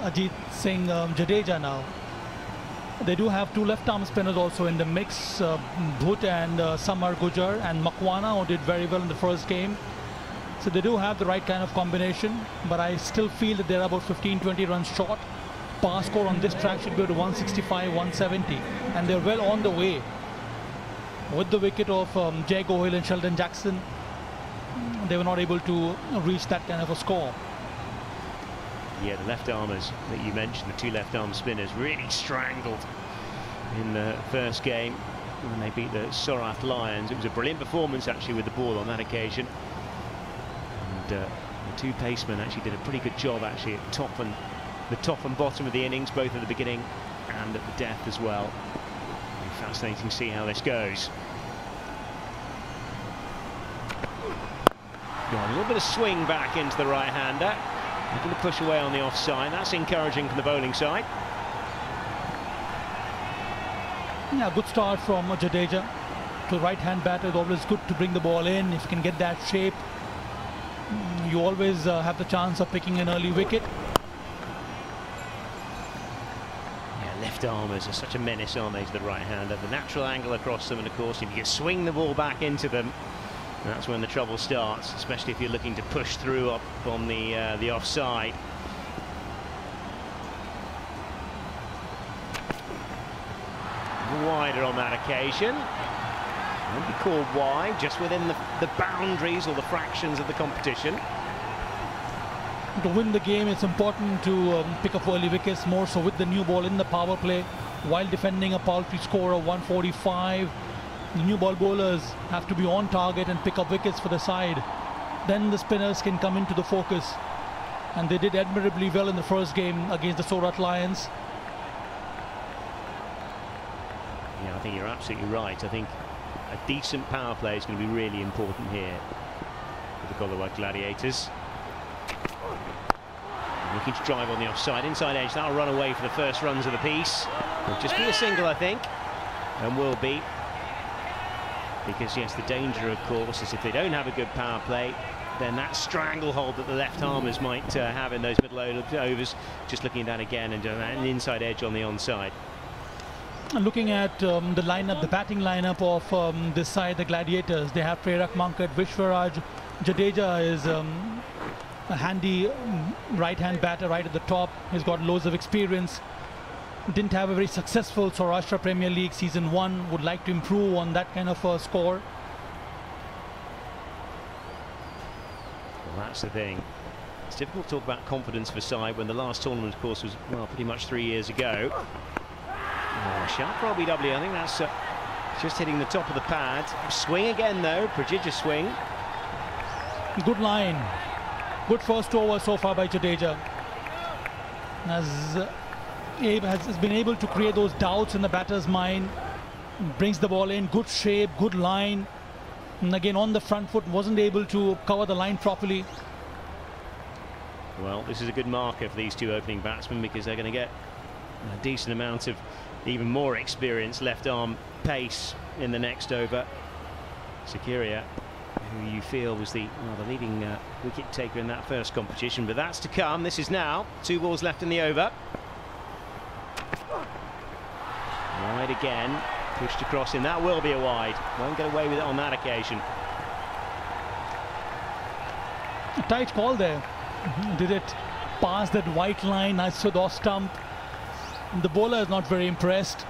Ajit Singh Jadeja now. They do have 2 left arm spinners also in the mix, Bhut and Samar Gujar, and Makwana, who did very well in the first game. So they do have the right kind of combination, but I still feel that they're about 15-20 runs short. Par score on this track should go to 165, 170, and they're well on the way. With the wicket of Jay Gohil and Sheldon Jackson, they were not able to reach that kind of a score. Yeah, the left armers that you mentioned, the 2 left arm spinners, really strangled in the first game when they beat the Sorath Lions. It was a brilliant performance actually with the ball on that occasion. And the 2 pacemen actually did a pretty good job actually at the top and bottom of the innings, both at the beginning and at the death as well. It'll be fascinating to see how this goes. Got a little bit of swing back into the right-hander. Looking to push away on the offside. That's encouraging for the bowling side. Yeah, good start from Jadeja. To right-hand batter, it's always good to bring the ball in. If you can get that shape, you always have the chance of picking an early wicket. Yeah, left armers are such a menace, aren't they, to the right-hander? The natural angle across them, and of course, if you can swing the ball back into them, that's when the trouble starts, especially if you're looking to push through up on the offside. Wider on that occasion. Won't be called wide, just within the boundaries or the fractions of the competition. To win the game, it's important to pick up early wickets, more so with the new ball in the power play, while defending a paltry score of 145. The new ball bowlers have to be on target and pick up wickets for the side. Then the spinners can come into the focus. And they did admirably well in the first game against the Sorath Lions. Yeah, I think you're absolutely right. I think a decent power play is going to be really important here for the Gohliwad Gladiators. Looking to drive on the offside, inside edge. That'll run away for the first runs of the piece. It'll just be a single, I think, and will be. Because, yes, the danger, of course, is if they don't have a good power play, then that stranglehold that the left armers might have in those middle overs. Just looking at that again, and an inside edge on the onside. Looking at the lineup, the batting lineup of this side, the Gladiators, they have Prerak Mankat, Vishwaraj Jadeja is a handy right-hand batter right at the top. He's got loads of experience. Didn't have a very successful Saurashtra Premier League Season 1. Would like to improve on that kind of a score. That's the thing. It's difficult to talk about confidence for side when the last tournament, of course, was, well, pretty much 3 years ago. Oh, sharp for LBW. I think that's just hitting the top of the pad. Swing again, though. Prodigious swing. Good line. Good first over so far by Jadeja. Abe has been able to create those doubts in the batter's mind. Brings the ball in. Good shape, good line. And again, on the front foot, wasn't able to cover the line properly. Well, this is a good marker for these two opening batsmen because they're going to get a decent amount of even more experienced left arm pace in the next over. Sakuria, who you feel was the leading wicket taker in that first competition, but that's to come. This is now 2 balls left in the over. Wide again, pushed across in. That will be a wide. Won't get away with it on that occasion. A tight call there. Did it pass that white line? Nice to the off stump. The bowler is not very impressed.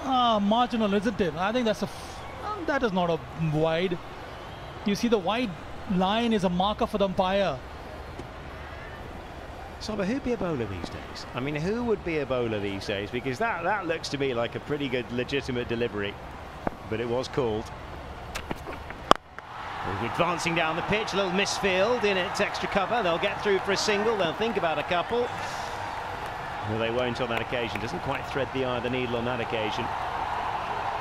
Marginal, isn't it? I think that is not a wide. You see, the wide line is a marker for the umpire. So, but who'd be a bowler these days? I mean, who would be a bowler these days? Because that looks to me like a pretty good, legitimate delivery. But it was called. Advancing down the pitch, a little misfield in its extra cover. They'll get through for a single. They'll think about a couple. Well, they won't on that occasion. Doesn't quite thread the eye of the needle on that occasion.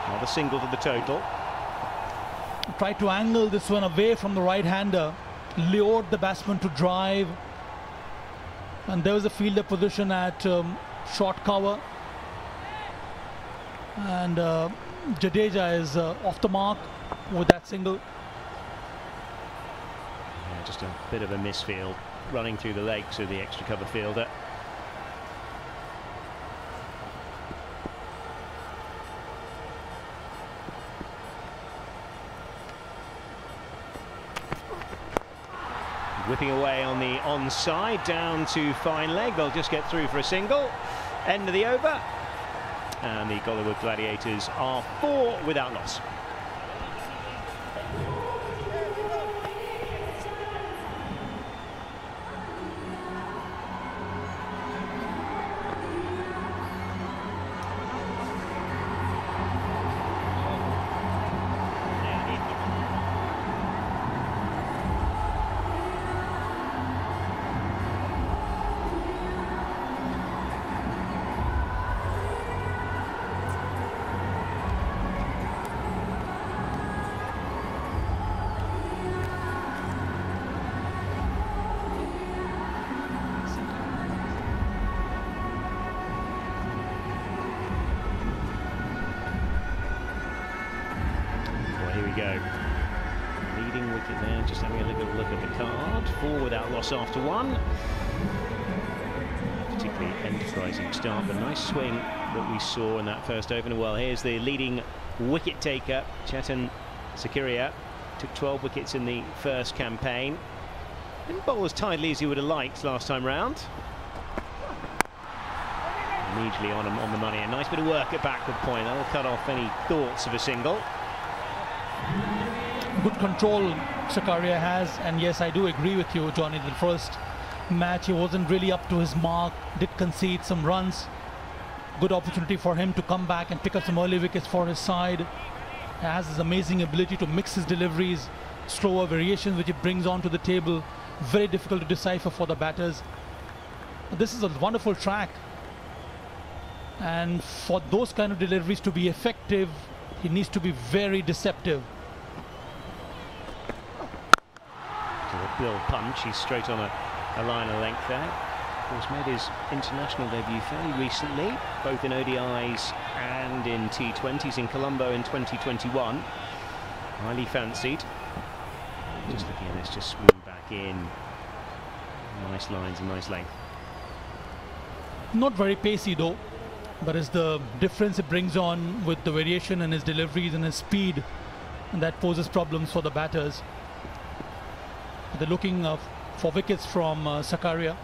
Another single to the total. Tried to angle this one away from the right-hander. Lured the batsman to drive. And there was a fielder position at short cover. And Jadeja is off the mark with that single. Yeah, just a bit of a misfield running through the legs of the extra cover fielder. Whipping away on the onside, down to fine leg. They'll just get through for a single. End of the over. And the Gohliwad Gladiators are 4 without loss. Go. Leading wicket there, just having a little look at the card. 4 without loss after 1. Particularly enterprising start, but nice swing that we saw in that first opener. Well, here's the leading wicket taker, Chetan Sakuria. Took 12 wickets in the first campaign. Didn't bowl as tidily as he would have liked last time round. Immediately on the money. A nice bit of work at backward point. That'll cut off any thoughts of a single. Good control Sakuria has, and yes, I do agree with you, Johnny. The first match he wasn't really up to his mark, did concede some runs. Good opportunity for him to come back and pick up some early wickets for his side. He has his amazing ability to mix his deliveries, slower variations which he brings onto the table. Very difficult to decipher for the batters. This is a wonderful track, and for those kind of deliveries to be effective, he needs to be very deceptive. A Bill punch, he's straight on a line of length there. Of course, made his international debut fairly recently, both in ODIs and in T20s in Colombo in 2021. Highly fancied. Just looking at this, just swing back in. Nice lines and nice length. Not very pacey though, but it's the difference it brings on with the variation in his deliveries and his speed, and that poses problems for the batters. They're looking for wickets from Sakuria.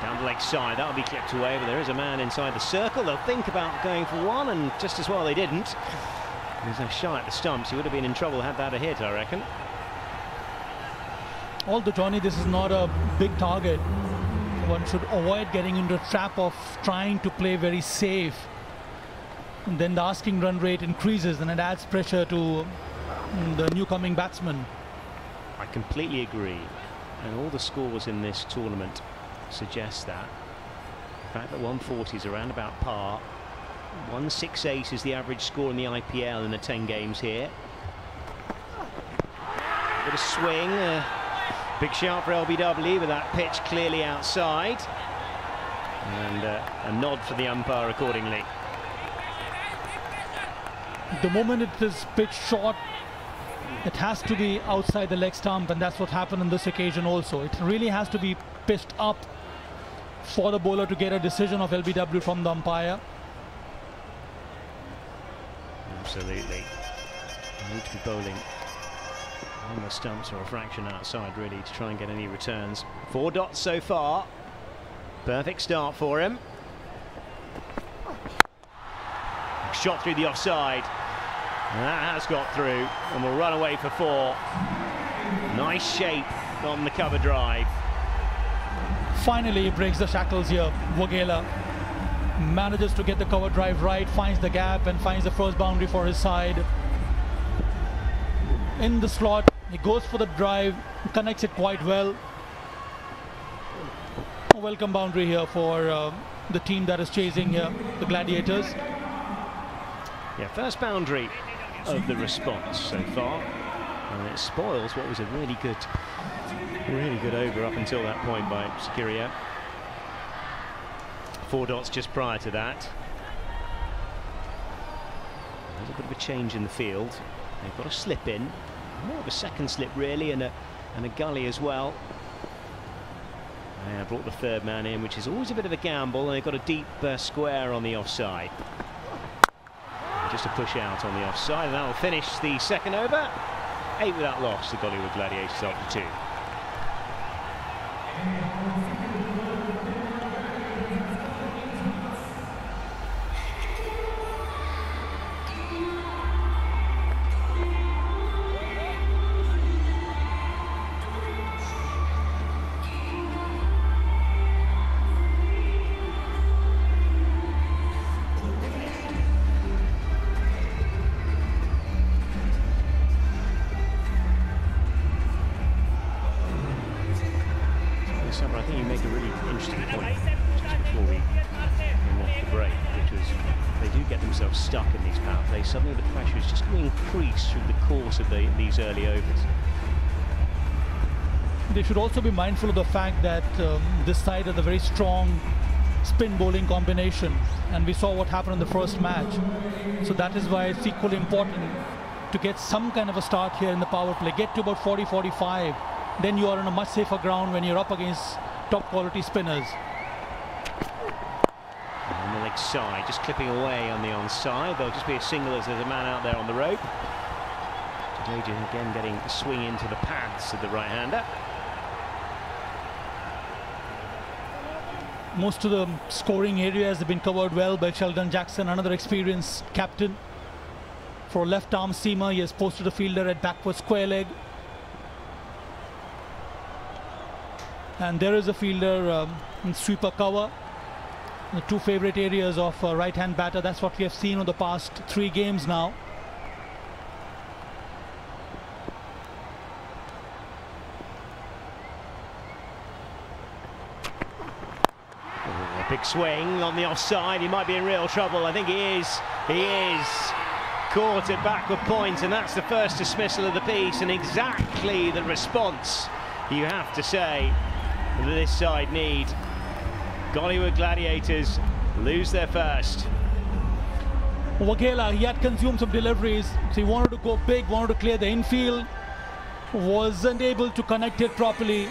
Down the leg side, that'll be clipped away, but there is a man inside the circle. They'll think about going for one, and just as well they didn't. He was a shy at the stumps. He would have been in trouble had that a hit, I reckon. Although, Johnny, this is not a big target. One should avoid getting into a trap of trying to play very safe. And then the asking run rate increases and it adds pressure to the new coming batsman. I completely agree. And all the scores in this tournament suggest that. The fact that 140 is around about par. 168 is the average score in the IPL in the 10 games here. Bit of swing. Big shout for LBW with that pitch clearly outside. And a nod for the umpire accordingly. The moment it is pitched short, it has to be outside the leg stump, and that's what happened on this occasion also. It really has to be pitched up for the bowler to get a decision of LBW from the umpire. Absolutely. You need to be bowling on the stumps or a fraction outside really to try and get any returns. 4 dots so far. Perfect start for him. Shot through the offside. And that has got through and will run away for 4. Nice shape on the cover drive. Finally, he breaks the shackles here. Waghela manages to get the cover drive right, finds the gap and finds the first boundary for his side. In the slot, he goes for the drive, connects it quite well. A welcome boundary here for the team that is chasing here, the Gladiators. Yeah, first boundary of the response so far, and it spoils what was a really good over up until that point by Sikiria. 4 dots just prior to that. There's a bit of a change in the field. They've got a slip in, more of a second slip really, and a gully as well. They brought the third man in, which is always a bit of a gamble, and they've got a deep square on the offside. Just a push out on the offside, and that will finish the second over. 8 without loss, the Gohliwad Gladiators after 2. I think you make a really interesting point just before we came off the break, which was they do get themselves stuck in these power plays. Suddenly the pressure is just going to increase through the course of these early overs. They should also be mindful of the fact that this side has a very strong spin bowling combination, and we saw what happened in the first match. So that is why it's equally important to get some kind of a start here in the power play. Get to about 40-45. Then you are on a much safer ground when you're up against top quality spinners. On the leg side, just clipping away on the onside. There'll just be a single as there's a man out there on the rope. Jadeja again getting a swing into the pads of the right-hander. Most of the scoring areas have been covered well by Sheldon Jackson, another experienced captain. For left arm seamer, he has posted a fielder at backward square leg. And there is a fielder in sweeper cover. The 2 favorite areas of right-hand batter. That's what we have seen in the past 3 games now. A big swing on the offside. He might be in real trouble. I think he is. He is caught at backward point, and that's the first dismissal of the piece, and exactly the response you have to say that this side need. Gohliwad Gladiators lose their first. Waghela, he had consumed some deliveries, so he wanted to go big, wanted to clear the infield, wasn't able to connect it properly.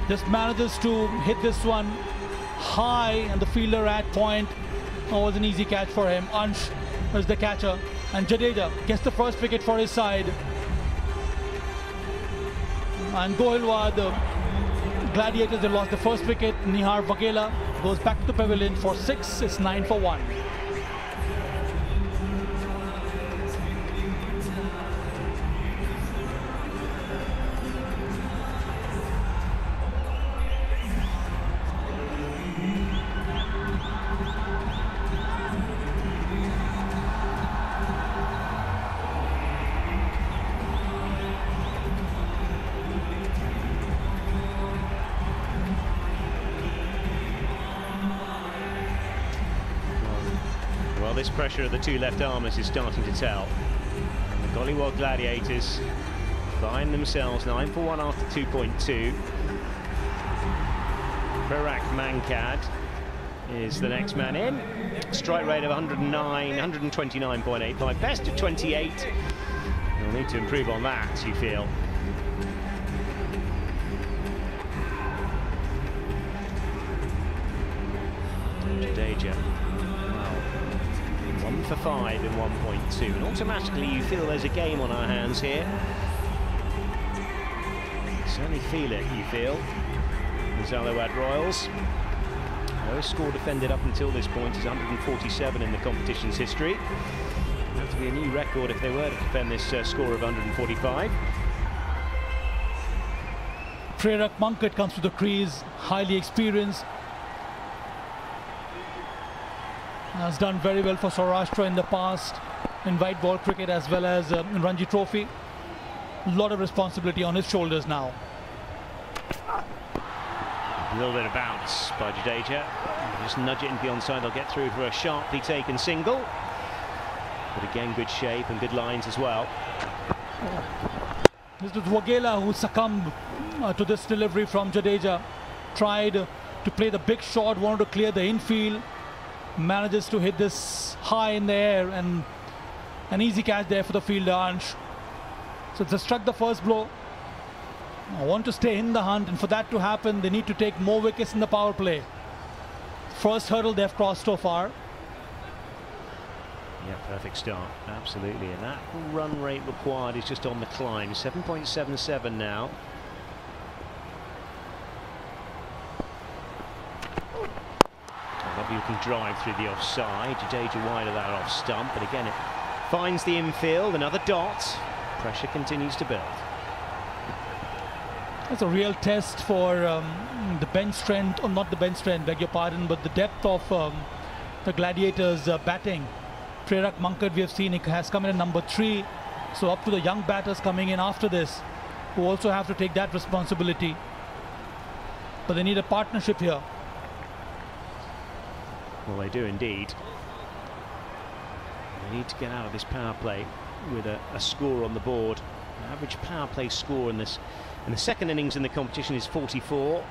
Just manages to hit this one high, and the fielder at point. It was an easy catch for him. Ansh was the catcher, and Jadeja gets the first wicket for his side. And Gohilwad Gladiators, they lost the first wicket. Nihar Waghela goes back to the pavilion for 6. It's 9 for 1. Well, this pressure of the two left armers is starting to tell. The Gohliwad Gladiators find themselves 9 for 1 after 2.2. Parimatch Mankad is the next man in. Strike rate of 129.85. Best of 28. You'll need to improve on that, you feel. Jadeja. Wow. 1 for 5 in 1.2. And automatically you feel there's a game on our hands here. You certainly feel it, you feel. The Zalawad Royals. Lowest score defended up until this point is 147 in the competition's history. It'd have to be a new record if they were to defend this score of 145. Parimatch Mankad comes to the crease, highly experienced. Has done very well for Saurashtra in the past, in white ball cricket as well as in Ranji Trophy. A lot of responsibility on his shoulders now. A little bit of bounce by Jadeja. Just nudge it into the onside, they'll get through for a sharply taken single. But again, good shape and good lines as well. This was Gohliwad who succumbed to this delivery from Jadeja. Tried to play the big shot, wanted to clear the infield. Manages to hit this high in the air, and an easy catch there for the fielder, Ansh. So they struck the first blow. I want to stay in the hunt, and for that to happen, they need to take more wickets in the power play. First hurdle they've crossed so far. Yeah, perfect start, absolutely. And that run rate required is just on the climb. 7.77 now. A lovely looking drive through the offside. Jadeja wide of that off stump, but again it finds the infield. Another dot. Pressure continues to build. That's a real test for the bench strength, or not the bench strength, beg your pardon, but the depth of the Gladiators' batting. Parimatch Mankad, we have seen, it has come in at number 3. So up to the young batters coming in after this, who also have to take that responsibility. But they need a partnership here. Well, they do indeed. They need to get out of this power play with a score on the board. The average power play score in the second innings in the competition is 44.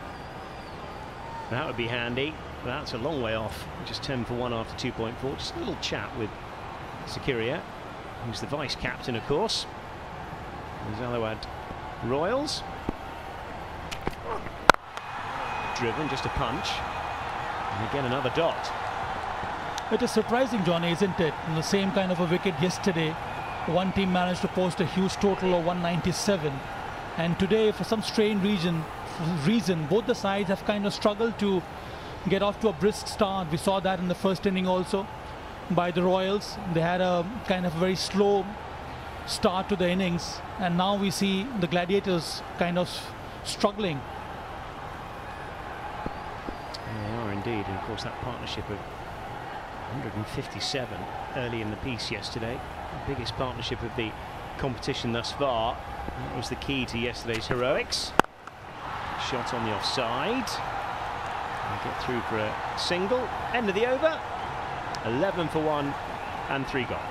That would be handy. That's a long way off. Just 10 for 1 after 2.4. Just a little chat with Sakiria, who's the vice captain, of course. The Zalawad Royals. Driven, just a punch. And again, another dot. It is surprising, Johnny, isn't it? In the same kind of a wicket yesterday, one team managed to post a huge total of 197. And today, for some strange reason, both the sides have kind of struggled to get off to a brisk start. We saw that in the first inning also by the Royals. They had a kind of very slow start to the innings, and now we see the Gladiators kind of struggling. They are indeed, and of course that partnership of 157 early in the piece yesterday, the biggest partnership of the competition thus far. That was the key to yesterday's heroics. Shot on the offside. And get through for a single. End of the over. 11 for 1 and 3 gone.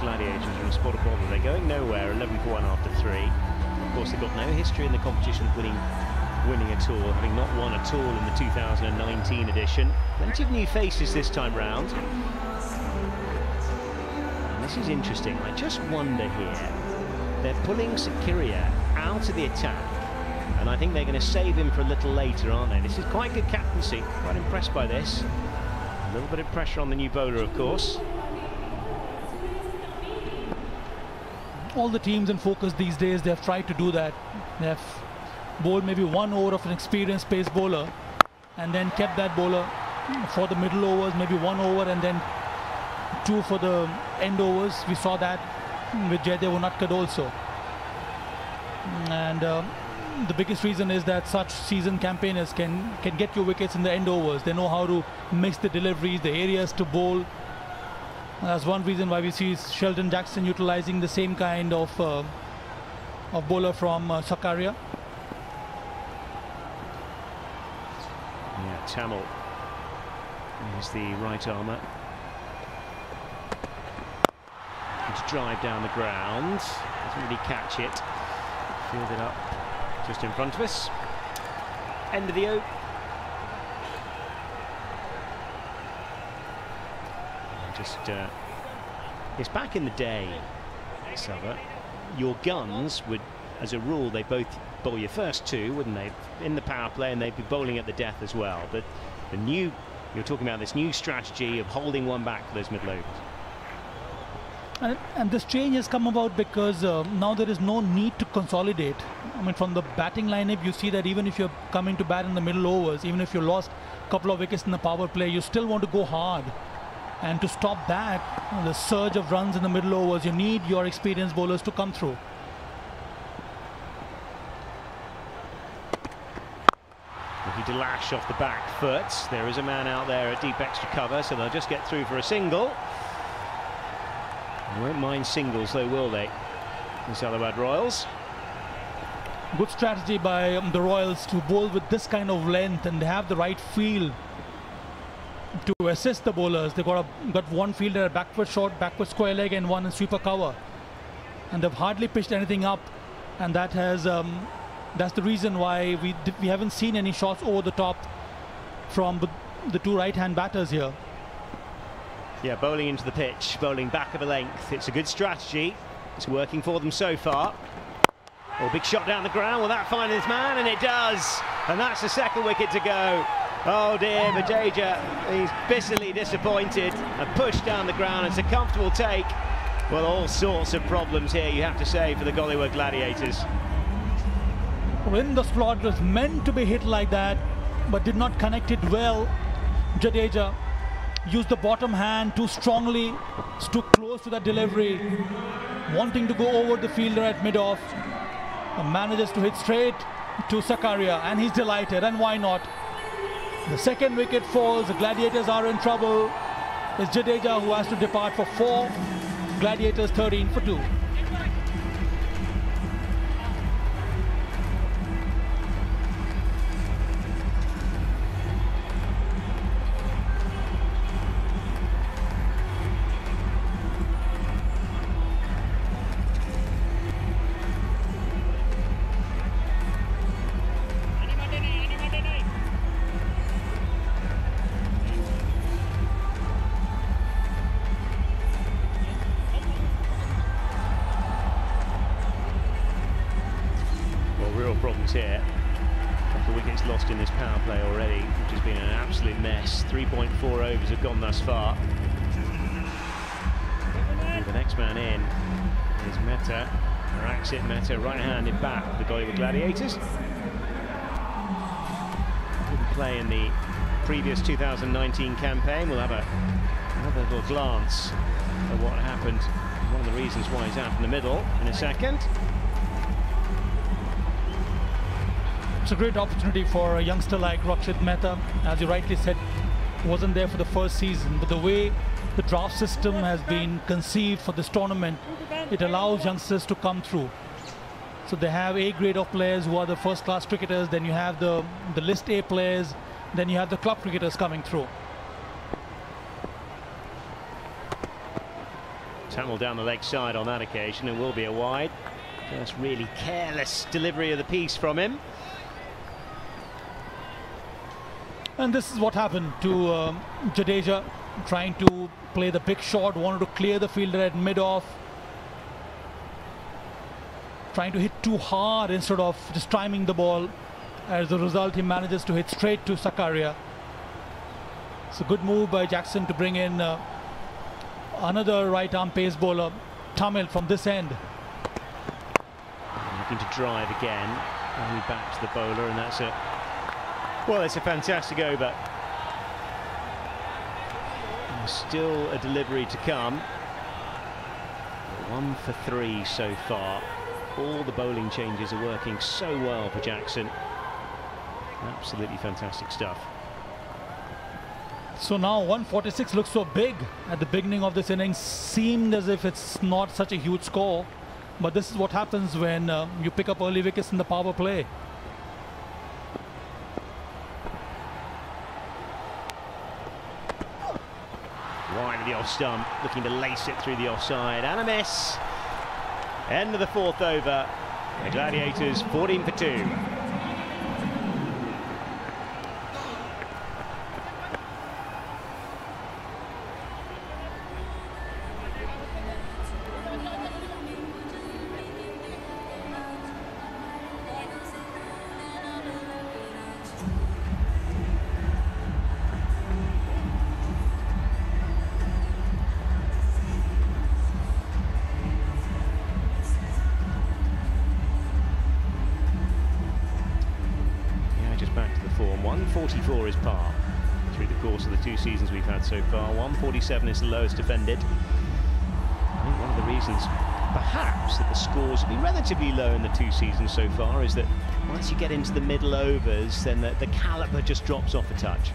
Gladiators are in a spot of bother. They're going nowhere, 11 for 1 after 3. Of course, they've got no history in the competition of winning at all, having not won at all in the 2019 edition. Plenty of new faces this time round. And this is interesting. I just wonder here, they're pulling Sakiria out of the attack, and I think they're going to save him for a little later, aren't they? This is quite good captaincy. Quite impressed by this. A little bit of pressure on the new bowler, of course. All the teams in focus these days, they have tried to do that. They have bowled maybe one over of an experienced pace bowler and then kept that bowler for the middle overs, maybe 1 over and then 2 for the end overs. We saw that with Jaydev Unadkat also. And the biggest reason is that such seasoned campaigners can get you wickets in the end overs. They know how to mix the deliveries, the areas to bowl. That's one reason why we see Sheldon Jackson utilizing the same kind of bowler from Sakarya. Yeah, Tamil is the right armour. To drive down the ground, doesn't really catch it. Fielded up just in front of us. End of the over. Just it's back in the day, Sava. Your guns would, as a rule, they both bowl your first 2, wouldn't they, in the power play, and they'd be bowling at the death as well. But the new, you're talking about this new strategy of holding one back for those middle overs. And this change has come about because now there is no need to consolidate. I mean, from the batting lineup, you see that even if you're coming to bat in the middle overs, even if you lost a couple of wickets in the power play, you still want to go hard. And to stop that, the surge of runs in the middle overs, you need your experienced bowlers to come through. Looking to lash off the back foot. There is a man out there at deep extra cover, so they'll just get through for a single. They won't mind singles though, will they? The Zalawad Royals. Good strategy by the Royals to bowl with this kind of length, and they have the right field to assist the bowlers. They've got one fielder at backward short, backward square leg, and one in sweeper cover. And they've hardly pitched anything up, and that has that's the reason why we haven't seen any shots over the top from the 2 right-hand batters here. Yeah, bowling into the pitch, bowling back of a length. It's a good strategy. It's working for them so far. Oh, big shot down the ground. Will that find his man? And it does. And that's the second wicket to go. Oh dear, Jadeja, he's bitterly disappointed. A push down the ground. It's a comfortable take. Well, all sorts of problems here, you have to say, for the Gohliwad Gladiators. When the slot was meant to be hit like that, but did not connect it well, Jadeja used the bottom hand too strongly, too close to that delivery, wanting to go over the fielder at mid-off. Manages to hit straight to Sakarya, and he's delighted, and why not? The second wicket falls, the Gladiators are in trouble. It's Jadeja who has to depart for 4, Gladiators 13 for 2. Problems here. A couple of wickets lost in this power play already, which has been an absolute mess. 3.4 overs have gone thus far. And the next man in is Mehta, Raksit Mehta, right-handed bat for the Gohliwad Gladiators. Didn't play in the previous 2019 campaign. We'll have another little glance at what happened. One of the reasons why he's out in the middle in a second. It's a great opportunity for a youngster like Raksit Mehta. As you rightly said, wasn't there for the first season, but the way the draft system has been conceived for this tournament, it allows youngsters to come through. So they have A grade of players who are the first-class cricketers, then you have the list A players, then you have the club cricketers coming through. Tamil down the leg side on that occasion, it will be a wide. Just really careless delivery of the piece from him. And this is what happened to Jadeja, trying to play the big shot, wanted to clear the fielder at mid-off, trying to hit too hard instead of just timing the ball. As a result, he manages to hit straight to Sakarya. It's a good move by Jackson to bring in another right-arm pace bowler, Tamil, from this end. Looking to drive again, only back to the bowler, and that's a Well, it's a fantastic over. There's still a delivery to come. 1 for 3 so far. All the bowling changes are working so well for Jackson. Absolutely fantastic stuff. So now 146 looks so big at the beginning of this innings. Seemed as if it's not such a huge score. But this is what happens when you pick up early wickets in the power play. Wide of the off stump, looking to lace it through the offside, and a miss. End of the 4th over. The Gladiators 14 for 2. Back to the form. 144 is par through the course of the 2 seasons we've had so far. 147 is the lowest defended. I think one of the reasons perhaps that the scores have been relatively low in the 2 seasons so far is that once you get into the middle overs, then the calibre just drops off a touch.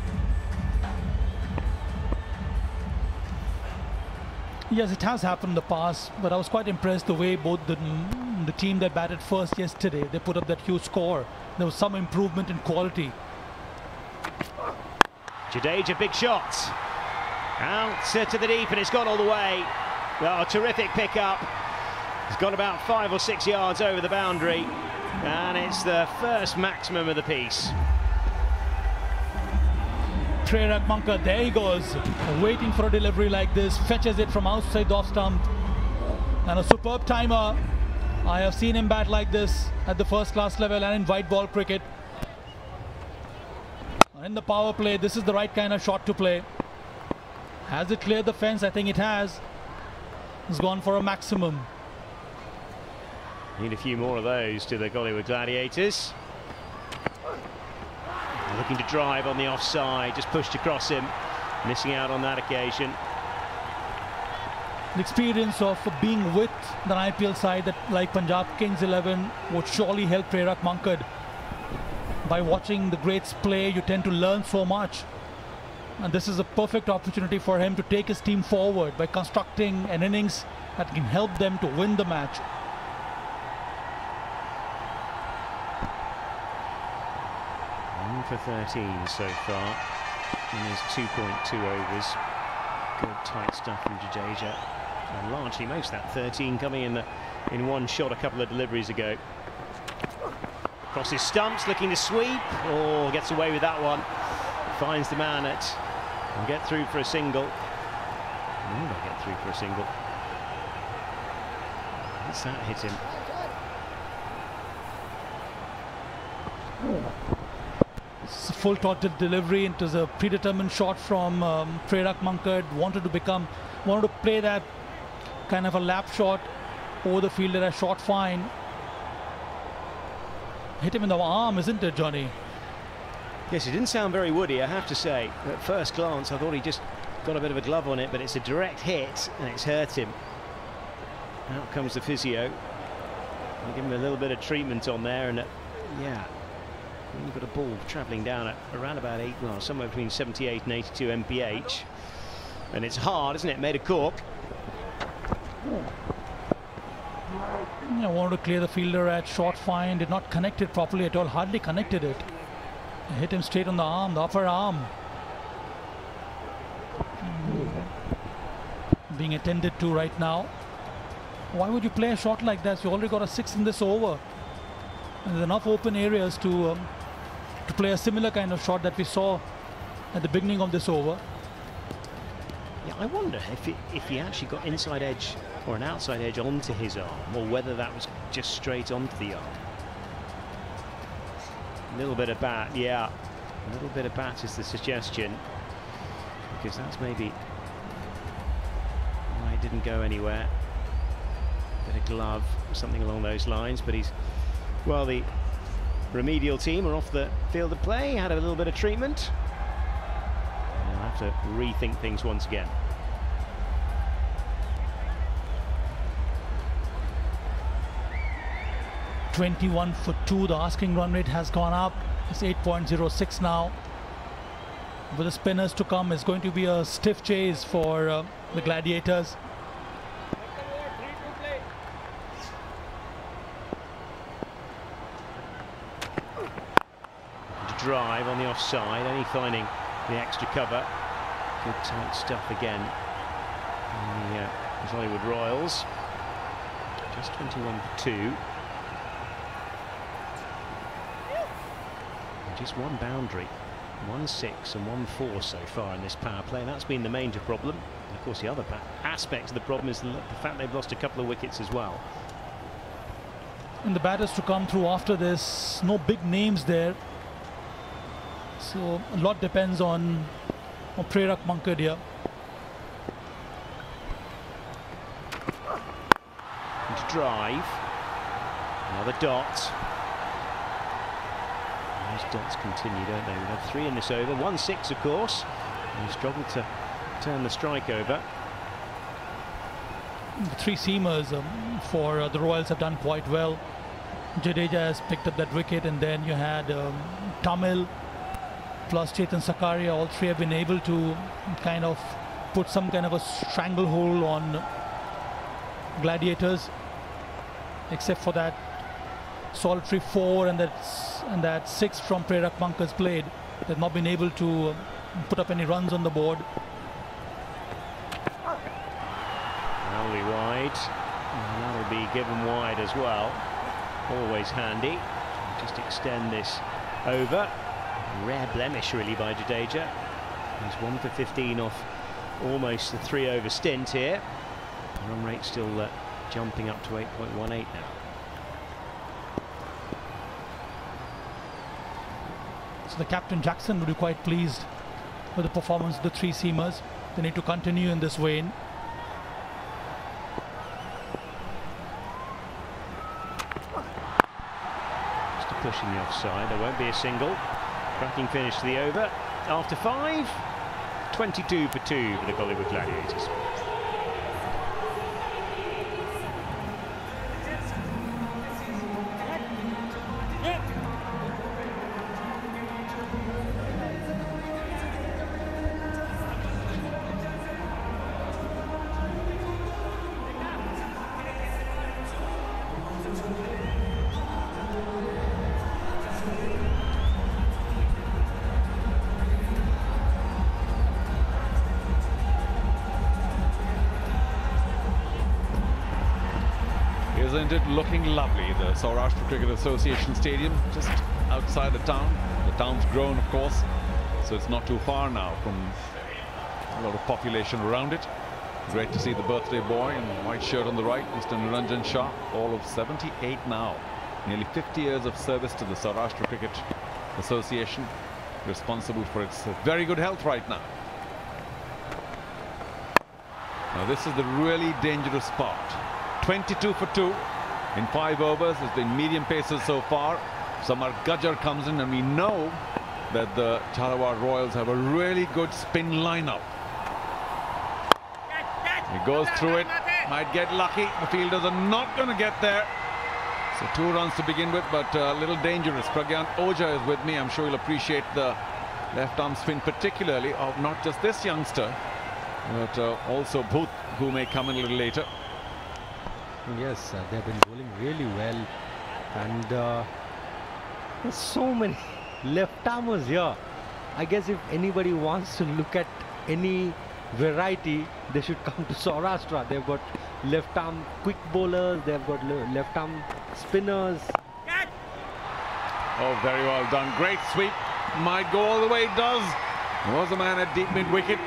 Yes, it has happened in the past, but I was quite impressed the way both the team that batted first yesterday, they put up that huge score. There was some improvement in quality. Jadeja, big shot. Out to the deep, and it's gone all the way. Oh, terrific pick-up. It's gone about 5 or 6 yards over the boundary, and it's the first maximum of the piece. Prerak Mankad, there he goes, waiting for a delivery like this, fetches it from outside the off stump, and a superb timer. I have seen him bat like this at the first class level and in white ball cricket. In the power play, this is the right kind of shot to play. Has it cleared the fence? I think it has. It's gone for a maximum. Need a few more of those to the Gohliwad Gladiators. Looking to drive on the offside, just pushed across him, missing out on that occasion. The experience of being with the IPL side that like Punjab Kings 11 would surely help Prerak Mankad. By watching the greats play, you tend to learn so much. And this is a perfect opportunity for him to take his team forward by constructing an innings that can help them to win the match. For 13 so far in his 2.2 overs. Good tight stuff from Jadeja, and largely most of that 13 coming in one shot a couple of deliveries ago. Crosses stumps, looking to sweep, gets away with that one. Finds the man and get through for a single. They get through for a single. What's that hit him? It's a full throttle delivery. It was a predetermined shot from Prerak Mankad. Wanted to play that kind of a lap shot over the fielder, a short fine. Hit him in the arm, isn't it, Johnny? Yes, it didn't sound very woody, I have to say. At first glance, I thought he just got a bit of a glove on it, but it's a direct hit and it's hurt him. Out comes the physio. I'll give him a little bit of treatment on there, and yeah. You've got a ball travelling down at around about somewhere between 78 and 82 mph, and it's hard, isn't it? Made a cork. I wanted to clear the fielder at short fine, did not connect it properly at all, hardly connected it. Hit him straight on the arm, the upper arm. Being attended to right now. Why would you play a shot like that? You already got a 6 in this over. And there's enough open areas to play a similar kind of shot that we saw at the beginning of this over. Yeah, I wonder if he actually got inside edge or an outside edge onto his arm, or whether that was just straight onto the arm. A little bit of bat, yeah. A little bit of bat is the suggestion, because that's maybe why it didn't go anywhere. Bit of glove, something along those lines, but he's, well, the remedial team are off the field of play, had a little bit of treatment. They'll have to rethink things once again. .21 for 2. The asking run rate has gone up. It's 8.06 now. With the spinners to come, it's going to be a stiff chase for the Gladiators. Drive on the offside, only finding the extra cover. Good tight stuff again. And the Gohliwad Royals. Just 21 for 2. And just one boundary. 1-6 and 1-4 so far in this power play, and that's been the major problem. And of course, the other aspect of the problem is the fact they've lost a couple of wickets as well. And the batters to come through after this, no big names there. So a lot depends on Parimatch Mankad here. And drive. Another dot. Those dots continue, don't they? We've had 3 in this over. 1-6, of course. And he struggled to turn the strike over. The 3 seamers for the Royals have done quite well. Jadeja has picked up that wicket, and then you had Tamil plus Chetan Sakaria. All 3 have been able to kind of put some kind of a stranglehold on Gladiators, except for that solitary 4 and that 6 from Parimatch Mankad's played. They've not been able to put up any runs on the board. Only wide, and that'll be given wide as well. Always handy. Just extend this over. Rare blemish really by Jadeja. He's 1 for 15 off almost the 3 over stint here. The run rate still jumping up to 8.18 now. So the captain Jackson will be quite pleased with the performance of the 3 seamers. They need to continue in this vein. Just a push in the offside. There won't be a single. Cracking finish to the over. After 5, 22 for 2 for the Gohliwad Gladiators. Isn't it looking lovely? The Saurashtra Cricket Association Stadium, just outside the town. The town's grown, of course, so it's not too far now from a lot of population around it. Great to see the birthday boy in the white shirt on the right, Mr. Niranjan Shah, all of 78 now. Nearly 50 years of service to the Saurashtra Cricket Association, responsible for its very good health right now. Now this is the really dangerous part. 22 for 2 in 5 overs. It's been medium paces so far. Samar Gajjar comes in, and we know that the Zalawad Royals have a really good spin lineup. He goes through it, might get lucky. The fielders are not going to get there. So 2 runs to begin with, but a little dangerous. Pragyan Oja is with me. I'm sure you'll appreciate the left arm spin, particularly of not just this youngster, but also Booth, who may come in a little later. Yes, they've been bowling really well, and there's so many left-armers here. I guess if anybody wants to look at any variety, they should come to Saurashtra. They've got left-arm quick bowlers, they've got left-arm spinners. Oh, very well done. Great sweep. Might go all the way. It does. There was a man at deep mid-wicket,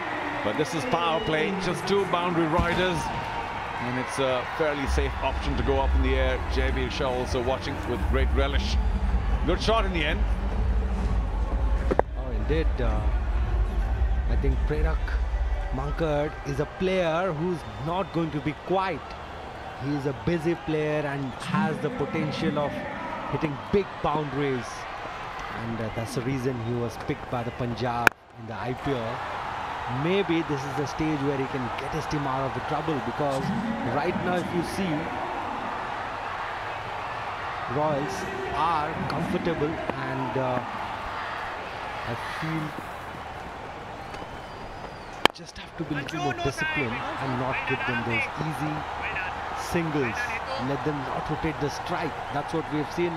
but this is power play. Just 2 boundary riders. And it's a fairly safe option to go up in the air. Jaybir Shah also watching with great relish. Good shot in the end. Oh, indeed. I think Parimatch Mankad is a player who's not going to be quiet. He is a busy player and has the potential of hitting big boundaries, and that's the reason he was picked by the Punjab in the IPL. Maybe this is the stage where he can get his team out of the trouble, because right now if you see, Royals are comfortable, and I feel just have to be a little more disciplined and not give them those easy singles. Let them not rotate the strike. That's what we have seen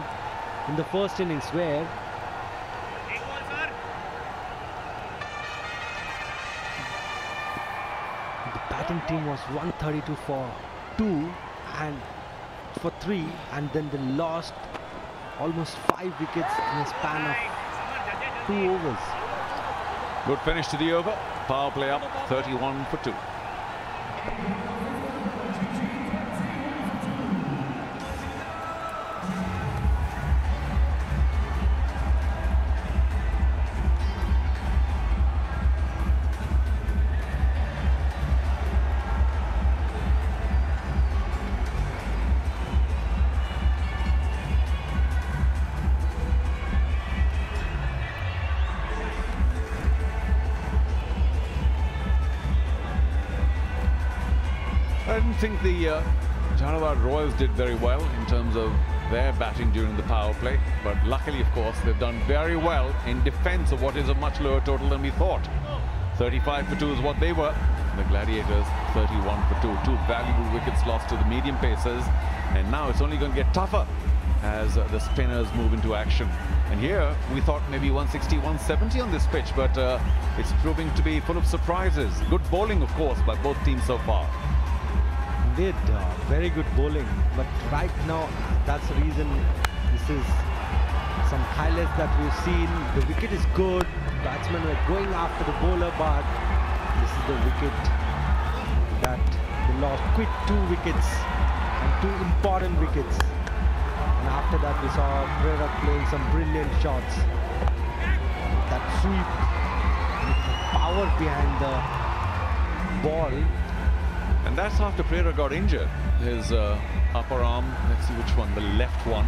in the first innings, where the batting team was 132 for 2 and for 3, and then they lost almost 5 wickets in a span of 2 overs. Good finish to the over. Power play up, 31 for 2. I didn't think the Zalawad Royals did very well in terms of their batting during the power play, but luckily, of course, they've done very well in defense of what is a much lower total than we thought. 35 for 2 is what they were. The Gladiators 31 for 2. 2 valuable wickets lost to the medium pacers, and now it's only going to get tougher as the spinners move into action. And here we thought maybe 160, 170 on this pitch, but it's proving to be full of surprises. Good bowling, of course, by both teams so far. Indeed, very good bowling, but right now that's the reason this is some highlights that we've seen. The wicket is good, batsmen are going after the bowler, but this is the wicket that they lost. Quick 2 wickets and 2 important wickets, and after that we saw Pereira playing some brilliant shots. That sweep with the power behind the ball. And that's after Pereira got injured. His upper arm, let's see which one, the left one.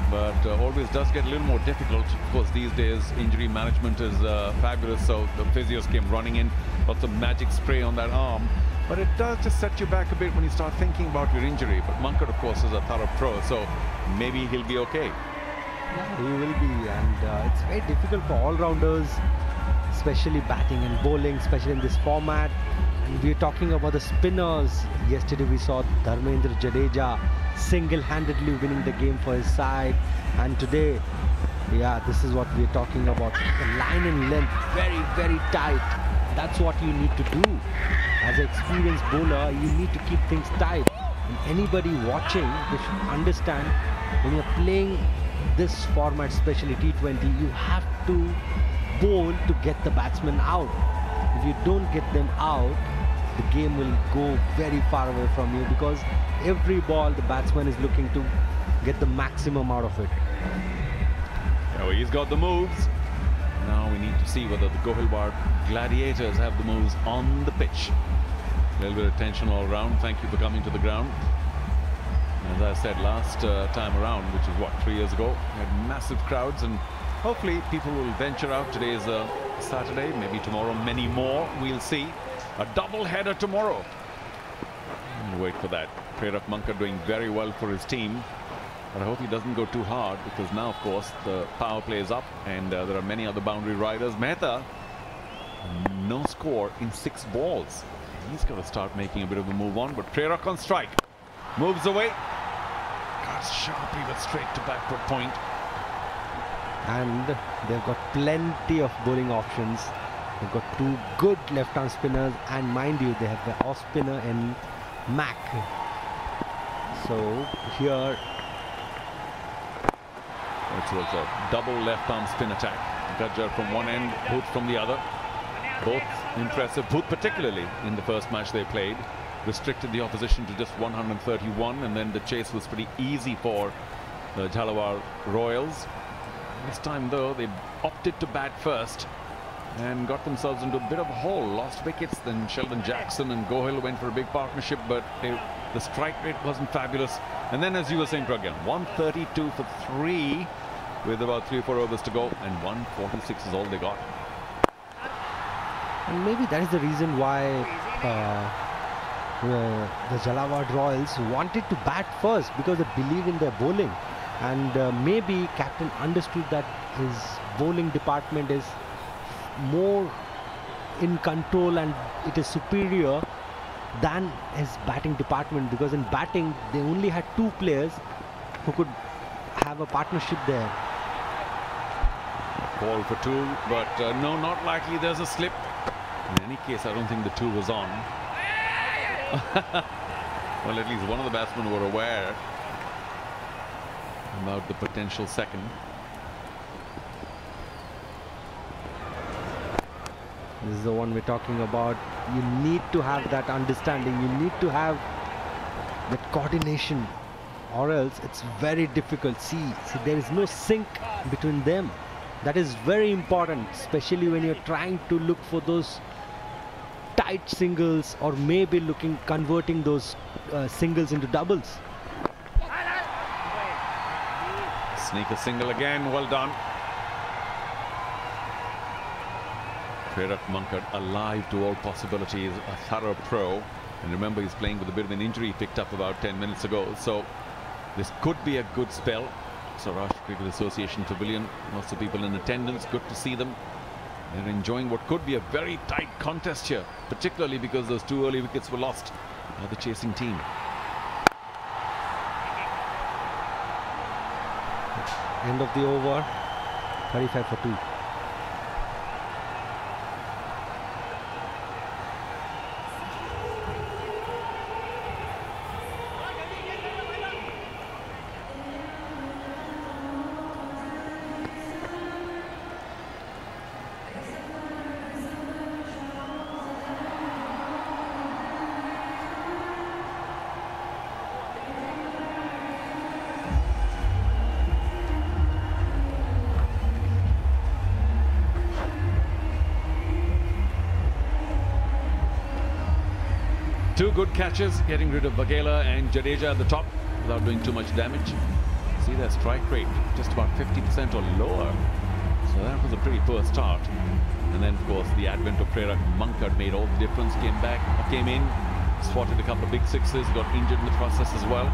But always does get a little more difficult. Of course, these days injury management is fabulous, so the physios came running in, lots of magic spray on that arm. But it does just set you back a bit when you start thinking about your injury. But Mankad, of course, is a thorough pro, so maybe he'll be okay. Yeah, he will be, and it's very difficult for all-rounders, especially batting and bowling, especially in this format. And we're talking about the spinners. Yesterday we saw Dharmendra Jadeja single-handedly winning the game for his side, and today, yeah, this is what we're talking about. The line and length very, very tight. That's what you need to do. As an experienced bowler, you need to keep things tight. And anybody watching, they should understand, when you're playing this format, especially T20, you have to bowl to get the batsman out. If you don't get them out, the game will go very far away from you, because every ball the batsman is looking to get the maximum out of it. Oh, he's got the moves. Now we need to see whether the Gohilwad Gladiators have the moves on the pitch. A little bit of tension all around. Thank you for coming to the ground. As I said last time around, which is what, 3 years ago, we had massive crowds, and hopefully people will venture out. Today is Saturday, maybe tomorrow many more. We'll see. A double header tomorrow. We'll wait for that. Pereira Mankad doing very well for his team, but I hope he doesn't go too hard, because now, of course, the power play is up, and there are many other boundary riders. Mehta, no score in 6 balls. He's got to start making a bit of a move on, but Pereira on strike. Moves away. Cuts sharply, but straight to backward point. And they've got plenty of bowling options. They've got 2 good left-arm spinners, and mind you, they have the off spinner in Mac. So here it was a double left-arm spin attack. Gajjar from one end, Booth from the other. Both impressive. Booth particularly in the first match they played restricted the opposition to just 131, and then the chase was pretty easy for the Zalawad Royals. This time, though, they opted to bat first, and got themselves into a bit of a hole. Lost wickets, then Sheldon Jackson and Gohil went for a big partnership, but the strike rate wasn't fabulous. And then, as you were saying, Pragyan, 132 for 3 with about 3 or 4 overs to go, and 146 is all they got. And maybe that is the reason why the Zalawad Royals wanted to bat first, because they believe in their bowling. And maybe captain understood that his bowling department is more in control and it is superior than his batting department, because in batting they only had 2 players who could have a partnership there. Ball for 2, but no, not likely. There's a slip. In any case, I don't think the 2 was on. Well, at least one of the batsmen were aware about the potential second. This is the one we're talking about. You need to have that understanding. You need to have that coordination, or else it's very difficult. See, there is no sync between them. That is very important, especially when you're trying to look for those tight singles, or maybe converting those singles into doubles. Sneak a single again. Well done. Prerak Mankad alive to all possibilities, a thorough pro. And remember, he's playing with a bit of an injury he picked up about 10 minutes ago. So this could be a good spell. Saurashtra Cricket Association Pavilion, lots of people in attendance, good to see them. They're enjoying what could be a very tight contest here, particularly because those 2 early wickets were lost by the chasing team. End of the over, 35 for 2. Two good catches, getting rid of Bagela and Jadeja at the top without doing too much damage. See their strike rate, just about 50% or lower. So that was a pretty poor start. And then, of course, the advent of Prerak Mankad made all the difference. Came in, swatted a couple of big sixes, got injured in the process as well.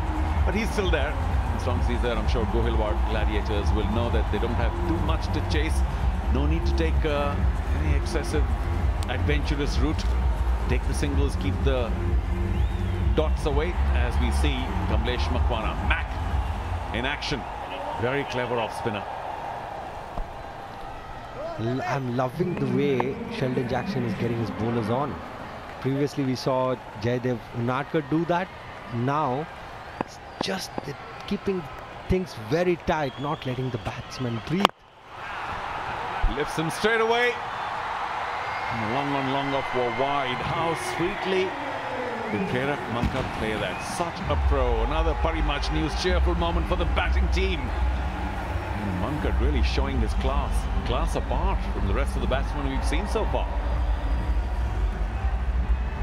But he's still there. As long as he's there, I'm sure Gohilwad Gladiators will know that they don't have too much to chase. No need to take any excessive adventurous route. Take the singles, keep the dots away, as we see Kamlesh Makwana, Mac in action. Very clever off spinner. I'm loving the way Sheldon Jackson is getting his bowlers on. Previously we saw Jaydev Unadkar do that. Now it's just keeping things very tight, not letting the batsman breathe. Lifts him straight away. Long off were wide. How sweetly did Prerak Mankad play that? Such a pro. Another Parimatch news cheerful moment for the batting team. And Mankad really showing his class apart from the rest of the batsmen we've seen so far.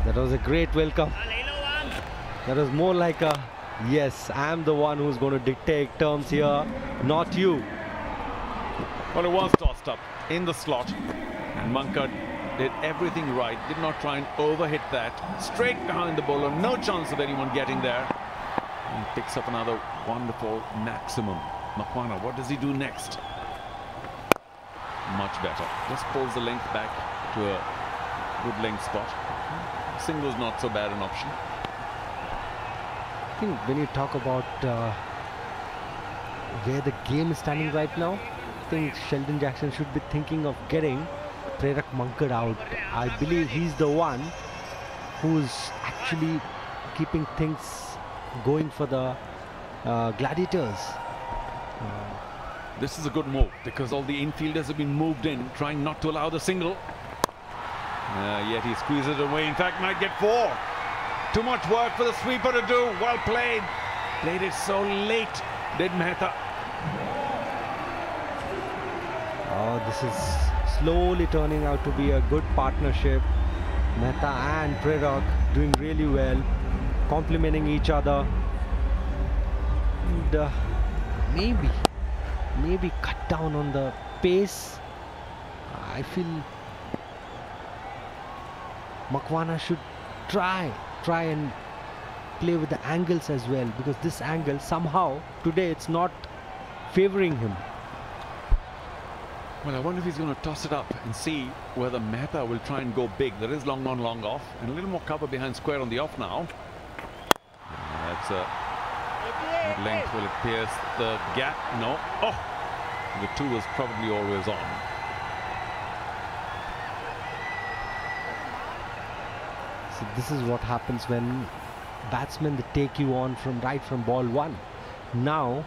That was a great welcome. That was more like a, yes, I'm the one who's going to dictate terms here, not you. Well, it was tossed up in the slot, and Mankad did everything right, did not try and overhit that. Straight behind the bowler, no chance of anyone getting there. And he picks up another wonderful maximum. Makwana, what does he do next? Much better. Just pulls the length back to a good length spot. Single's not so bad an option. I think when you talk about where the game is standing right now, I think Sheldon Jackson should be thinking of getting Prerak Mankad out. I believe he's the one who's actually keeping things going for the Gladiators. This is a good move because all the infielders have been moved in, trying not to allow the single. Yet he squeezes it away. In fact, might get 4. Too much work for the sweeper to do. Well played. Played it so late, did Mehta. Oh, this is slowly turning out to be a good partnership. Mehta and Prerak doing really well, complementing each other. And maybe cut down on the pace. I feel Makwana should try and play with the angles as well, because this angle somehow today it's not favoring him. Well, I wonder if he's going to toss it up and see whether Mehta will try and go big. There is long on, long off, and a little more cover behind square on the off now. That's at length. Will it pierce the gap? No. Oh, the 2 is probably always on. So this is what happens when batsmen they take you on right from ball 1. Now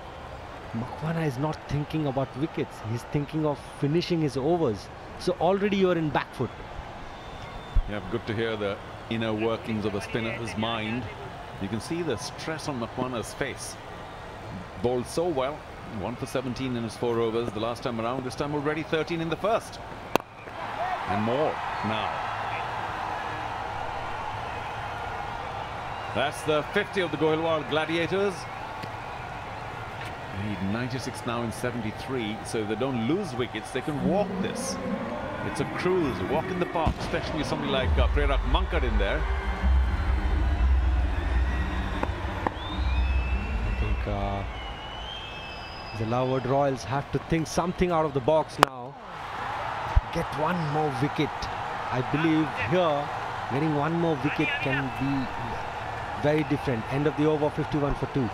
Makwana is not thinking about wickets, he's thinking of finishing his overs. So already you're in back foot. Yeah, good to hear the inner workings of the spinner's mind. You can see the stress on Makwana's face. Bowled so well, 1 for 17 in his 4 overs the last time around. This time already 13 in the first. And more now. That's the 50 of the Gohilwad Gladiators. They need 96 now in 73, so if they don't lose wickets, they can walk this. It's a cruise, a walk in the park, especially with somebody like Prerak Mankad in there. I think the Zalawad Royals have to think something out of the box now. Get one more wicket. I believe here, getting one more wicket can be very different. End of the over, 51 for 2.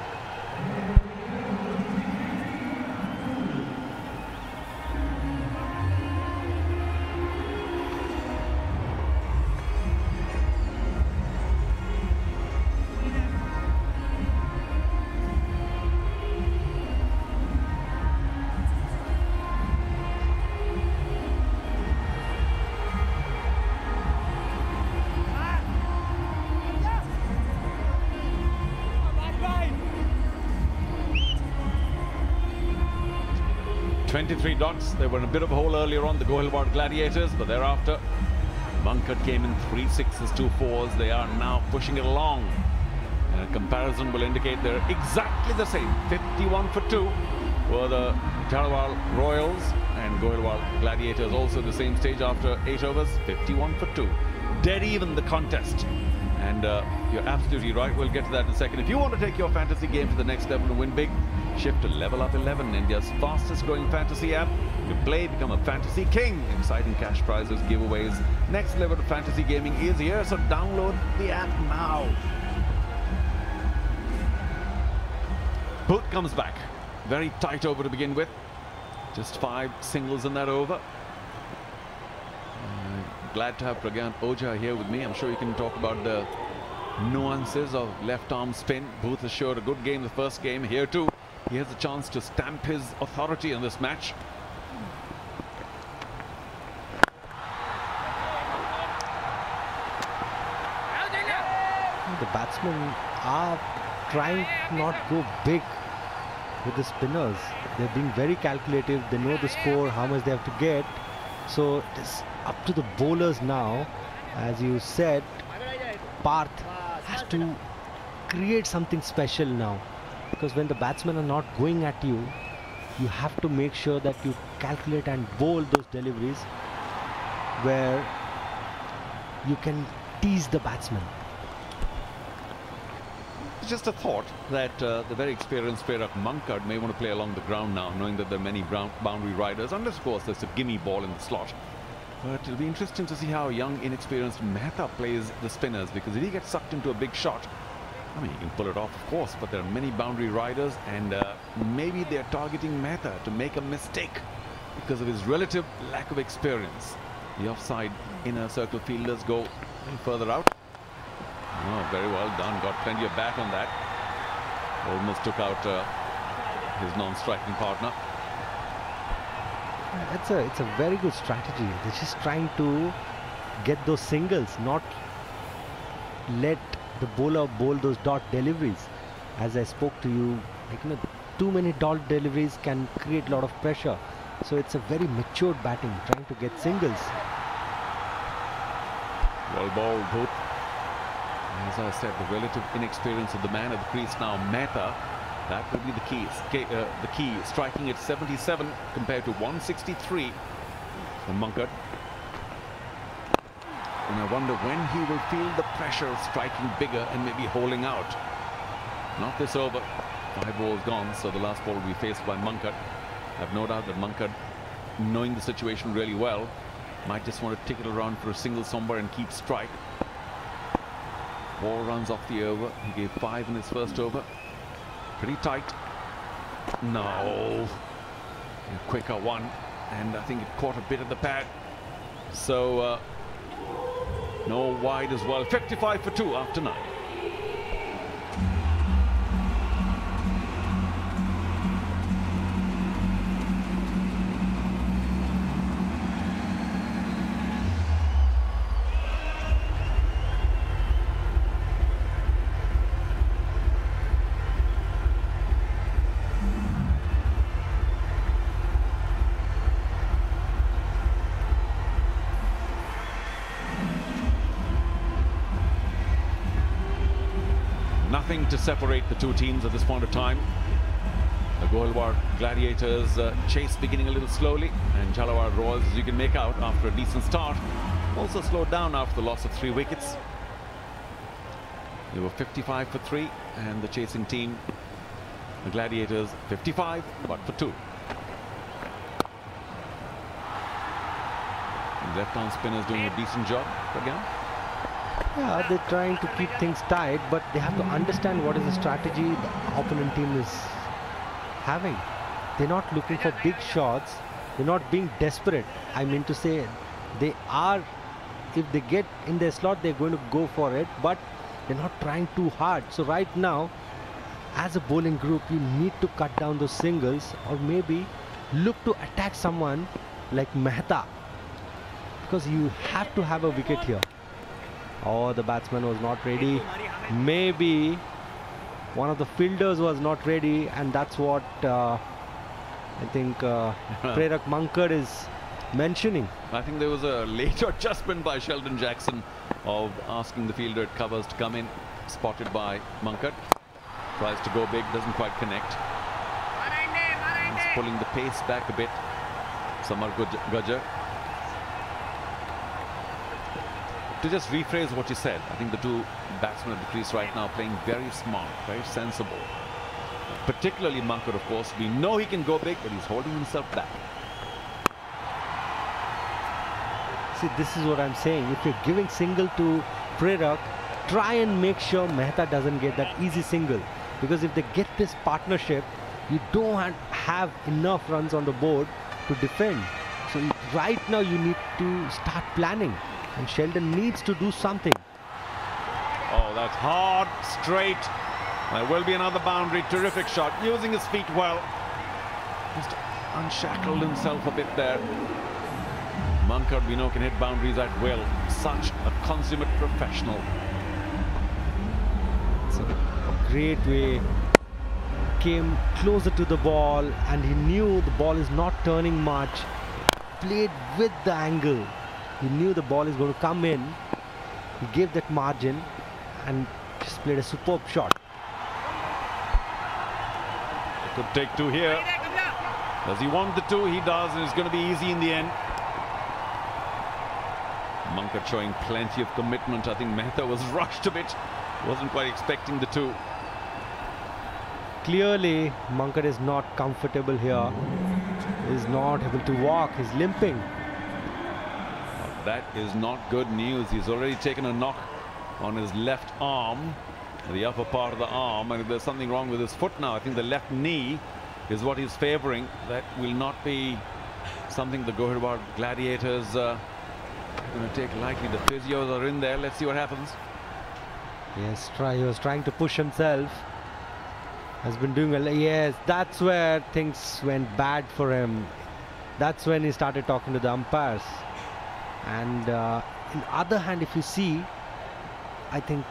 Dots. They were in a bit of a hole earlier on, the Gohilwad Gladiators, but thereafter Mankad came in 3 6s, 2 4s. They are now pushing it along, and a comparison will indicate they're exactly the same. 51 for 2 were the Zalawad Royals, and Gohilwad Gladiators also the same stage after 8 overs. 51 for 2, dead even the contest. And you're absolutely right, we'll get to that in a second. If you want to take your fantasy game to the next level and win big, shift to Level Up 11, India's fastest growing fantasy app. You play, become a fantasy king. Exciting cash prizes, giveaways. Next level of fantasy gaming is here, so download the app now. Booth comes back. Very tight over to begin with. Just 5 singles in that over. Glad to have Pragyan Ojha here with me. I'm sure you can talk about the nuances of left arm spin. Booth has showed a good game the first game. Here too, he has a chance to stamp his authority in this match. The batsmen are trying to not go big with the spinners. They're being very calculative. They know the score, how much they have to get. So it is up to the bowlers now. As you said, Parth has to create something special now, because when the batsmen are not going at you, you have to make sure that you calculate and bowl those deliveries where you can tease the batsman. It's just a thought that the very experienced Prerak Mankad may want to play along the ground now, knowing that there are many boundary riders, unless of course there's a gimme ball in the slot. But it'll be interesting to see how young, inexperienced Mehta plays the spinners, because if he gets sucked into a big shot, I mean, he can pull it off, of course, but there are many boundary riders, and maybe they're targeting Mehta to make a mistake because of his relative lack of experience. The offside inner circle fielders go a little further out. Oh, very well done. Got plenty of bat on that. Almost took out his non-striking partner. It's a very good strategy. They're just trying to get those singles, not let the bowler bowl those dot deliveries. As I spoke to you, like, too many dot deliveries can create a lot of pressure. So it's a very matured batting, trying to get singles. Well ball, both. As I said, the relative inexperience of the man at the crease now, Mehta, that will be the key. Striking at 77 compared to 163 from Munkad. And I wonder when he will feel the pressure of striking bigger and maybe holding out. Not this over. 5 balls gone, so the last ball will be faced by Munkad. I have no doubt that Munkad, knowing the situation really well, might just want to tick it around for a single somewhere and keep strike. 4 runs off the over. He gave 5 in his first over. Pretty tight. No. A quicker one. And I think it caught a bit of the pad. So, no wide as well. 55 for 2 after 9. Nothing to separate the two teams at this point of time. The Gohliwad Gladiators chase beginning a little slowly, and Zalawad Royals, as you can make out after a decent start, also slowed down after the loss of 3 wickets. They were 55 for 3, and the chasing team, the Gladiators, 55 but for 2. The left-arm spinners doing a decent job again. Yeah, they're trying to keep things tight, but they have to understand what is the strategy the opponent team is having. They're not looking for big shots. They're not being desperate. I mean to say, they are, if they get in their slot, they're going to go for it, but they're not trying too hard. So right now, as a bowling group, you need to cut down those singles, or maybe look to attack someone like Mehta, because you have to have a wicket here. Oh, the batsman was not ready. Maybe one of the fielders was not ready, and that's what I think Prerak Munkad is mentioning. I think there was a late adjustment by Sheldon Jackson of asking the fielder at covers to come in. Spotted by Munkad. Tries to go big, doesn't quite connect. He's pulling the pace back a bit. Samar Gujjar. To just rephrase what you said, I think the two batsmen at the crease right now playing very smart, very sensible. Particularly Munkad, of course. We know he can go big, but he's holding himself back. See, this is what I'm saying. If you're giving single to Prerak, try and make sure Mehta doesn't get that easy single. Because if they get this partnership, you don't have enough runs on the board to defend. So right now you need to start planning. And Sheldon needs to do something. Oh, that's hard, straight. There will be another boundary. Terrific shot. Using his feet well. Just unshackled himself a bit there. Munkad, we know, can hit boundaries at will. Such a consummate professional. It's a great way. Came closer to the ball, and he knew the ball is not turning much. Played with the angle. He knew the ball is going to come in. He gave that margin and just played a superb shot. Could take 2 here. Does he want the 2? He does, and it's going to be easy in the end. Munkad showing plenty of commitment. I think Mehta was rushed a bit. Wasn't quite expecting the 2. Clearly, Munkad is not comfortable here. He's not able to walk. He's limping. That is not good news. He's already taken a knock on his left arm, the upper part of the arm, and if there's something wrong with his foot now, I think the left knee is what he's favoring. That will not be something the Gohliwad Gladiators are going to take lightly. The physios are in there. Let's see what happens. Yes, he was trying to push himself. Has been doing well. Yes, that's where things went bad for him. That's when he started talking to the umpires. And in the other hand, if you see, I think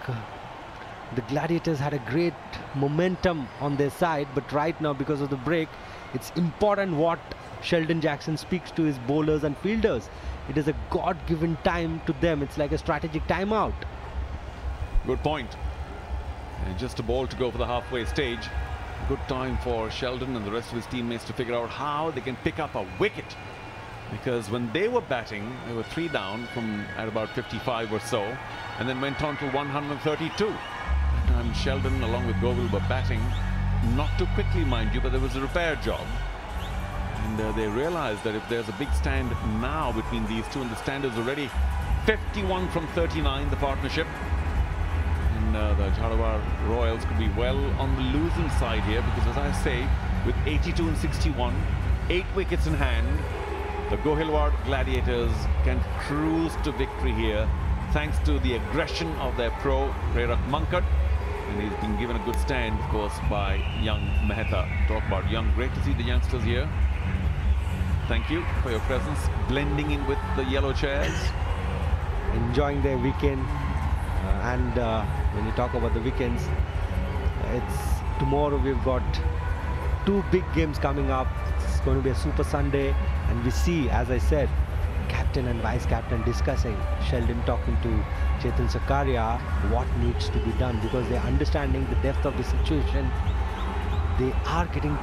The Gladiators had a great momentum on their side, but right now, because of the break, it's important what Sheldon Jackson speaks to his bowlers and fielders. It is a God-given time to them. It's like a strategic timeout. Good point. And just a ball to go for the halfway stage. Good time for Sheldon and the rest of his teammates to figure out how they can pick up a wicket. Because when they were batting, they were 3 down from at about 55 or so, and then went on to 132. And Sheldon, along with Gohilwad, were batting not too quickly, mind you, but there was a repair job. And they realized that if there's a big stand now between these two, and the stand is already 51 from 39, the partnership, and the Zalawad Royals could be well on the losing side here, because as I say, with 82 and 61, 8 wickets in hand, the Gohilwad Gladiators can cruise to victory here, thanks to the aggression of their pro, Parimatch Mankat. And he's been given a good stand, of course, by young Mehta. Talk about young. Great to see the youngsters here. Thank you for your presence, blending in with the yellow chairs. Enjoying their weekend. And when you talk about the weekends, tomorrow we've got 2 big games coming up. It's going to be a Super Sunday. And we see, as I said, captain and vice captain discussing, Sheldon talking to Chetan Sakaria what needs to be done, because they're understanding the depth of the situation. They are getting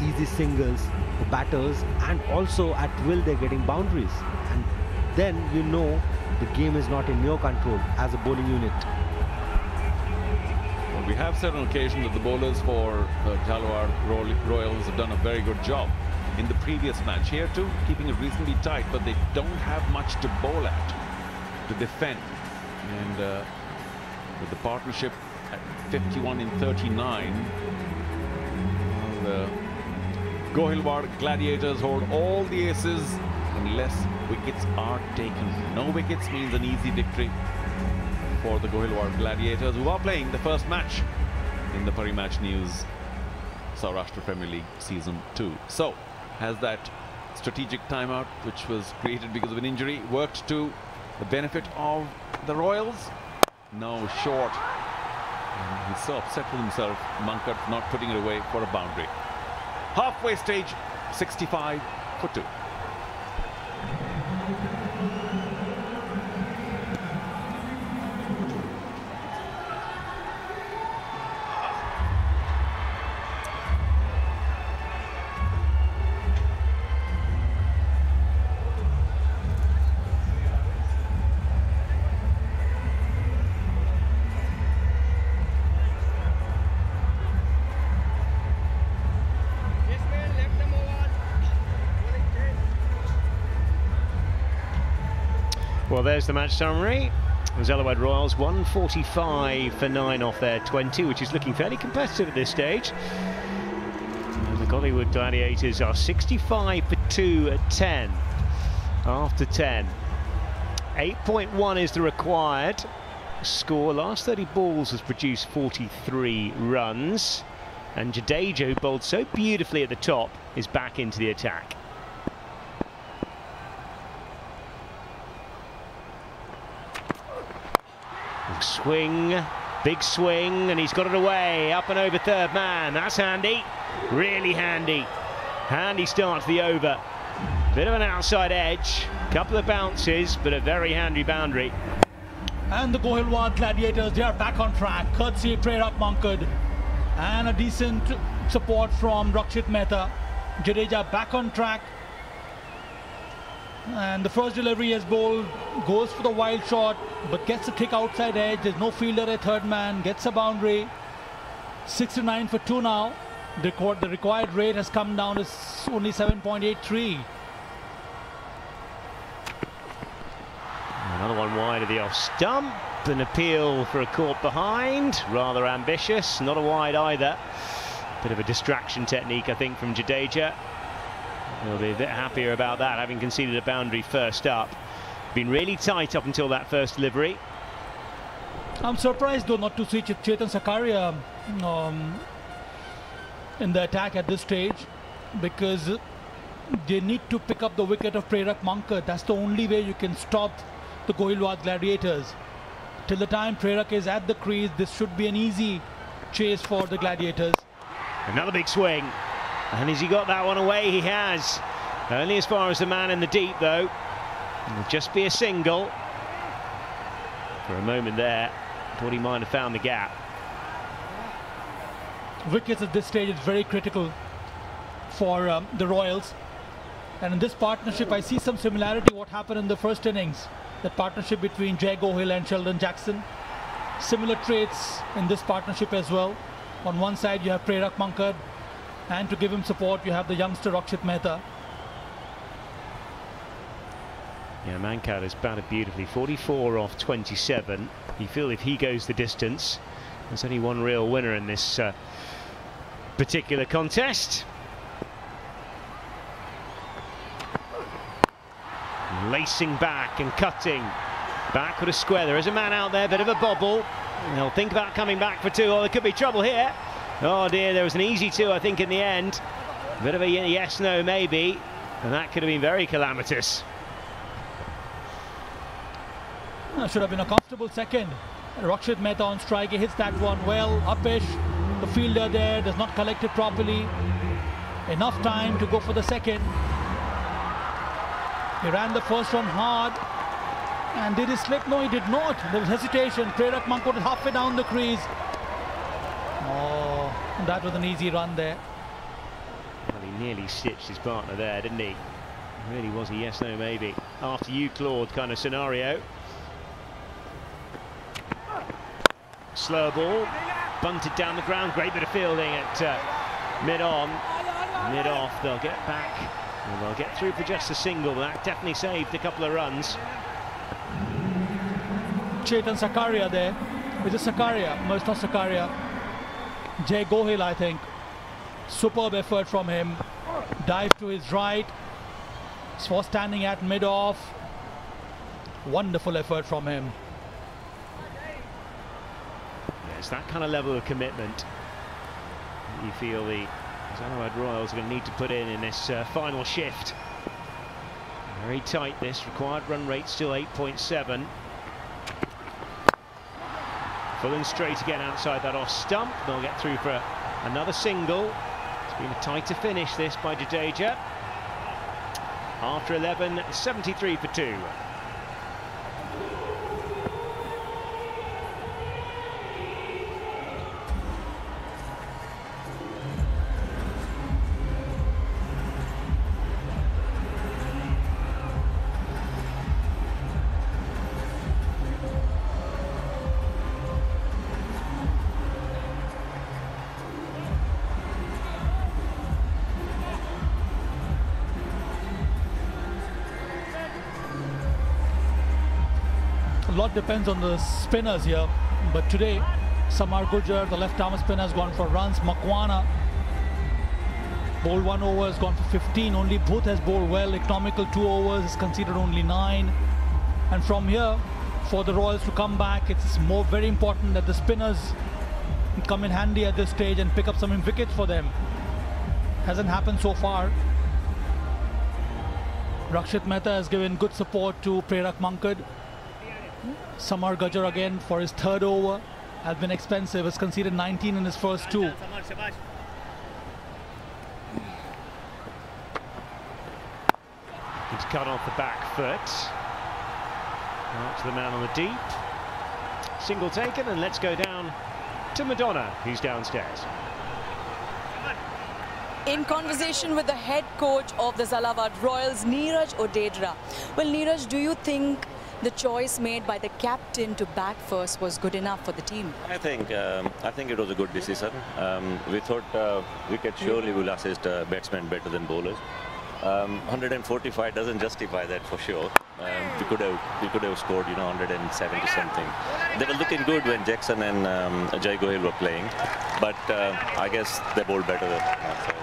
easy singles for batters, and also at will they're getting boundaries, and then you know the game is not in your control as a bowling unit. Well, we have said on occasion that the bowlers for the Zalawad Royals have done a very good job in the previous match. Here too, keeping it reasonably tight, but they don't have much to bowl at, to defend. And with the partnership at 51 in 39, the Gohilwad Gladiators hold all the aces unless wickets are taken. No wickets means an easy victory for the Gohilwad Gladiators, who are playing the first match in the Parimatch News Saurashtra Premier League Season 2. So, has that strategic timeout, which was created because of an injury, worked to the benefit of the Royals? No, short. And he's so upset with himself, Mankat, not putting it away for a boundary. Halfway stage, 65 for 2. Well, there's the match summary. Zalawad Royals 145 for 9 off their 20, which is looking fairly competitive at this stage. And the Gohliwad Gladiators are 65 for 2 at 10 after 10. 8.1 is the required score. Last 30 balls has produced 43 runs. And Jadeja, who bowled so beautifully at the top, is back into the attack. Swing, big swing, and he's got it away, up and over third man. That's handy, really handy. Handy start to the over. Bit of an outside edge, couple of bounces, but a very handy boundary. And the Gohilwad Gladiators, they are back on track. Courtesy Parimatch Mankat and a decent support from Rakshit Mehta. Jadeja back on track. And the first delivery as bowled, goes for the wild shot, but gets a thick outside edge. There's no fielder at third man, gets a boundary. 69 for 2 now. The required rate has come down to only 7.83. Another one wide of the off stump. An appeal for a caught behind. Rather ambitious, not a wide either. Bit of a distraction technique, I think, from Jadeja. He'll be a bit happier about that, having conceded a boundary first up. Been really tight up until that first delivery. I'm surprised though not to see Chetan Sakaria in the attack at this stage, because they need to pick up the wicket of Parimatch Mankat. That's the only way you can stop the Gohilwad Gladiators. Till the time Prerak is at the crease, this should be an easy chase for the Gladiators. Another big swing. And has he got that one away? He has. Only as far as the man in the deep, though. It'll just be a single. For a moment there, thought he might have found the gap. Wickets at this stage is very critical for the Royals. And in this partnership, I see some similarity what happened in the first innings. That partnership between Jay Gohil and Sheldon Jackson. Similar traits in this partnership as well. On one side, you have Prerak Mankad, and to give him support, you have the youngster Rakshit Mehta. Yeah, Mankad has batted beautifully. 44 off 27. You feel if he goes the distance, there's only one real winner in this particular contest. Lacing back and cutting. Back with a square. There is a man out there, bit of a bobble. They'll think about coming back for two. Oh, there could be trouble here. Oh dear, there was an easy two, I think, in the end. A bit of a yes, no, maybe. And that could have been very calamitous. Should have been a comfortable second. Rakshit Mehta on strike. He hits that one well. Upish, the fielder there, does not collect it properly. Enough time to go for the second. He ran the first one hard. And did he slip? No, he did not. There was hesitation. Prerak Mankad was halfway down the crease. Oh, that was an easy run there. Well, he nearly stitched his partner there, didn't he? It really was a yes, no, maybe. After you, Claude kind of scenario. Slow ball, bunted down the ground. Great bit of fielding at mid-on. Mid-off, they'll get back. And they'll get through for just a single. That definitely saved a couple of runs. Chetan Sakaria there. Is it Sakaria? No, it's not Sakaria. Jay Gohil, I think. Superb effort from him. Dive to his right. Was standing at mid-off. Wonderful effort from him. It's that kind of level of commitment you feel the Zalawad Royals are going to need to put in this final shift. Very tight this, required run rate still 8.7. Full and straight again outside that off stump. They'll get through for another single. It's been a tighter finish this by Jadeja. After 11, 73 for 2. A lot depends on the spinners here, but today Samar Gujjar, the left-arm spinner, has gone for runs. Makwana bowled 1 over, has gone for 15. Only Bhuth has bowled well. Economical 2 overs, has conceded only 9. And from here, for the Royals to come back, it's very important that the spinners come in handy at this stage and pick up some wickets for them. Hasn't happened so far. Rakshit Mehta has given good support to Prerak Mankad. Samar Gujjar again for his 3rd over has been expensive, has conceded 19 in his first 2. He's cut off the back foot. Out to the man on the deep. Single taken, and let's go down to Madonna, who's downstairs. In conversation with the head coach of the Zalawad Royals, Neeraj Odedra. Well, Neeraj, do you think the choice made by the captain to bat first was good enough for the team? I think it was a good decision. We thought wicket surely will assist batsmen better than bowlers. 145 doesn't justify that for sure. We could have scored 170 something. They were looking good when Jackson and Jay Gohil were playing, but I guess they bowled better than that.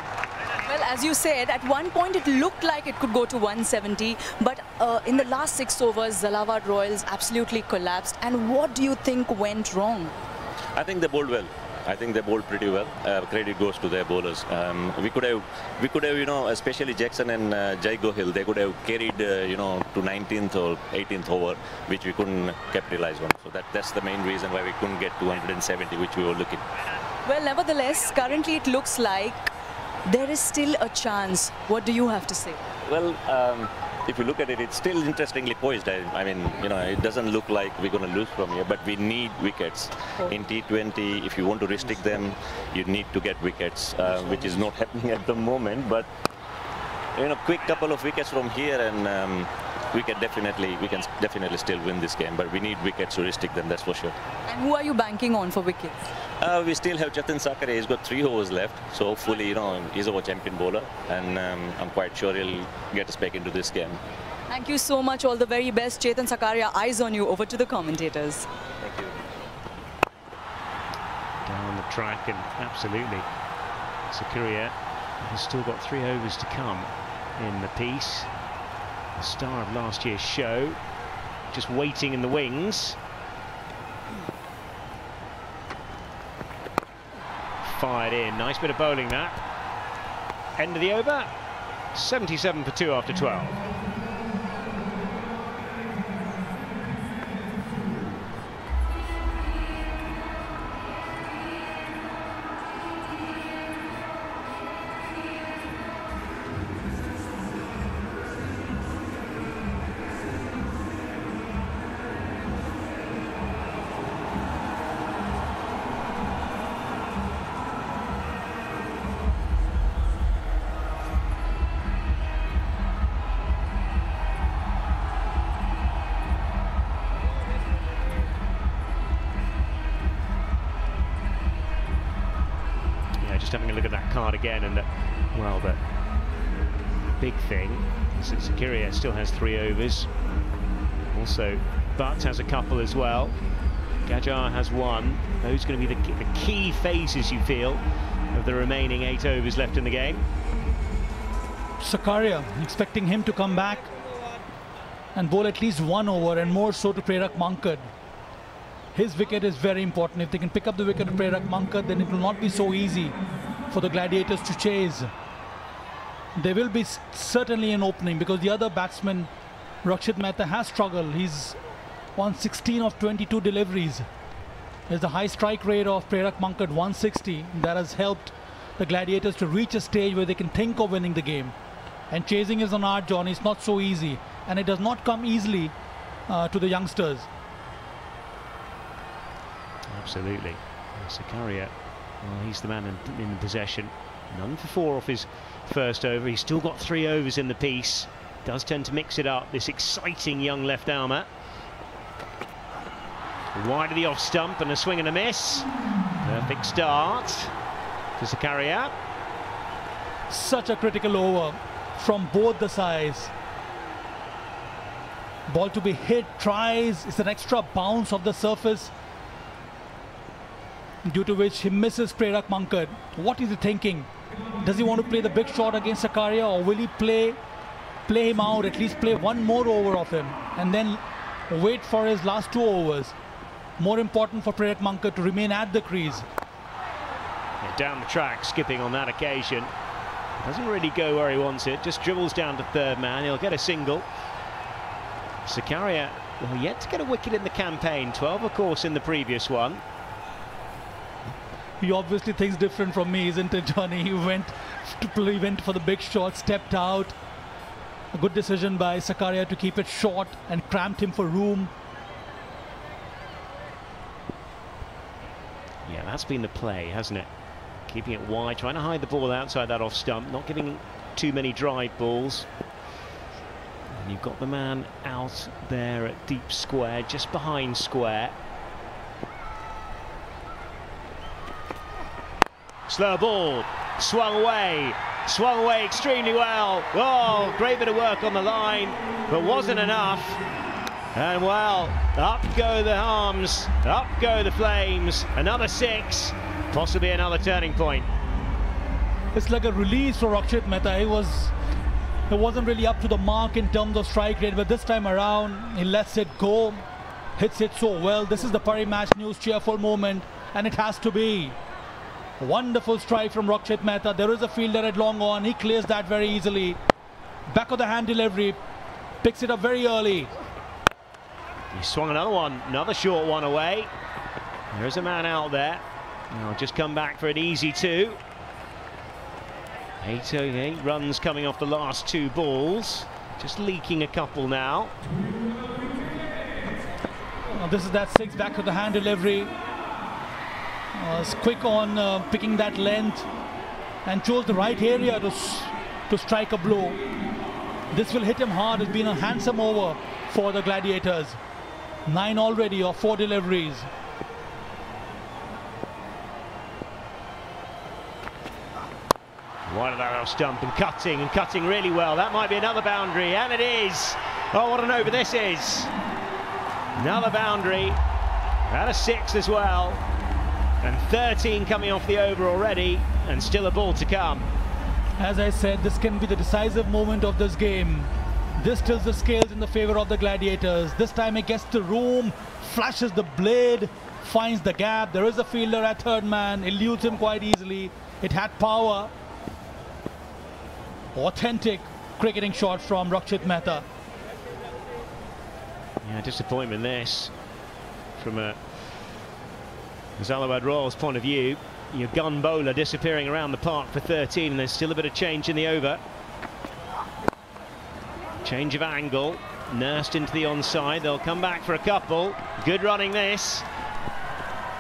Well, as you said, at one point it looked like it could go to 170, but in the last 6 overs, Zalawad Royals absolutely collapsed. And what do you think went wrong? I think they bowled well. I think they bowled pretty well. Credit goes to their bowlers. We could have, you know, especially Jackson and Jai Gohil, they could have carried, you know, to 19th or 18th over, which we couldn't capitalize on. So that's the main reason why we couldn't get 270, which we were looking. Well, nevertheless, currently it looks like there is still a chance. What do you have to say? Well, if you look at it, it's still interestingly poised. I mean, you know, it doesn't look like we're going to lose from here, but we need wickets. In T20, if you want to restrict them, you need to get wickets, which is not happening at the moment. But, you know, quick couple of wickets from here and we can definitely still win this game, but we need wickets to restrict them, that's for sure. And who are you banking on for wickets? We still have Jatin Sakaria. He's got 3 overs left, so hopefully, you know, he's our champion bowler, and I'm quite sure he'll get us back into this game. Thank you so much. All the very best. Chetan Sakaria, eyes on you. Over to the commentators. Thank you. Down the track, and absolutely, Sakaria has still got 3 overs to come in the piece. The star of last year's show, just waiting in the wings. Fired in, nice bit of bowling that. End of the over, 77 for 2 after 12. Having a look at that card again, and well, the big thing is that Sakaria still has 3 overs. Also, Butt has a couple as well. Gajjar has 1. Those are going to be the key phases, you feel, of the remaining 8 overs left in the game. Sakaria, expecting him to come back and bowl at least 1 over, and more so to Prerak Mankad. His wicket is very important. If they can pick up the wicket of Prerak Mankad, then it will not be so easy for the Gladiators to chase. There will be certainly an opening, because the other batsman, Rakshit Mehta, has struggled. He's on 16 of 22 deliveries. There's the high strike rate of Prerak Mankad, 160. That has helped the Gladiators to reach a stage where they can think of winning the game. And chasing is an art, John. It's not so easy. And it does not come easily to the youngsters. Absolutely. Sakaria, well, he's the man in possession. None for 4 off his first over. He's still got 3 overs in the piece. Does tend to mix it up, this exciting young left armer. Wide of the off stump and a swing and a miss. Perfect start to Sakaria. Such a critical over from both the sides. Ball to be hit, tries, it's an extra bounce off the surface, due to which he misses Prerak Mankad. What is he thinking? Does he want to play the big shot against Sakaria, or will he play him out, at least play 1 more over of him, and then wait for his last 2 overs? More important for Prerak Mankad to remain at the crease. Yeah, down the track, skipping on that occasion. Doesn't really go where he wants it, just dribbles down to third man. He'll get a single. Sakaria, well, yet to get a wicket in the campaign. 12, of course, in the previous one. He obviously thinks different from me, isn't it, Johnny? He went for the big shot, stepped out. A good decision by Sakaria to keep it short and cramped him for room. Yeah, that's been the play, hasn't it? Keeping it wide, trying to hide the ball outside that off stump, not giving too many drive balls. And you've got the man out there at deep square, just behind square. Slow ball, swung away extremely well. Oh, great bit of work on the line, but wasn't enough. And well, up go the arms, up go the flames. Another 6, possibly another turning point. It's like a release for Rakshit Mehta. It wasn't really up to the mark in terms of strike rate, but this time around, he lets it go, hits it so well. This is the Parimatch News cheerful moment, and it has to be. Wonderful strike from Rakshit Mehta. There is a fielder at long on. He clears that very easily. Back of the hand delivery. Picks it up very early. He swung another one, another short one away. There's a man out there. Now just come back for an easy 2. 8 runs coming off the last 2 balls. Just leaking a couple now. This is that 6 back of the hand delivery. Was quick on picking that length and chose the right area to strike a blow. This will hit him hard. It's been a handsome over for the Gladiators. 9 already of 4 deliveries. Wide of that off stump and cutting really well. That might be another boundary, and it is. Oh, what an over this is. Another boundary, and a 6 as well. And 13 coming off the over already, and still a ball to come. As I said, this can be the decisive moment of this game. This tilts the scales in the favor of the Gladiators. This time it gets the room, flashes the blade, finds the gap. There is a fielder at third man, eludes him quite easily. It had power. Authentic cricketing shot from Rakshit Mehta. Yeah, disappointment this from a Zalawad Royals point of view. Your gun bowler disappearing around the park for 13, and there's still a bit of change in the over. Change of angle, nursed into the onside. They'll come back for a couple. Good running this.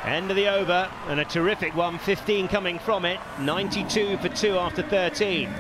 End of the over, and a terrific one. 15 coming from it. 92 for 2 after 13.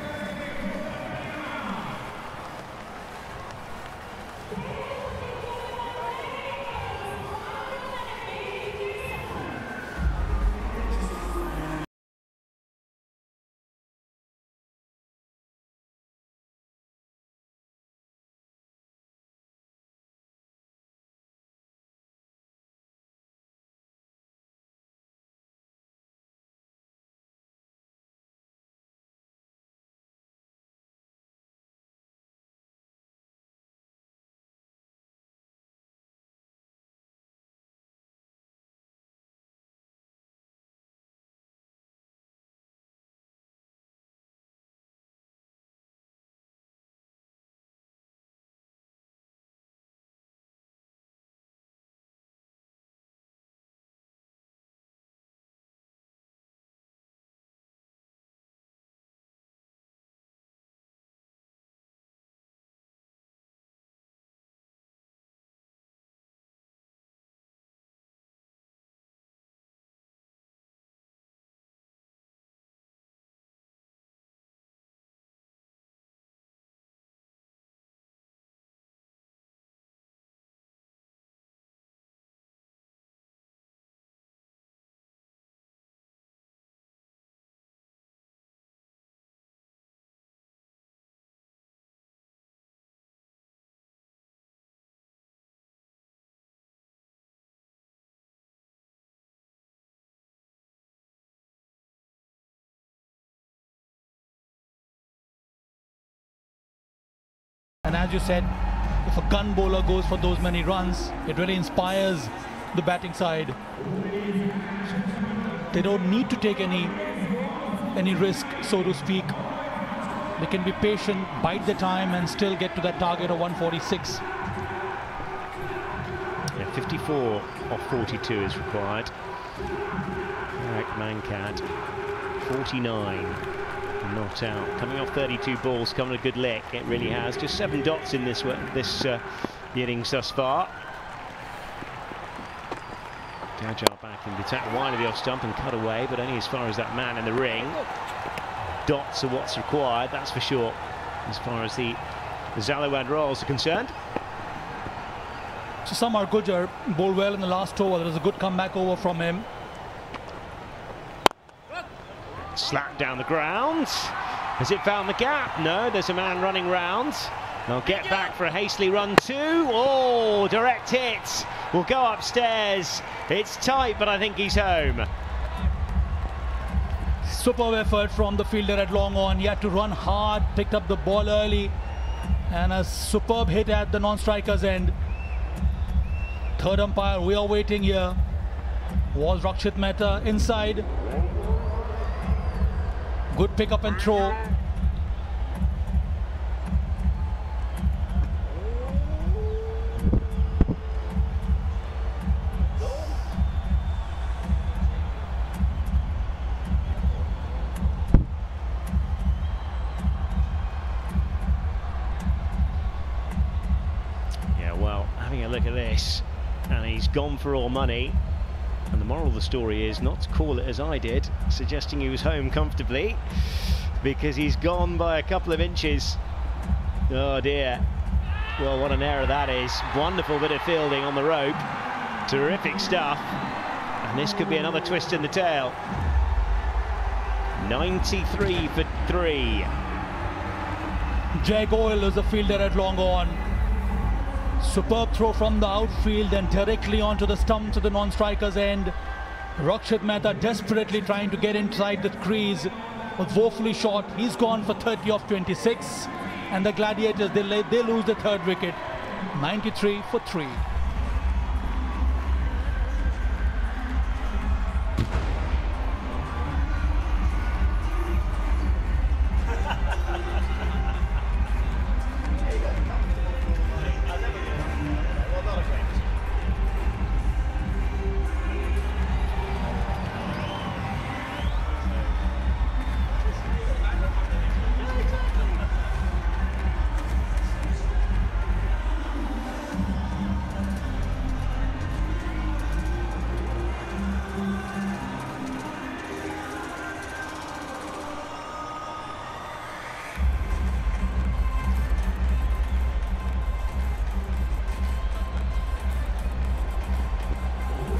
And as you said, if a gun bowler goes for those many runs, it really inspires the batting side. They don't need to take any risk, so to speak. They can be patient, bide the time, and still get to that target of 146. Yeah, 54 off 42 is required. Eric Mankat, 49. Not out. Coming off 32 balls, coming a good lick. It really has. Just 7 dots in this innings thus far. Dajjal back in the attack, wide of the off stump and cut away, but only as far as that man in the ring. Dots are what's required, that's for sure, as far as the Zalawad Royals are concerned. So Samar Gujar bowled well in the last over. There was a good comeback over from him. Slap down the ground. Has it found the gap? No, there's a man running round. They'll get back for a hastily run 2. Oh, direct hit. Will go upstairs. It's tight, but I think he's home. Superb effort from the fielder at long on. He had to run hard, picked up the ball early, and a superb hit at the non-striker's end. Third umpire, we are waiting here. Was Rakshit Mehta inside? Good pick up and throw. Yeah, well, having a look at this, and he's gone for all money. And the moral of the story is not to call it as I did, suggesting he was home comfortably, because he's gone by a couple of inches. Oh dear. Well, what an error that is. Wonderful bit of fielding on the rope. Terrific stuff. And this could be another twist in the tail. 93 for 3. Jay Gohil is the fielder at long on. Superb throw from the outfield and directly onto the stumps of the non-striker's end. Rakshit Mehta desperately trying to get inside the crease, was woefully short. He's gone for 30 of 26, and the Gladiators, they lose the third wicket. 93 for 3.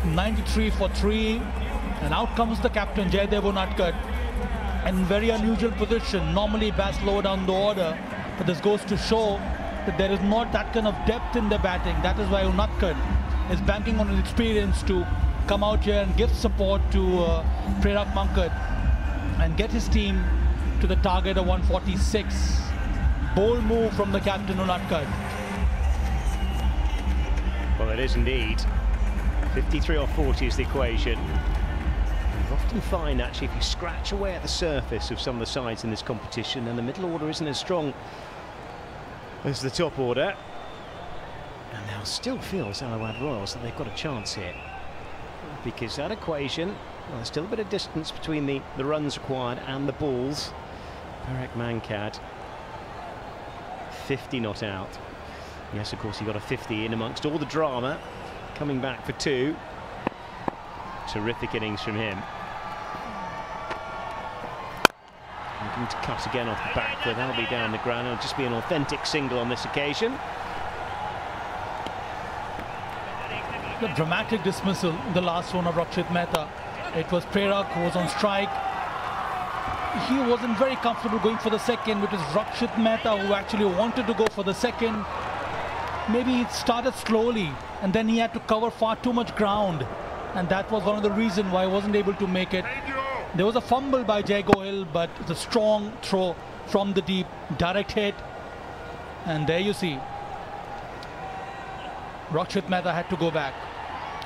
.93 for 3, and out comes the captain Jaydev Unadkat in very unusual position. Normally bats lower down the order, but this goes to show that there is not that kind of depth in the batting. That is why Unadkat is banking on his experience to come out here and give support to Prerak Mankad and get his team to the target of 146. Bold move from the captain Unadkat. Well, it is indeed. 53 or 40 is the equation. You often find, actually, if you scratch away at the surface of some of the sides in this competition, then the middle order isn't as strong as the top order. And they'll still feel, Zalawad Royals, that they've got a chance here. Because that equation, well, there's still a bit of distance between the runs required and the balls. Parimatch Mankad, 50 not out. Yes, of course, he got a 50 in amongst all the drama. Coming back for 2. Terrific innings from him. Looking to cut again off the back, but that'll be down the ground. It'll just be an authentic single on this occasion. The dramatic dismissal, the last one of Rakshit Mehta. It was Prerak who was on strike. He wasn't very comfortable going for the second. It was Rakshit Mehta who actually wanted to go for the second. Maybe he started slowly, and then he had to cover far too much ground, and that was one of the reasons why he wasn't able to make it. There was a fumble by Jay Gohil, but it's a strong throw from the deep, direct hit, and there you see Rakshit Mehta had to go back.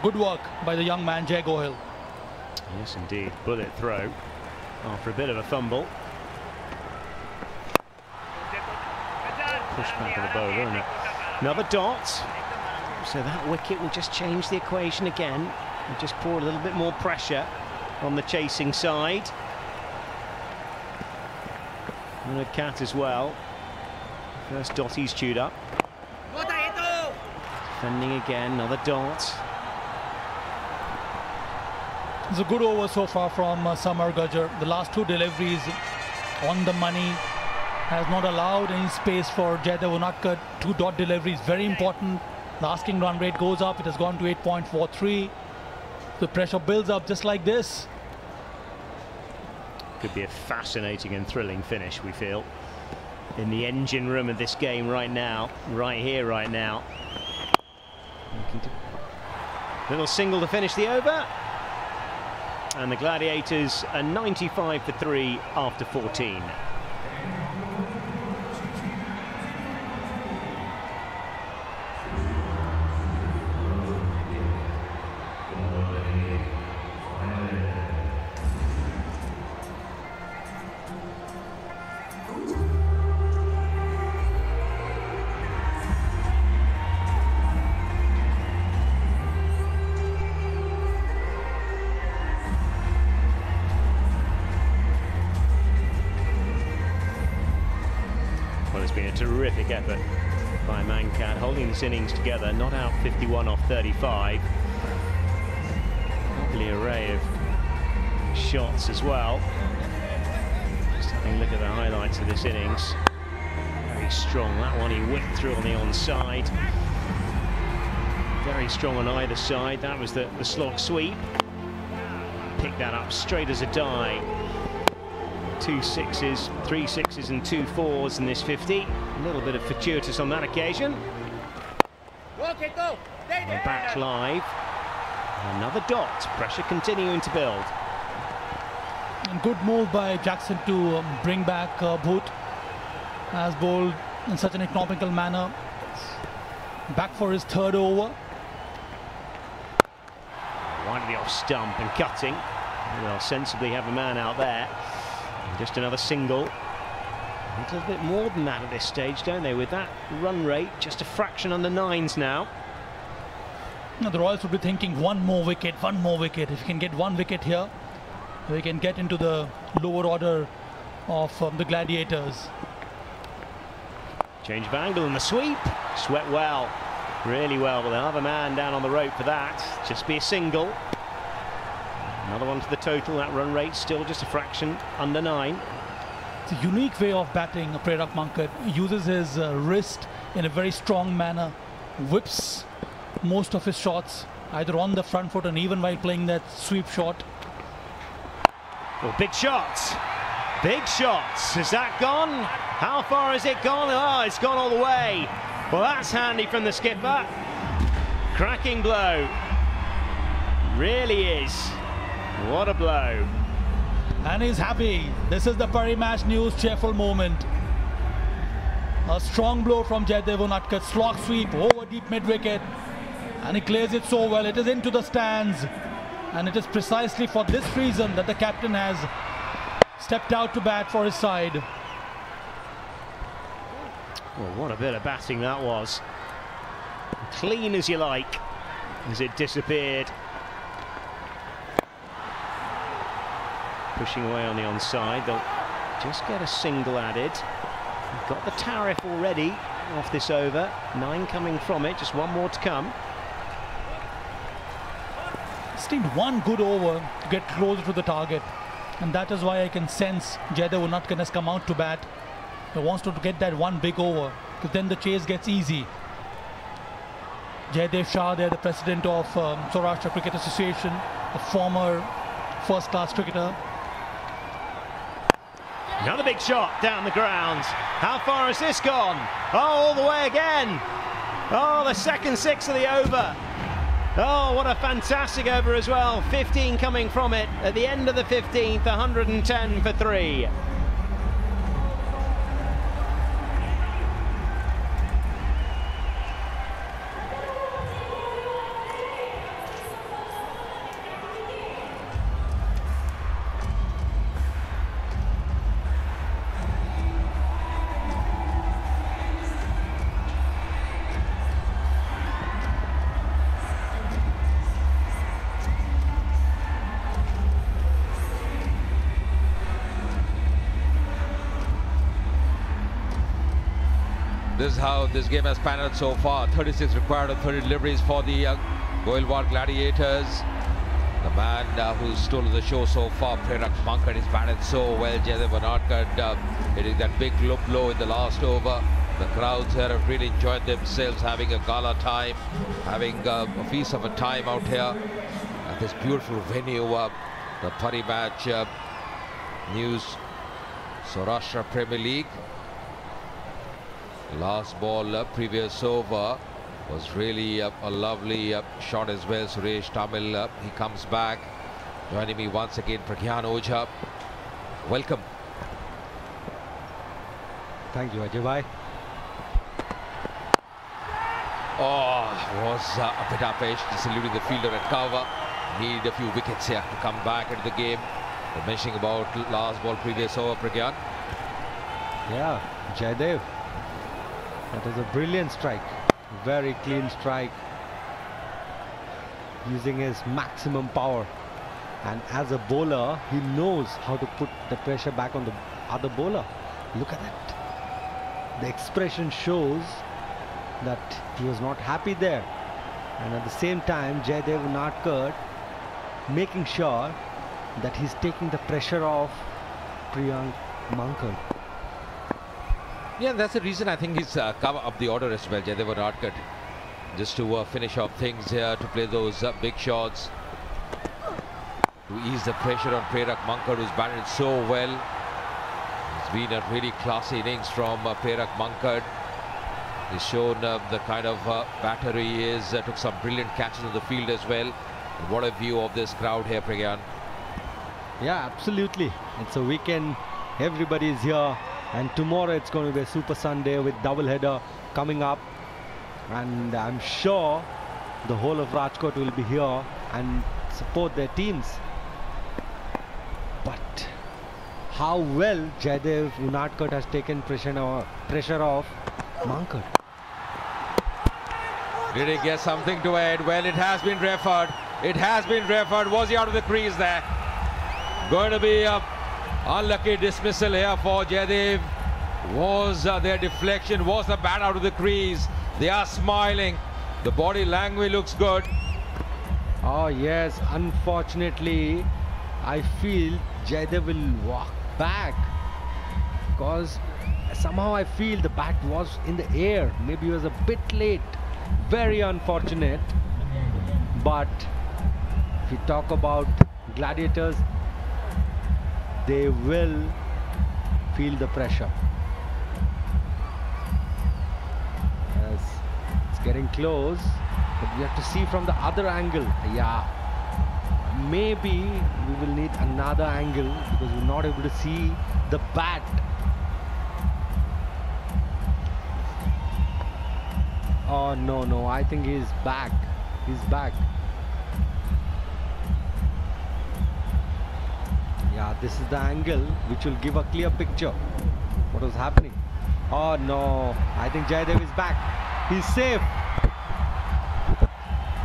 Good work by the young man Jay Gohil. Yes, indeed. Bullet throw after a bit of a fumble. Push back of the bowler, and another dot. So that wicket will just change the equation again and just pour a little bit more pressure on the chasing side. And a cat as well. First dot he's chewed up. Defending again, another dot. It's a good over so far from Samar Gujjar. The last 2 deliveries on the money, has not allowed any space for Jaydev Unadkat. 2 dot deliveries, very important. The asking run rate goes up. It has gone to 8.43. The pressure builds up just like this. Could be a fascinating and thrilling finish, we feel, in the engine room of this game right now, right here, right now. Little single to finish the over. And the Gladiators are 95 for 3 after 14. it's been a terrific effort by Mankat, holding this innings together, not out 51 off 35. Lovely array of shots as well. Just having a look at the highlights of this innings. Very strong, that one he whipped through on the onside. Very strong on either side. That was the slog sweep. Picked that up straight as a die. 2 sixes, 3 sixes and 2 fours in this 50. A little bit of fortuitous on that occasion. And back live. Another dot. Pressure continuing to build. And good move by Jackson to bring back Booth, as bowled in such an economical manner. Back for his 3rd over. Right to the off stump and cutting. Well, sensibly have a man out there. And just another single. A little bit more than that at this stage, don't they? With that run rate, just a fraction under 9s now. Now the Royals would be thinking one more wicket. If you can get 1 wicket here, we can get into the lower order of the Gladiators. Change of angle and the sweep. Swept well, really well. But they'll have a man down on the rope for that. Just be a single. Another one to the total. That run rate still just a fraction under 9. It's a unique way of batting. Parimatch Mankat uses his wrist in a very strong manner. Whips most of his shots either on the front foot and even while playing that sweep shot. Well, big shots. Big shots. Is that gone? How far has it gone? Oh, it's gone all the way. Well, that's handy from the skipper. Cracking blow. Really is. What a blow. And he's happy. This is the Parimatch News cheerful moment. A strong blow from Jaydev Unadkat. Slog sweep over deep mid-wicket. And he clears it so well. It is into the stands. And it is precisely for this reason that the captain has stepped out to bat for his side. Well, what a bit of batting that was. Clean as you like, as it disappeared. Pushing away on the onside. They'll just get a single added. They've got the tariff already off this over. 9 coming from it, just 1 more to come. Just need 1 good over to get closer to the target. And that is why I can sense Jaydev Unadkat has come out to bat. He wants to get that 1 big over, because then the chase gets easy. Jaydev Shah, there, the president of Saurashtra Cricket Association, a former first-class cricketer. Another big shot down the ground. How far has this gone? Oh, all the way again. Oh, the second 6 of the over. Oh, what a fantastic over as well. 15 coming from it at the end of the 15th, 110 for 3. This is how this game has panned out so far. 36 required of 30 deliveries for the Gohilwad Gladiators. The man who's stolen the show so far, Parimatch Mankat, is batted so well. Jaydev Unadkat hitting that big low blow in the last over. The crowds here have really enjoyed themselves, having a gala time, having a feast of a time out here at this beautiful venue, the Parimatch News Saurashtra Premier League. Last ball, previous over, was really a lovely shot as well. Suresh Tamil, he comes back. Joining me once again, Pragyan Ojha. Welcome. Thank you, Ajay bhai. Oh, was a bit uppish, just eluding the fielder at cover. Need a few wickets here to come back into the game. We're mentioning about last ball, previous over, Pragyan. Yeah, Jaydev. That was a brilliant strike. Very clean strike. Using his maximum power. And as a bowler, he knows how to put the pressure back on the other bowler. Look at that. the expression shows that he was not happy there. And at the same time, Jaydev Unadkat making sure that he's taking the pressure off Priyank Mankad. Yeah, that's the reason I think he's come up the order as well, Jaydev Unadkat, just to finish off things here, to play those big shots, to ease the pressure on Priyank Mankad, who's batted so well. It's been a really classy innings from Priyank Mankad. He's shown the kind of batter he is, took some brilliant catches on the field as well. And what a view of this crowd here, Pragyan. Yeah, absolutely. It's a weekend, everybody is here, and tomorrow it's going to be a Super Sunday with double header coming up, and I'm sure the whole of Rajkot will be here and support their teams. But how well Jaydev Unadkat has taken pressure off Mankad. Did he get something to add? Well, it has been referred. It has been referred. Was he out of the crease there? Going to be a unlucky dismissal here for Jaydev. Was their deflection? Was the bat out of the crease? They are smiling. The body language looks good. Oh yes, unfortunately, I feel Jaydev will walk back because somehow I feel the bat was in the air. Maybe he was a bit late. Very unfortunate. But if we talk about Gladiators, they will feel the pressure. Yes, it's getting close, but we have to see from the other angle. Yeah, maybe we will need another angle because we're not able to see the bat. Oh no, I think he's back. He's back. Yeah, this is the angle which will give a clear picture what was happening. Oh no, I think Jaydev is back. He's safe.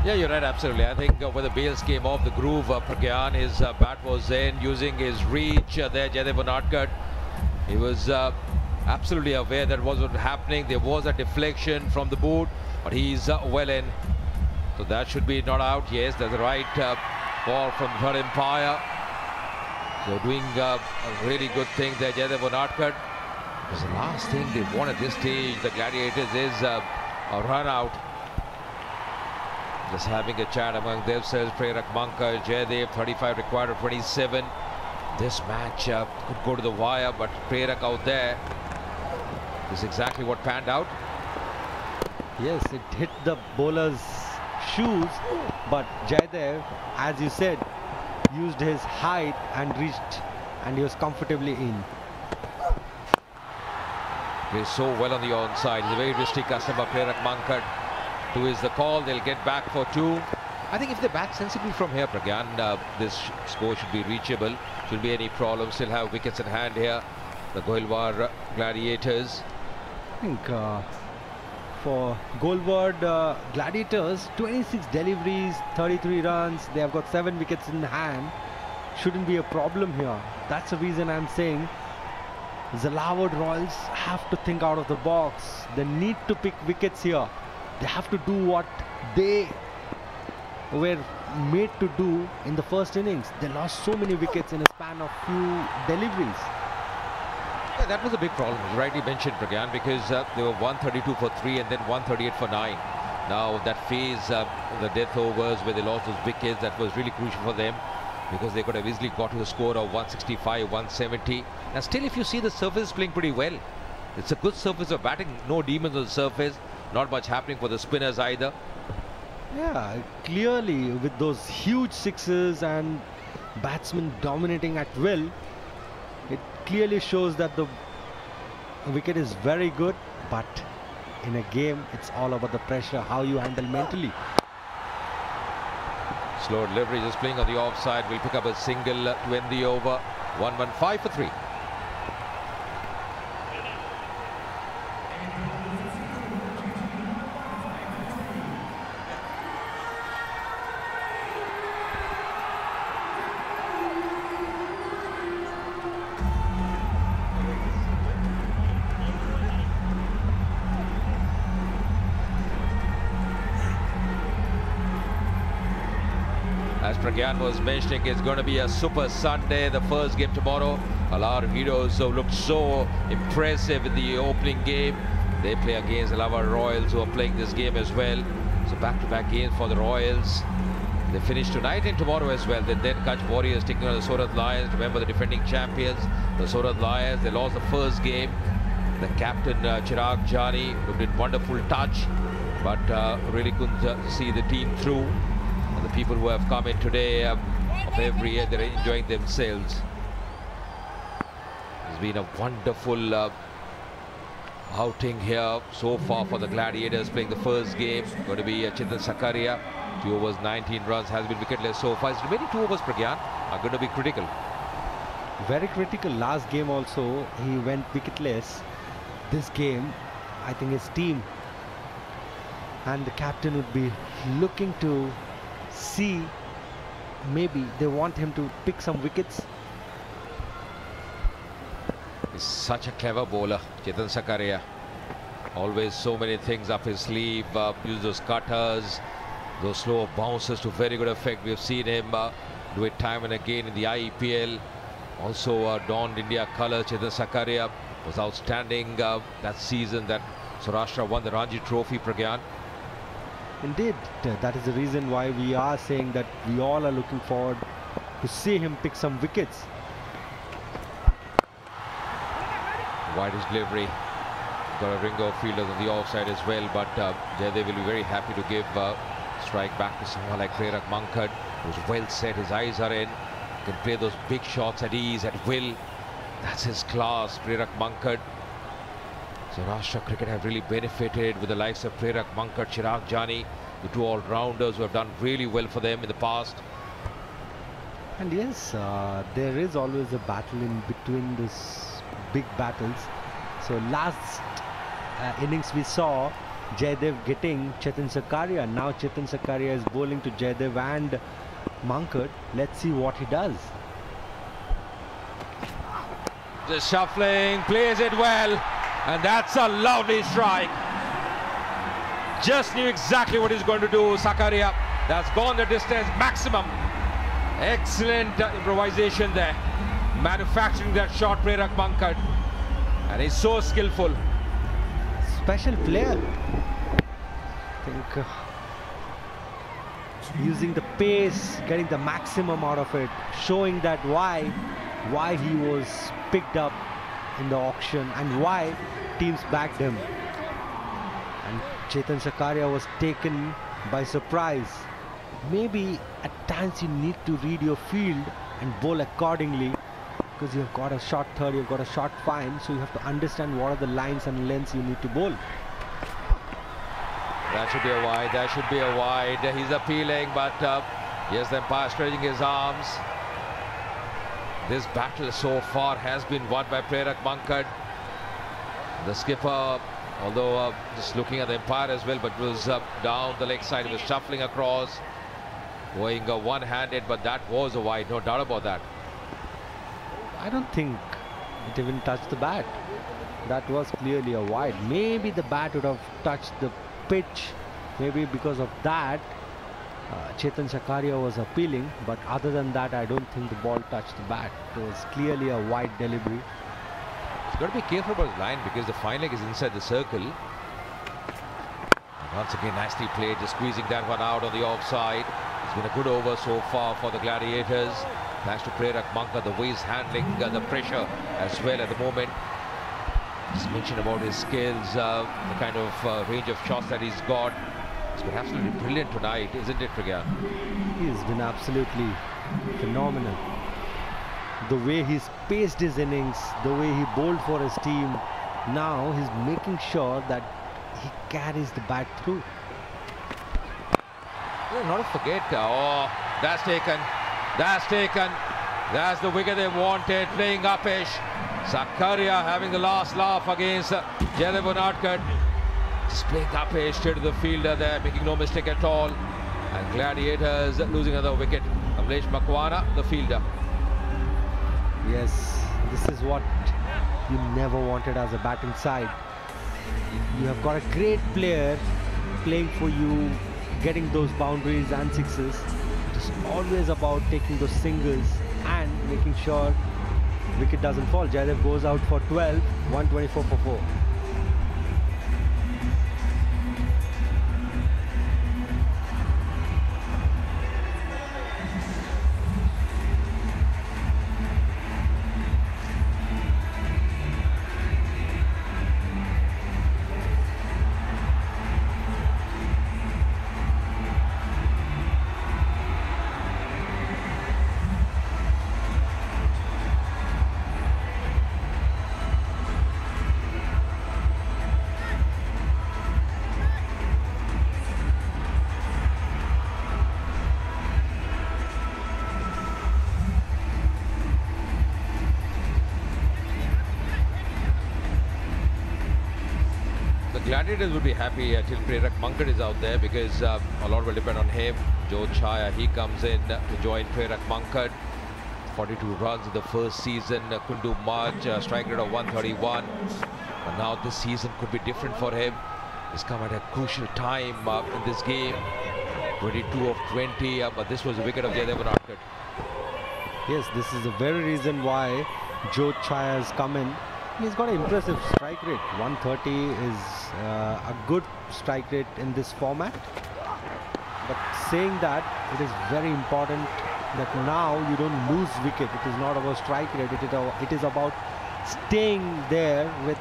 Yeah, you're right, absolutely. I think when the bails came off the groove, Pragyan, his bat was in, using his reach there, Jaydev Unadkat. He was absolutely aware that was what was happening. There was a deflection from the boot, but he's well in. So that should be not out. Yes, there's the right ball from third umpire. So doing a really good thing there, Jaydev Unadkat. Because the last thing they want at this stage, the Gladiators, is a run out. Just having a chat among themselves. Priyank Mankad, Jaydev, 35 required of 27. This match could go to the wire, but Priyank out there. This is exactly what panned out. Yes, it hit the bowler's shoes, but Jaydev, as you said, used his height and reached, and he was comfortably in. Plays so well on the onside. He's a very risky customer, Priyank Mankad. 2 is the call. They'll get back for 2. I think if they bat sensibly from here, Pragyan, this score should be reachable. Shouldn't be any problem. Still have wickets in hand here. The Gohilwad Gladiators. I think for Gohliwad Gladiators, 26 deliveries, 33 runs. They have got 7 wickets in hand. Shouldn't be a problem here. That's the reason I'm saying Zalawad Royals have to think out of the box. They need to pick wickets here. They have to do what they were made to do in the first innings. They lost so many wickets in a span of few deliveries. Yeah, that was a big problem, rightly mentioned, Pragyan, because they were 132 for 3 and then 138 for 9. Now that phase, the death overs where they lost those wickets, that was really crucial for them, because they could have easily got to a score of 165, 170. And still, if you see, the surface is playing pretty well. It's a good surface of batting, no demons on the surface, not much happening for the spinners either. Yeah, clearly with those huge sixes and batsmen dominating at will, it clearly shows that the wicket is very good, but in a game it's all about the pressure, how you handle mentally. Slow delivery, just playing on the offside, will pick up a single to end the over. 115 for 3. Pragyan was mentioning, it's going to be a super Sunday. The first game tomorrow. Halar Heroes who looked so impressive in the opening game. They play against Zalawad Royals, who are playing this game as well. So back-to-back games for the Royals. They finish tonight and tomorrow as well. Then Kutch Warriors taking on the Sorath Lions. Remember, the defending champions, the Sorath Lions. They lost the first game. The captain Chirag Jani looked in wonderful touch, but really couldn't see the team through. And the people who have come in today of every year, they're enjoying themselves. It's been a wonderful outing here so far for the Gladiators, playing the first game. Going to be Chetan Sakaria. 2 overs, 19 runs, has been wicketless so far. His remaining 2 overs, Pragyan, are going to be critical. Very critical. Last game also, he went wicketless. This game, I think his team and the captain would be looking to see, maybe they want him to pick some wickets. He's such a clever bowler, Chetan Sakaria. Always so many things up his sleeve. Use those cutters, those slow bounces to very good effect. We have seen him do it time and again in the IEPL. Also donned India colours. Chetan Sakaria was outstanding that season that Saurashtra won the Ranji Trophy, Pragyan. Indeed, that is the reason why we are saying that we all are looking forward to see him pick some wickets. Widest delivery. Got a Ringo fielder on the offside as well, but Jaydev will be very happy to give strike back to someone like Prerak Mankad, who's well set. His eyes are in. Can play those big shots at ease, at will. That's his class, Prerak Mankad. So Saurashtra cricket have really benefited with the likes of Prerak Mankad, Chirag Jani, the 2 all-rounders who have done really well for them in the past. And yes, there is always a battle in between these big battles. So last innings we saw Jaydev getting Chetan Sakaria. Now Chetan Sakaria is bowling to Jaydev and Mankad. Let's see what he does. Just shuffling, plays it well, and that's a lovely strike. Just knew exactly what he's going to do, Sakaria. That's gone the distance, maximum. Excellent improvisation there. Manufacturing that shot, Prerak Mankad. And he's so skillful. Special player. I think using the pace, getting the maximum out of it, showing that why he was picked up in the auction and why teams backed him. And Chetan Sakaria was taken by surprise. Maybe at times you need to read your field and bowl accordingly, because you've got a short third, you've got a short fine, so you have to understand what are the lines and lengths you need to bowl. That should be a wide, that should be a wide. He's appealing, but yes, the umpire stretching his arms. This battle so far has been won by Prerak Mankad. The skipper, although just looking at the umpire as well, but was down the leg side, he was shuffling across, going one-handed, but that was a wide, no doubt about that. I don't think it even touched the bat. That was clearly a wide. Maybe the bat would have touched the pitch. Maybe because of that, Chetan Sakaria was appealing. But other than that, I don't think the ball touched the bat. It was clearly a wide delivery. He's got to be careful about his line because the fine leg is inside the circle. Once again, nicely played, just squeezing that one out on the offside. It's been a good over so far for the Gladiators. Thanks to Prerak Mankad, the way he's handling the pressure as well at the moment. Just mentioned about his skills, the kind of range of shots that he's got. He's been absolutely brilliant tonight, isn't it, Pragyan? He's been absolutely phenomenal. The way he's paced his innings, the way he bowled for his team. Now he's making sure that he carries the bat through. Yeah, not to forget, oh, that's taken. That's taken. That's the wicket they wanted, playing uppish. Sakaria having the last laugh against Jaydev Unadkat. Just playing uppish straight to the fielder there, making no mistake at all. And Gladiators losing another wicket. Amlesh Makwana, the fielder. Yes, this is what you never wanted as a batting side. You have got a great player playing for you, getting those boundaries and sixes. To It's always about taking those singles and making sure wicket doesn't fall. Jaydev goes out for 12, 124 for 4. Gladiators would be happy till Prerak Mankad is out there, because a lot will depend on him. Joe Chaya, he comes in to join Prerak Mankad. 42 runs in the first season. Couldn't do much. Strike rate of 131. But now this season could be different for him. He's come at a crucial time in this game. 22 of 20, but this was a wicket of Jaydev Unadkat. Yes, this is the very reason why Joe Chaya has come in. He's got an impressive strike rate. 130 is a good strike rate in this format. But saying that, it is very important that now you don't lose wicket. It is not about strike rate. It is about staying there with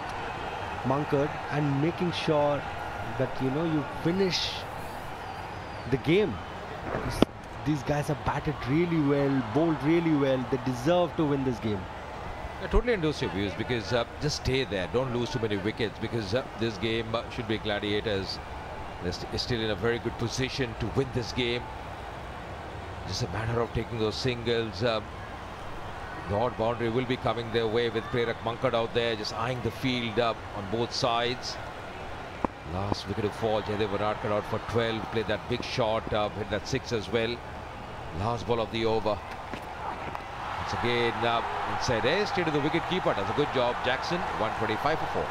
Mankad and making sure that you finish the game. These guys have batted really well, bowled really well. They deserve to win this game. I totally endorse your views, because just stay there. Don't lose too many wickets, because this game should be Gladiators. They're still in a very good position to win this game. Just a matter of taking those singles. The odd boundary will be coming their way with Prerak Mankad out there, just eyeing the field on both sides. Last wicket to fall, Jaydev Unadkat out for 12. Played that big shot, hit that 6 as well. Last ball of the over. Once again, inside air, straight to the wicket keeper. Does a good job. Jackson, 125 for 4.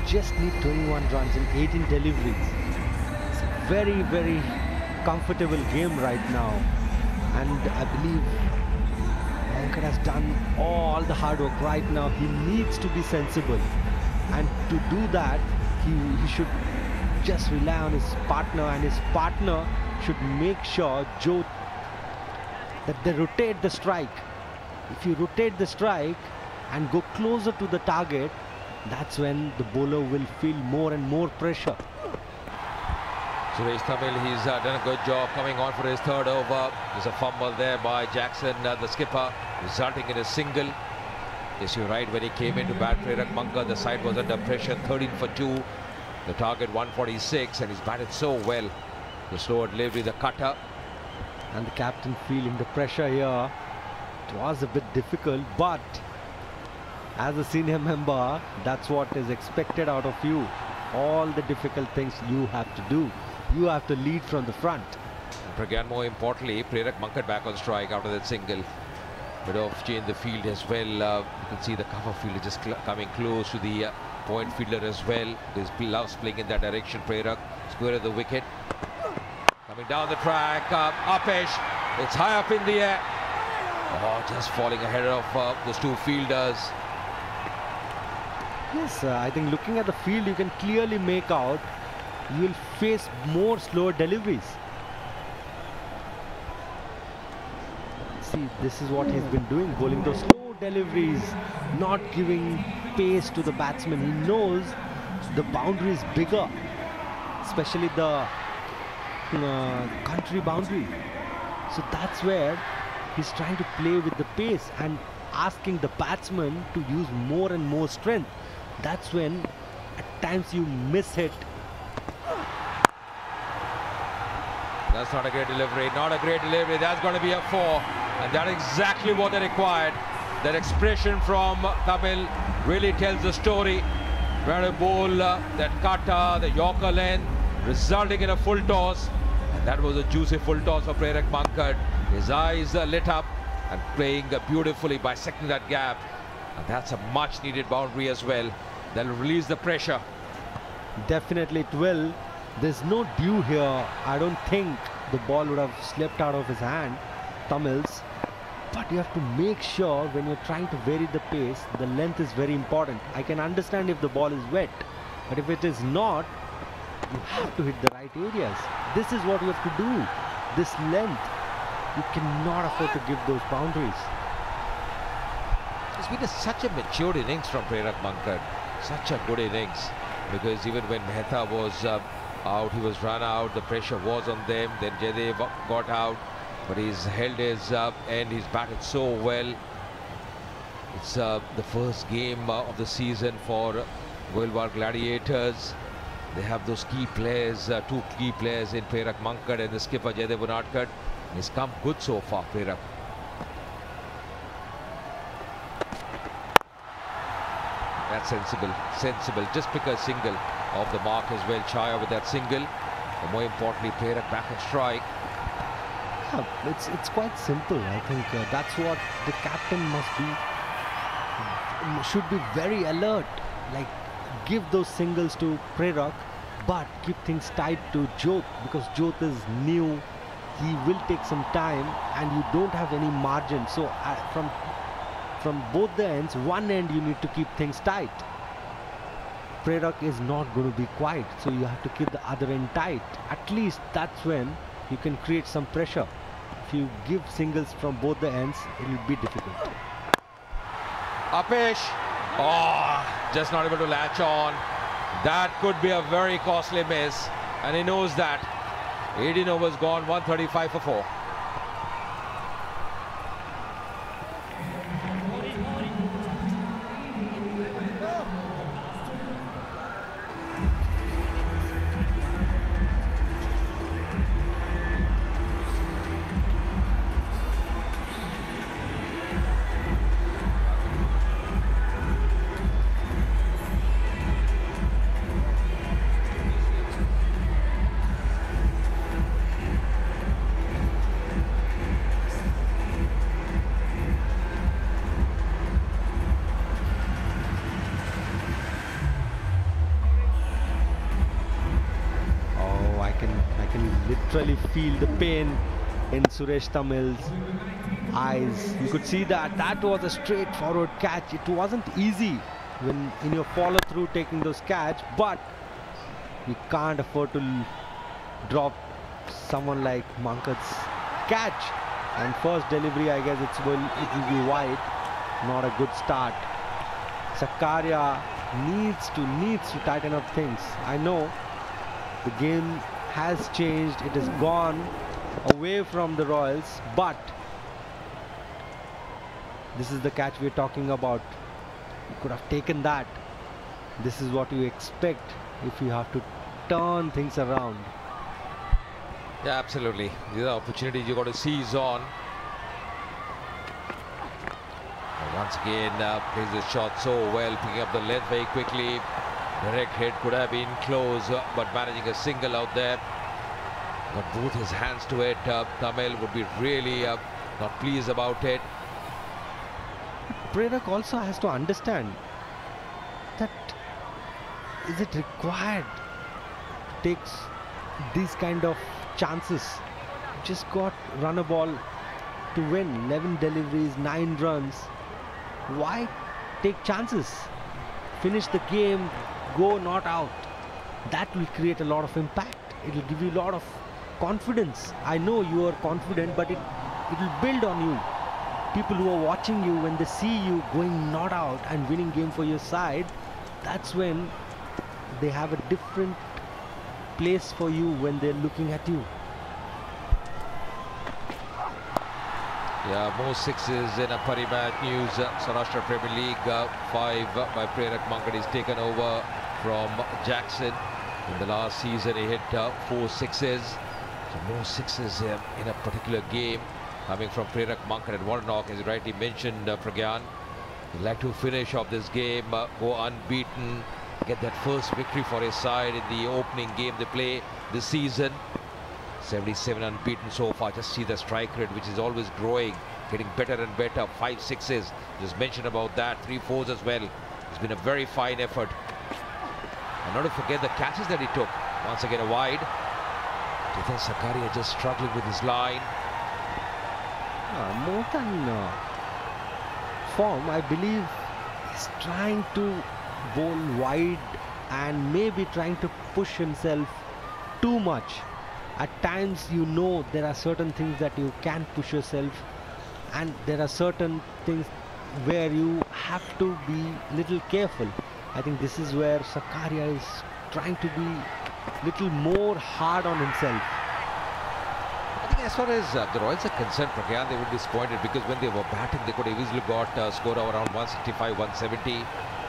Just need 21 runs in 18 deliveries. It's a very, very comfortable game right now, and I believe Mankad has done all the hard work right now. He needs to be sensible, and to do that he should just rely on his partner, and his partner should make sure that they rotate the strike. If you rotate the strike and go closer to the target, that's when the bowler will feel more and more pressure. Suresh Tamil, he's done a good job coming on for his third over. There's a fumble there by Jackson, the skipper, resulting in a single. Yes, you're right, when he came in to bat Prerak Mankad, the side was under pressure, 13 for 2. The target 146, and he's batted so well. The slower delivery, the cutter. And the captain feeling the pressure here. It was a bit difficult, but as a senior member, that's what is expected out of you. All the difficult things you have to do. You have to lead from the front. And again, more importantly, Prerak Mankad back on strike after that single. Bit of change in the field as well. You can see the cover fielder just coming close to the point fielder as well. He loves playing in that direction. Prerak square of the wicket. Coming down the track, Upish. It's high up in the air. Oh, just falling ahead of those two fielders. Yes, I think looking at the field, you can clearly make out you will face more slower deliveries. See, this is what he's been doing, bowling those slow deliveries, not giving pace to the batsman. He knows the boundary is bigger, especially the country boundary. So that's where he's trying to play with the pace and asking the batsman to use more and more strength. That's when at times you miss hit. That's not a great delivery. Not a great delivery. That's going to be a 4. And that's exactly what they required. That expression from Tamil really tells the story. Trying to bowl that cutter, the Yorker length, resulting in a full toss. And that was a juicy full toss for Prerak Mankad. His eyes lit up and playing beautifully, bisecting that gap. And that's a much needed boundary as well. That'll release the pressure. Definitely it will. There's no due here. I don't think the ball would have slipped out of his hand, Tamil's. But you have to make sure when you're trying to vary the pace, the length is very important. I can understand if the ball is wet, but if it is not, you have to hit the right areas. This is what you have to do. This length, you cannot afford to give those boundaries. It's been such a mature innings from Prerak Mankad. Such a good innings. Because even when Mehta was out, he was run out, the pressure was on them. Then Jaidev got out, but he's held his end. He's batted so well. It's the first game of the season for Gohilwad Gladiators. They have those key players, 2 key players in Prerak Mankad and the skipper Jaidev Unadkat. He's come good so far, Prerak. That's sensible. Just pick a single off the mark as well. Chaya with that single. But more importantly, Prerak back and strike. Yeah, it's quite simple. I think that's what the captain should be very alert. Like, give those singles to Prerak, but keep things tight to Jyot, because Jyot is new. He will take some time, and you don't have any margin. So from both the ends, one end you need to keep things tight. Prerak is not going to be quiet, so you have to keep the other end tight. At least that's when you can create some pressure. If you give singles from both the ends, it will be difficult. Apesh, just not able to latch on. That could be a very costly miss, and he knows that. 18 overs gone, 135 for 4. Literally feel the pain in Suresh Tamil's eyes. You could see that was a straightforward catch. It wasn't easy when in your follow through taking those catch, but you can't afford to drop someone like Mankad's catch. And first delivery, I guess it will be wide. Not a good start. Sakarya needs to tighten up things. I know the game has changed, it has gone away from the Royals, but this is the catch we're talking about. You could have taken that. This is what you expect if you have to turn things around. Yeah, absolutely. These are opportunities you got to seize on. And once again, plays the shot so well, picking up the length very quickly. Direct hit could have been close, but managing a single out there. Got both his hands to it. Tamil would be really not pleased about it. Prerak also has to understand that is it required to take these kind of chances. Just got run a ball to win. 11 deliveries, 9 runs. Why take chances? Finish the game, go not out. That will create a lot of impact. It will give you a lot of confidence. I know you are confident, but it will build on you. People who are watching you, when they see you going not out and winning game for your side, that's when they have a different place for you when they're looking at you. Yeah, most sixes in a Parimatch news. Saurashtra Premier League, 5 by Prerak Mankad. He's taken over from Jackson. In the last season, he hit 4 sixes. No sixes in a particular game coming from Prerak Mankad at Warnock, as you rightly mentioned, Pragyan. He'd like to finish off this game, go unbeaten, get that first victory for his side in the opening game they play this season. 77 unbeaten so far. Just see the strike rate, which is always growing, getting better and better. 5 sixes, just mentioned about that. 3 fours as well. It's been a very fine effort. And not to forget the catches that he took. Once again a wide. Jiten Sakaria just struggling with his line. More than form, I believe he's trying to bowl wide and maybe trying to push himself too much. At times, you know, there are certain things that you can push yourself, and there are certain things where you have to be little careful. I think this is where Sakaria is trying to be little more hard on himself. I think as far as the Royals are concerned, Pragyan, they were disappointed because when they were batting, they could have easily got a score of around 165, 170.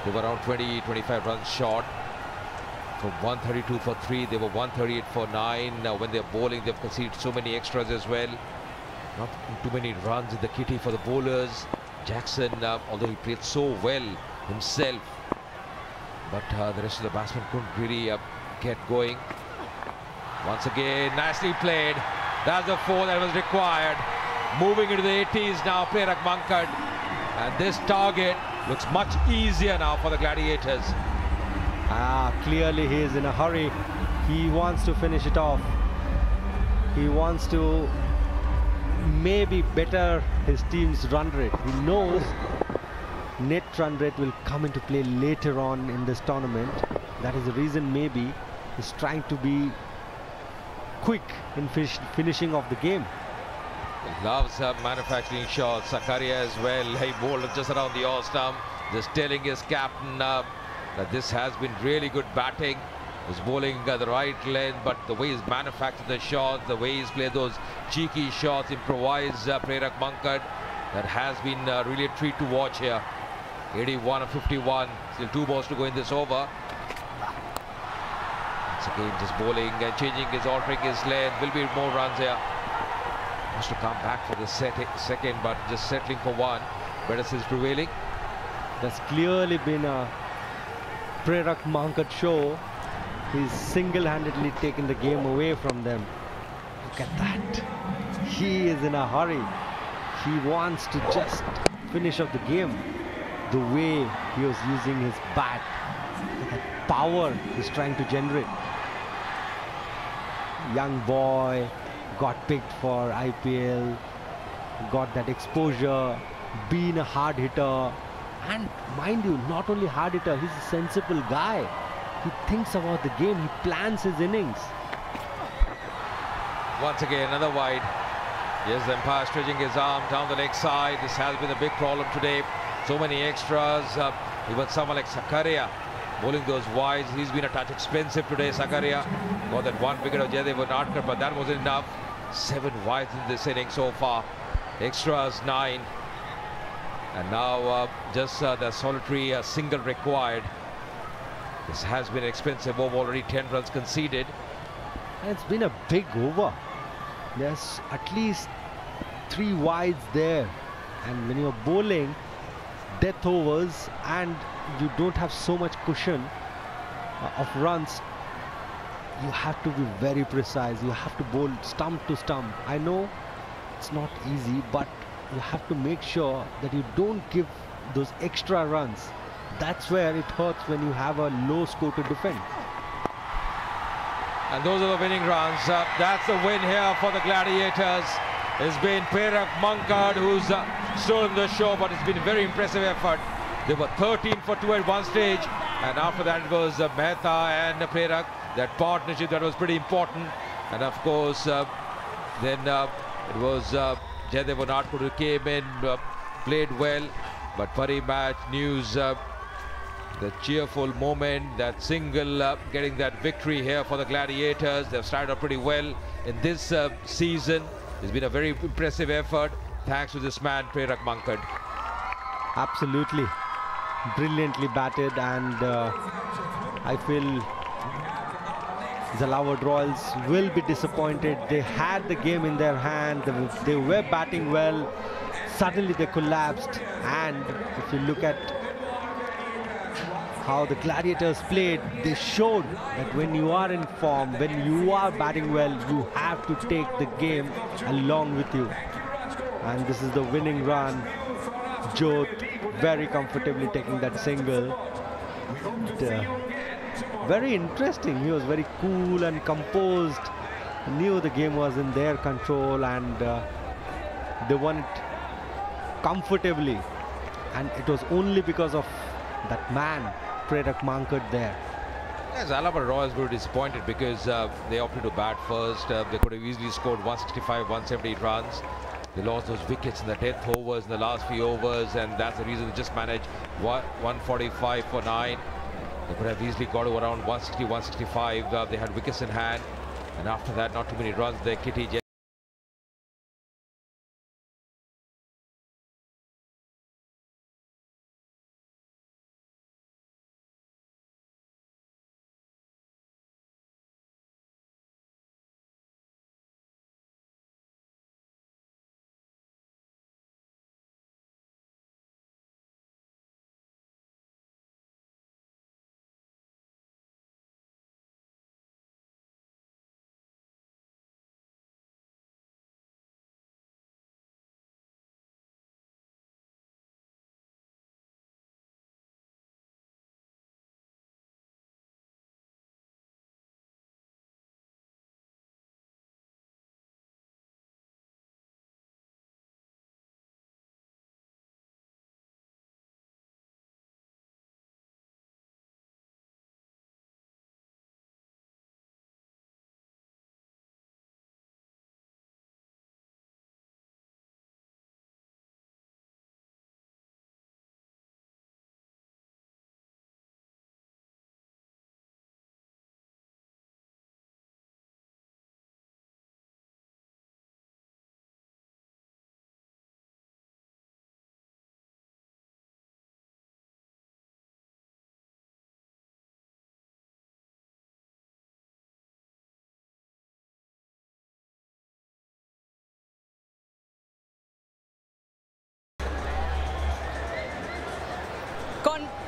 They were around 20, 25 runs short. From 132 for 3, they were 138 for 9. When they're bowling, they've conceded so many extras as well. Not too many runs in the kitty for the bowlers. Jackson, although he played so well himself, but the rest of the batsmen couldn't really get going. Once again, nicely played. That's the 4 that was required. Moving into the 80s now, Prerak Mankad. And this target looks much easier now for the Gladiators. Clearly he is in a hurry. He wants to finish it off. He wants to maybe better his team's run rate. He knows net run rate will come into play later on in this tournament. That is the reason maybe he's trying to be quick in finishing off the game. He loves manufacturing shots. Sakaria as well. He bowled just around the off stump, just telling his captain that this has been really good batting. He's bowling the right length, but the way he's manufactured the shots, the way he's played those cheeky shots, improvised Prerak Mankad, that has been really a treat to watch here. 81 of 51, still 2 balls to go in this over. Once again, just bowling and changing his, altering his length. Will be more runs here. Wants to come back for the second, but just settling for 1. Better is prevailing. That's clearly been a Prerak Mankad show. He's single-handedly taken the game away from them. Look at that. He is in a hurry. He wants to just finish off the game. The way he was using his bat, the power he's trying to generate. Young boy, got picked for IPL, got that exposure, been a hard hitter. And mind you, not only hard hitter, he's a sensible guy. He thinks about the game, he plans his innings. Once again, another wide. Yes, the umpire stretching his arm down the leg side. This has been a big problem today. So many extras. Even someone like Sakaria bowling those wides. He's been a touch expensive today, Sakaria. Got that 1 wicket of Jaydev Narkar, but that wasn't enough. 7 wides in this inning so far. Extras 9. And now just the solitary single required. This has been expensive over, already 10 runs conceded. And it's been a big over. There's at least 3 wides there. And when you're bowling death overs and you don't have so much cushion of runs, you have to be very precise. You have to bowl stump to stump. I know it's not easy, but you have to make sure that you don't give those extra runs. That's where it hurts when you have a low score to defend. And those are the winning runs. That's the win here for the Gladiators. It's been Prerak Mankad who's stolen the show, but it's been a very impressive effort. They were 13 for 2 at one stage, and after that it was Mehta and Prerak, that partnership that was pretty important. And of course, then it was Jaydev Narkar who came in, played well, but Parimatch News, the cheerful moment, that single, getting that victory here for the Gladiators. They've started out pretty well in this season. It's been a very impressive effort, thanks to this man, Prerak Mankad. Absolutely. Brilliantly batted, and I feel Zalawad Royals will be disappointed. They had the game in their hand. They were batting well. Suddenly they collapsed. And if you look at how the Gladiators played, they showed that when you are in form, when you are batting well, you have to take the game along with you. And this is the winning run. Jot very comfortably taking that single. Very interesting. He was very cool and composed. Knew the game was in their control, and they won it comfortably. And it was only because of that man, Prerak Mankad, there. Yes, Zalawad Royals were disappointed because they opted to bat first. They could have easily scored 165, 178 runs. They lost those wickets in the 10th overs, in the last few overs, and that's the reason they just managed 145 for 9. They could have easily got to around 160, 165. They had wickets in hand, and after that, not too many runs. Their kitty just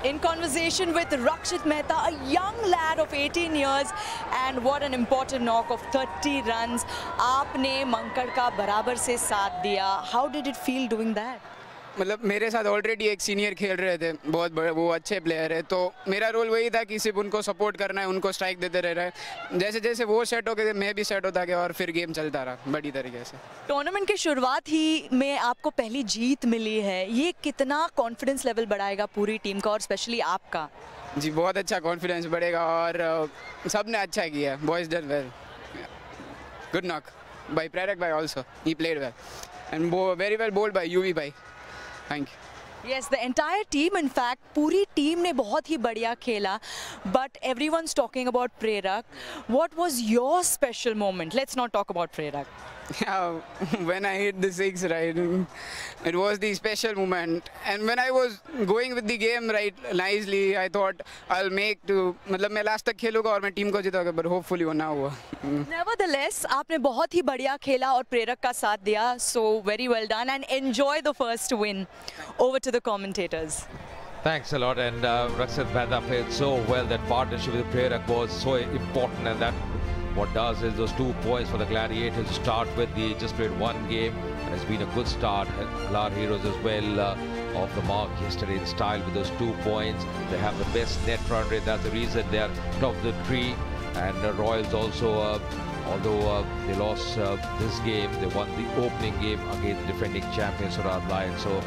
in conversation with Rakshit Mehta, a young lad of 18 years, and what an important knock of 30 runs. आपने मंकड़ का बराबर से साथ दिया. How did it feel doing that? मतलब मेरे साथ already एक सीनियर खेल रहे थे, बहुत बड़े, वो अच्छे प्लेयर है, तो मेरा रोल वही था कि सिर्फ उनको सपोर्ट करना है, उनको स्ट्राइक देते रह रहे. जैसे जैसे वो सेट हो गए मैं भी सेट होता गया और फिर गेम चलता रहा बड़ी तरीके से. टूर्नामेंट की शुरुआत ही में आपको पहली जीत मिली है, ये कितना कॉन्फिडेंस लेवल बढ़ाएगा पूरी टीम का और स्पेशली आपका? जी बहुत अच्छा कॉन्फिडेंस बढ़ेगा और सब ने अच्छा किया. Boys done well. Good knock by Prerak भाई also, he played well and very well bowled by Yuvi भाई. Thank you. Yes, the entire team, in fact, पूरी टीम ने बहुत ही बढ़िया खेला. But everyone's talking about Prerak. What was your special moment? Let's not talk about Prerak. When I hit the six, right, it was the special moment. And when I was going with the game right nicely, I thought I'll make to, मतलब मैं last तक खेलूँगा और मैं team को जिताऊँगा, but hopefully वो ना हुआ. Nevertheless, आपने बहुत ही बढ़िया खेला और प्रेरक का साथ दिया. So very well done and enjoy the first win. Over to the commentators. Thanks a lot, and Rakshit Mehta played so well. That partnership with Prerak was so important, and that what does is those 2 points for the Gladiators to start with. They just played one game, and it's been a good start. Halar Heroes as well off the mark yesterday in style with those 2 points. They have the best net run rate. That's the reason they are top of the tree. And Royals also, although they lost this game, they won the opening game against the defending champions Sorath Lions. So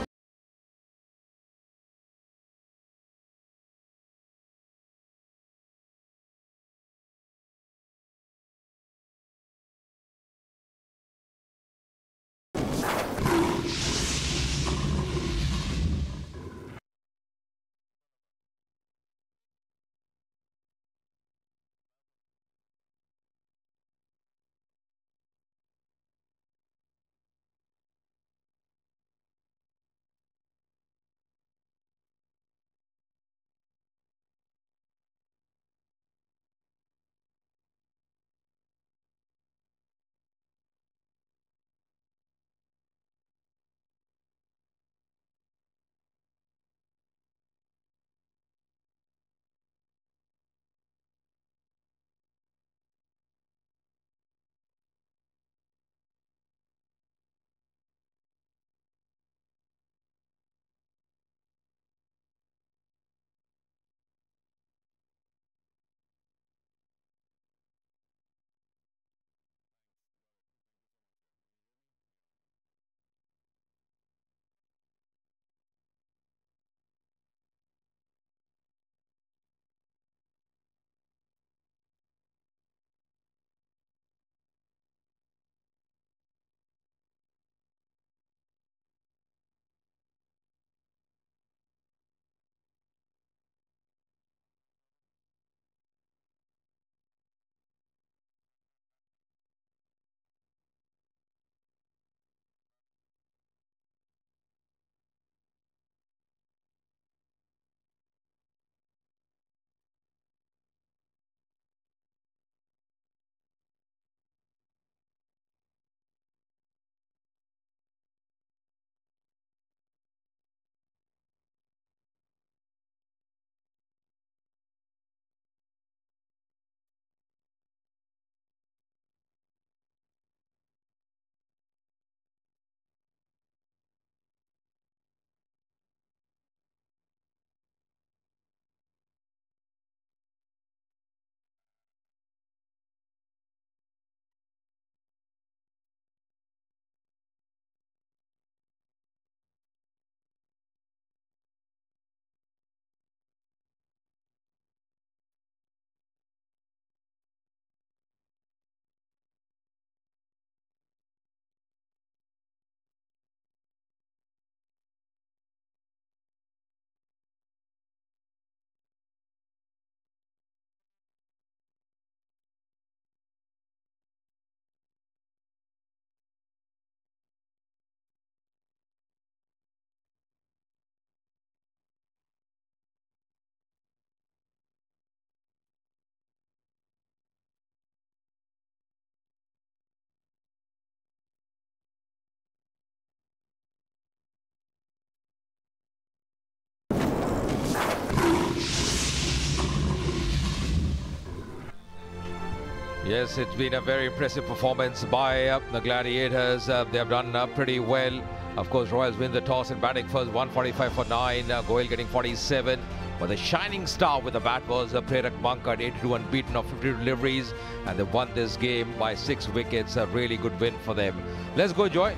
Yes, it's been a very impressive performance by the Gladiators. They have done pretty well. Of course, Royals win the toss and batting first, 145 for 9. Gohil getting 47. But the shining star with the bat was Parimatch Mankad, 82 unbeaten of 50 deliveries. And they won this game by 6 wickets. A really good win for them. Let's go join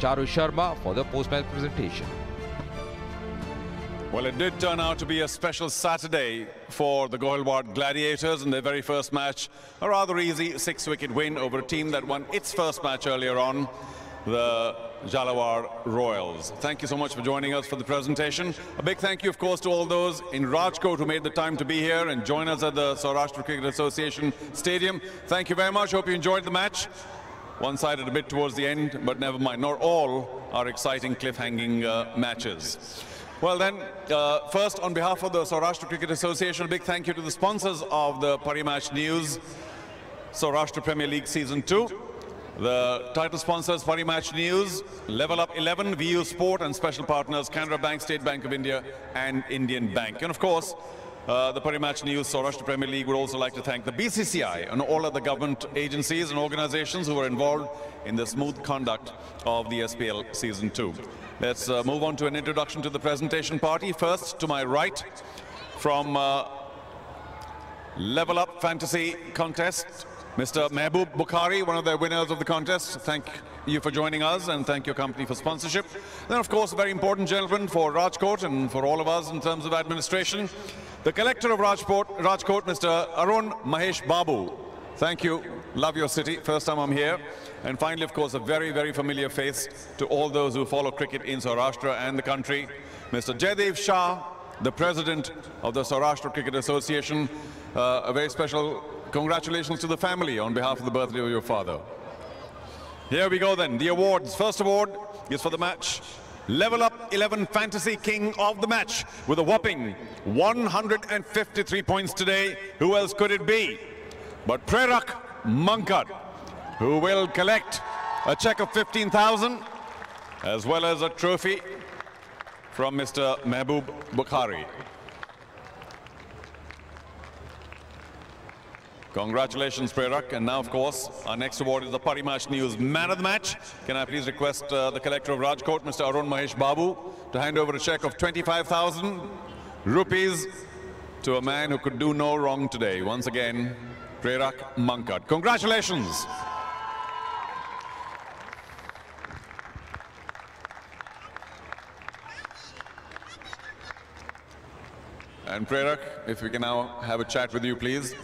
Charu Sharma for the post-match presentation. Well, it did turn out to be a special Saturday for the Gohliwad Gladiators in their very first match. A rather easy 6-wicket win over a team that won its first match earlier on, the Zalawad Royals. Thank you so much for joining us for the presentation. A big thank you, of course, to all those in Rajkot who made the time to be here and join us at the Saurashtra Cricket Association Stadium. Thank you very much. Hope you enjoyed the match. One-sided a bit towards the end, but never mind. Not all are exciting cliffhanging matches. Well then, first on behalf of the Saurashtra Cricket Association, a big thank you to the sponsors of the Parimatch News, Saurashtra Premier League Season 2. The title sponsors Parimatch News, Level Up 11, VU Sport, and special partners Canara Bank, State Bank of India and Indian Bank. And of course, the Parimatch News, Saurashtra Premier League would also like to thank the BCCI and all other government agencies and organizations who were involved in the smooth conduct of the SPL Season 2. Let's move on to an introduction to the presentation party. First, to my right, from Level Up Fantasy Contest, Mr. Mehboob Bukhari, one of the winners of the contest. Thank you for joining us and thank your company for sponsorship. Then, of course, a very important gentleman for Rajkot and for all of us in terms of administration, the collector of Rajkot, Mr. Arun Mahesh Babu. Thank you. Love your city. First time I'm here. And finally, of course, a very, very familiar face to all those who follow cricket in Saurashtra and the country, Mr. Jaidev Shah, the president of the Saurashtra Cricket Association. A very special congratulations to the family on behalf of the birthday of your father. Here we go then. The awards. First award is for the match Level Up 11 Fantasy King of the Match with a whopping 153 points today. Who else could it be but Parimatch Mankad, who will collect a cheque of 15,000 as well as a trophy from Mr. Mehboob Bukhari. Congratulations, Parimatch. And now, of course, our next award is the Parimatch News Man of the Match. Can I please request the collector of Rajkot, Mr. Arun Mahesh Babu, to hand over a cheque of 25,000 rupees to a man who could do no wrong today. Once again, Parimatch Mankad. Congratulations. And Parimatch, if we can now have a chat with you, please.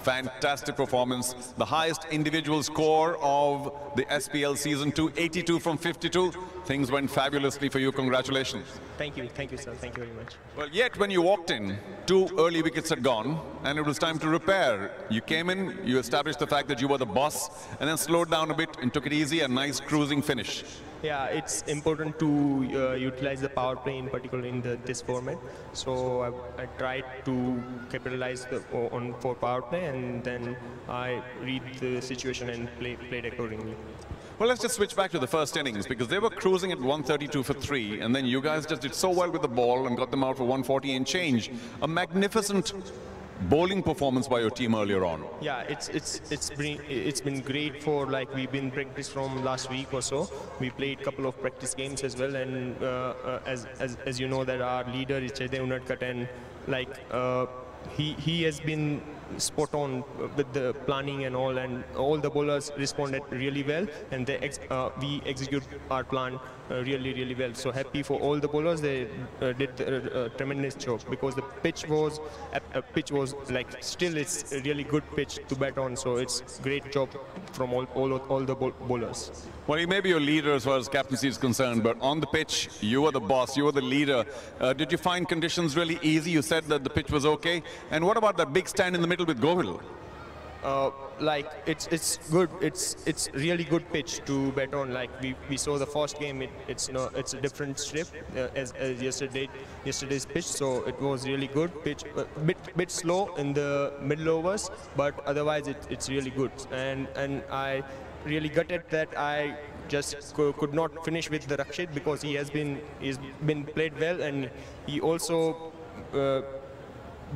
Fantastic performance. The highest individual score of the SPL Season 2, 82 from 52. Things went fabulously for you. Congratulations. Thank you, sir. Thank you very much. Well, yet when you walked in, 2 early wickets had gone, and it was time to repair. You came in, you established the fact that you were the boss, and then slowed down a bit and took it easy, a nice cruising finish. Yeah, it's important to utilize the power play in particular in this format. So I tried to capitalize for power play, and then I read the situation and played accordingly. Well, let's just switch back to the first innings, because they were cruising at 132 for 3, and then you guys just did so well with the ball and got them out for 140 and change. A magnificent bowling performance by your team earlier on. Yeah, it's been great for, like, we've been practice from last week or so. We played a couple of practice games as well, and as you know that our leader is Chede Unadkat, and like he has been spot on with the planning and all the bowlers responded really well, and we execute our plan really well. So happy for all the bowlers. They did a tremendous job, because the pitch was like, still it's a really good pitch to bat on, so it's great job from all the bowlers. Well, he may be your leader as far as captaincy is concerned, but on the pitch, you were the boss, you were the leader. Did you find conditions really easy? You said that the pitch was okay. And what about that big stand in the middle with Gohil? Like, it's good. It's really good pitch to bet on. Like we saw the first game, it's a different strip as yesterday's pitch. So it was really good pitch, bit slow in the middle overs, but otherwise it's really good. And I really gutted that I just could not finish with the Rakshit, because he's been played well, and he also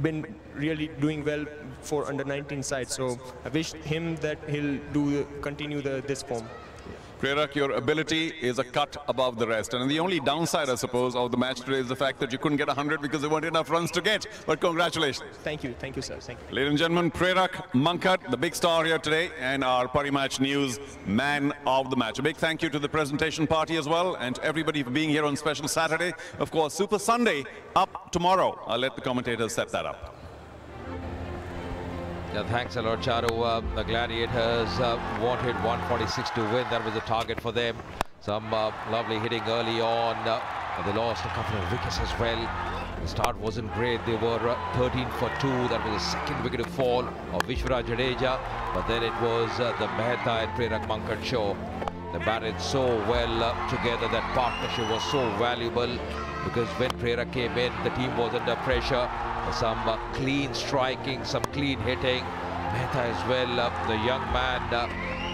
been really doing well for under 19 side. So I wish him that he'll continue this form. Prerak, your ability is a cut above the rest. And the only downside, I suppose, of the match today is the fact that you couldn't get 100 because there weren't enough runs to get. But congratulations. Thank you, sir. Thank you. Ladies and gentlemen, Prerak Mankat, the big star here today, and our Parimatch News man of the match. A big thank you to the presentation party as well, and to everybody for being here on special Saturday. Of course, Super Sunday up tomorrow. I'll let the commentators set that up. Yeah, thanks a lot, Charu. The Gladiators wanted 146 to win. That was the target for them. Some lovely hitting early on. They lost a couple of wickets as well. The start wasn't great. They were 13 for 2. That was the second wicket to fall of Vishwaraj Jadeja. But then it was the Mehta and Prerak Mankat show. They batted so well together. That partnership was so valuable because when Prerak came in, the team was under pressure. Some clean striking, some clean hitting. Mehta as well, the young man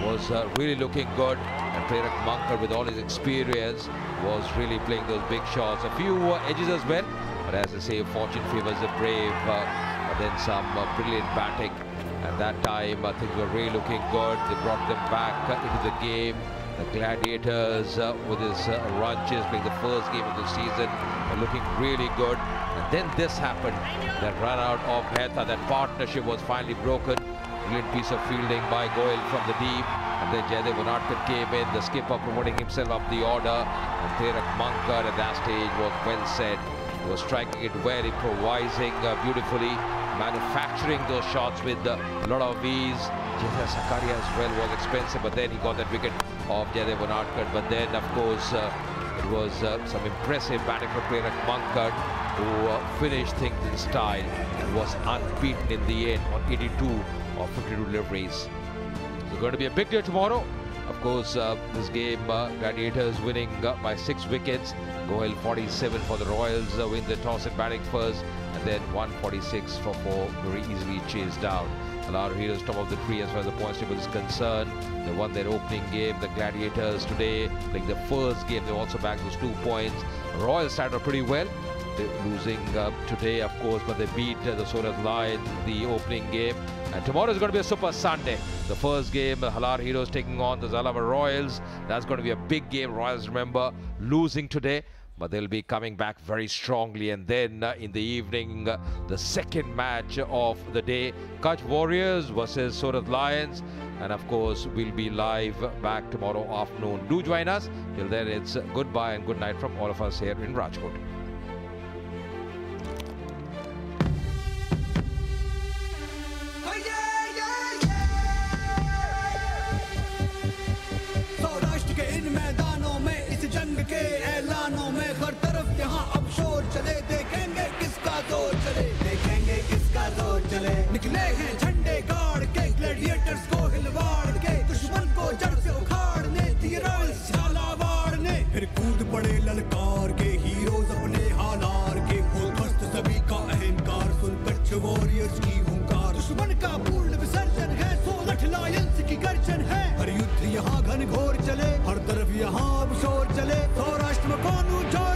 was really looking good. And Prerak Mankat, with all his experience, was really playing those big shots. A few edges as well, but as I say, fortune favors the brave. But then some brilliant batting. At that time, things were really looking good. They brought them back into the game. The Gladiators, with his run chase, playing the first game of the season, are looking really good. And then this happened. That run out of Mehta, that partnership was finally broken. Brilliant piece of fielding by Gohil from the deep. And then Jaidev Unadkat came in, the skipper promoting himself up the order. And Prerak Mankat at that stage was well set. He was striking it well, improvising beautifully, manufacturing those shots with a lot of ease. Jaidev Sakaria as well was expensive, but then he got that wicket of Jaidev Unadkat. But then, of course, it was some impressive batting from Prerak Mankat, who finished things in style and was unbeaten in the end on 82 of 52 deliveries. So going to be a big day tomorrow. Of course, this game, Gladiators winning by 6 wickets. Gohil 47 for the Royals, win the toss and batting first, and then 146 for 4, very easily chased down. Halar Heroes top of the tree as far as the points table is concerned. They won their opening game. The Gladiators today, playing the first game, they also bagged those 2 points. Royals started pretty well. They're losing today, of course, but they beat the Sorath Lions in the opening game. And tomorrow is going to be a Super Sunday. The first game, the Halar Heroes taking on the Zalawad Royals. That's going to be a big game. Royals, remember, losing today, but they'll be coming back very strongly. And then in the evening, the second match of the day, Kutch Warriors versus Sorath Lions. And of course, we'll be live back tomorrow afternoon. Do join us. Till then, it's goodbye and good night from all of us here in Rajkot. Saurashtra के इन मैदानों में इस जंग के ऐलानों में हर तरफ यहाँ अब शोर चले देखेंगे किसका जोर चले देखेंगे किसका जोर चले निकले हैं झंडे गाड़ के ग्लैडिएटर्स गोहिलवाड़ के दुश्मन को जड़ से उखाड़ने रॉयल्स झालावाड़ ने फिर कूद पड़े ललकार के हीरोज अपने हालार के हो ध्वस्त सभी का अहंकार सुन कच्छ वॉरियर्स की हुंकार दुश्मन का पूर्ण विसर्जन है सोरठ लायंस की गर्जन है हर युद्ध यहाँ घनघोर चले हर तरफ यहाँ अब शोर चले सौराष्ट्र में कौन ऊंचा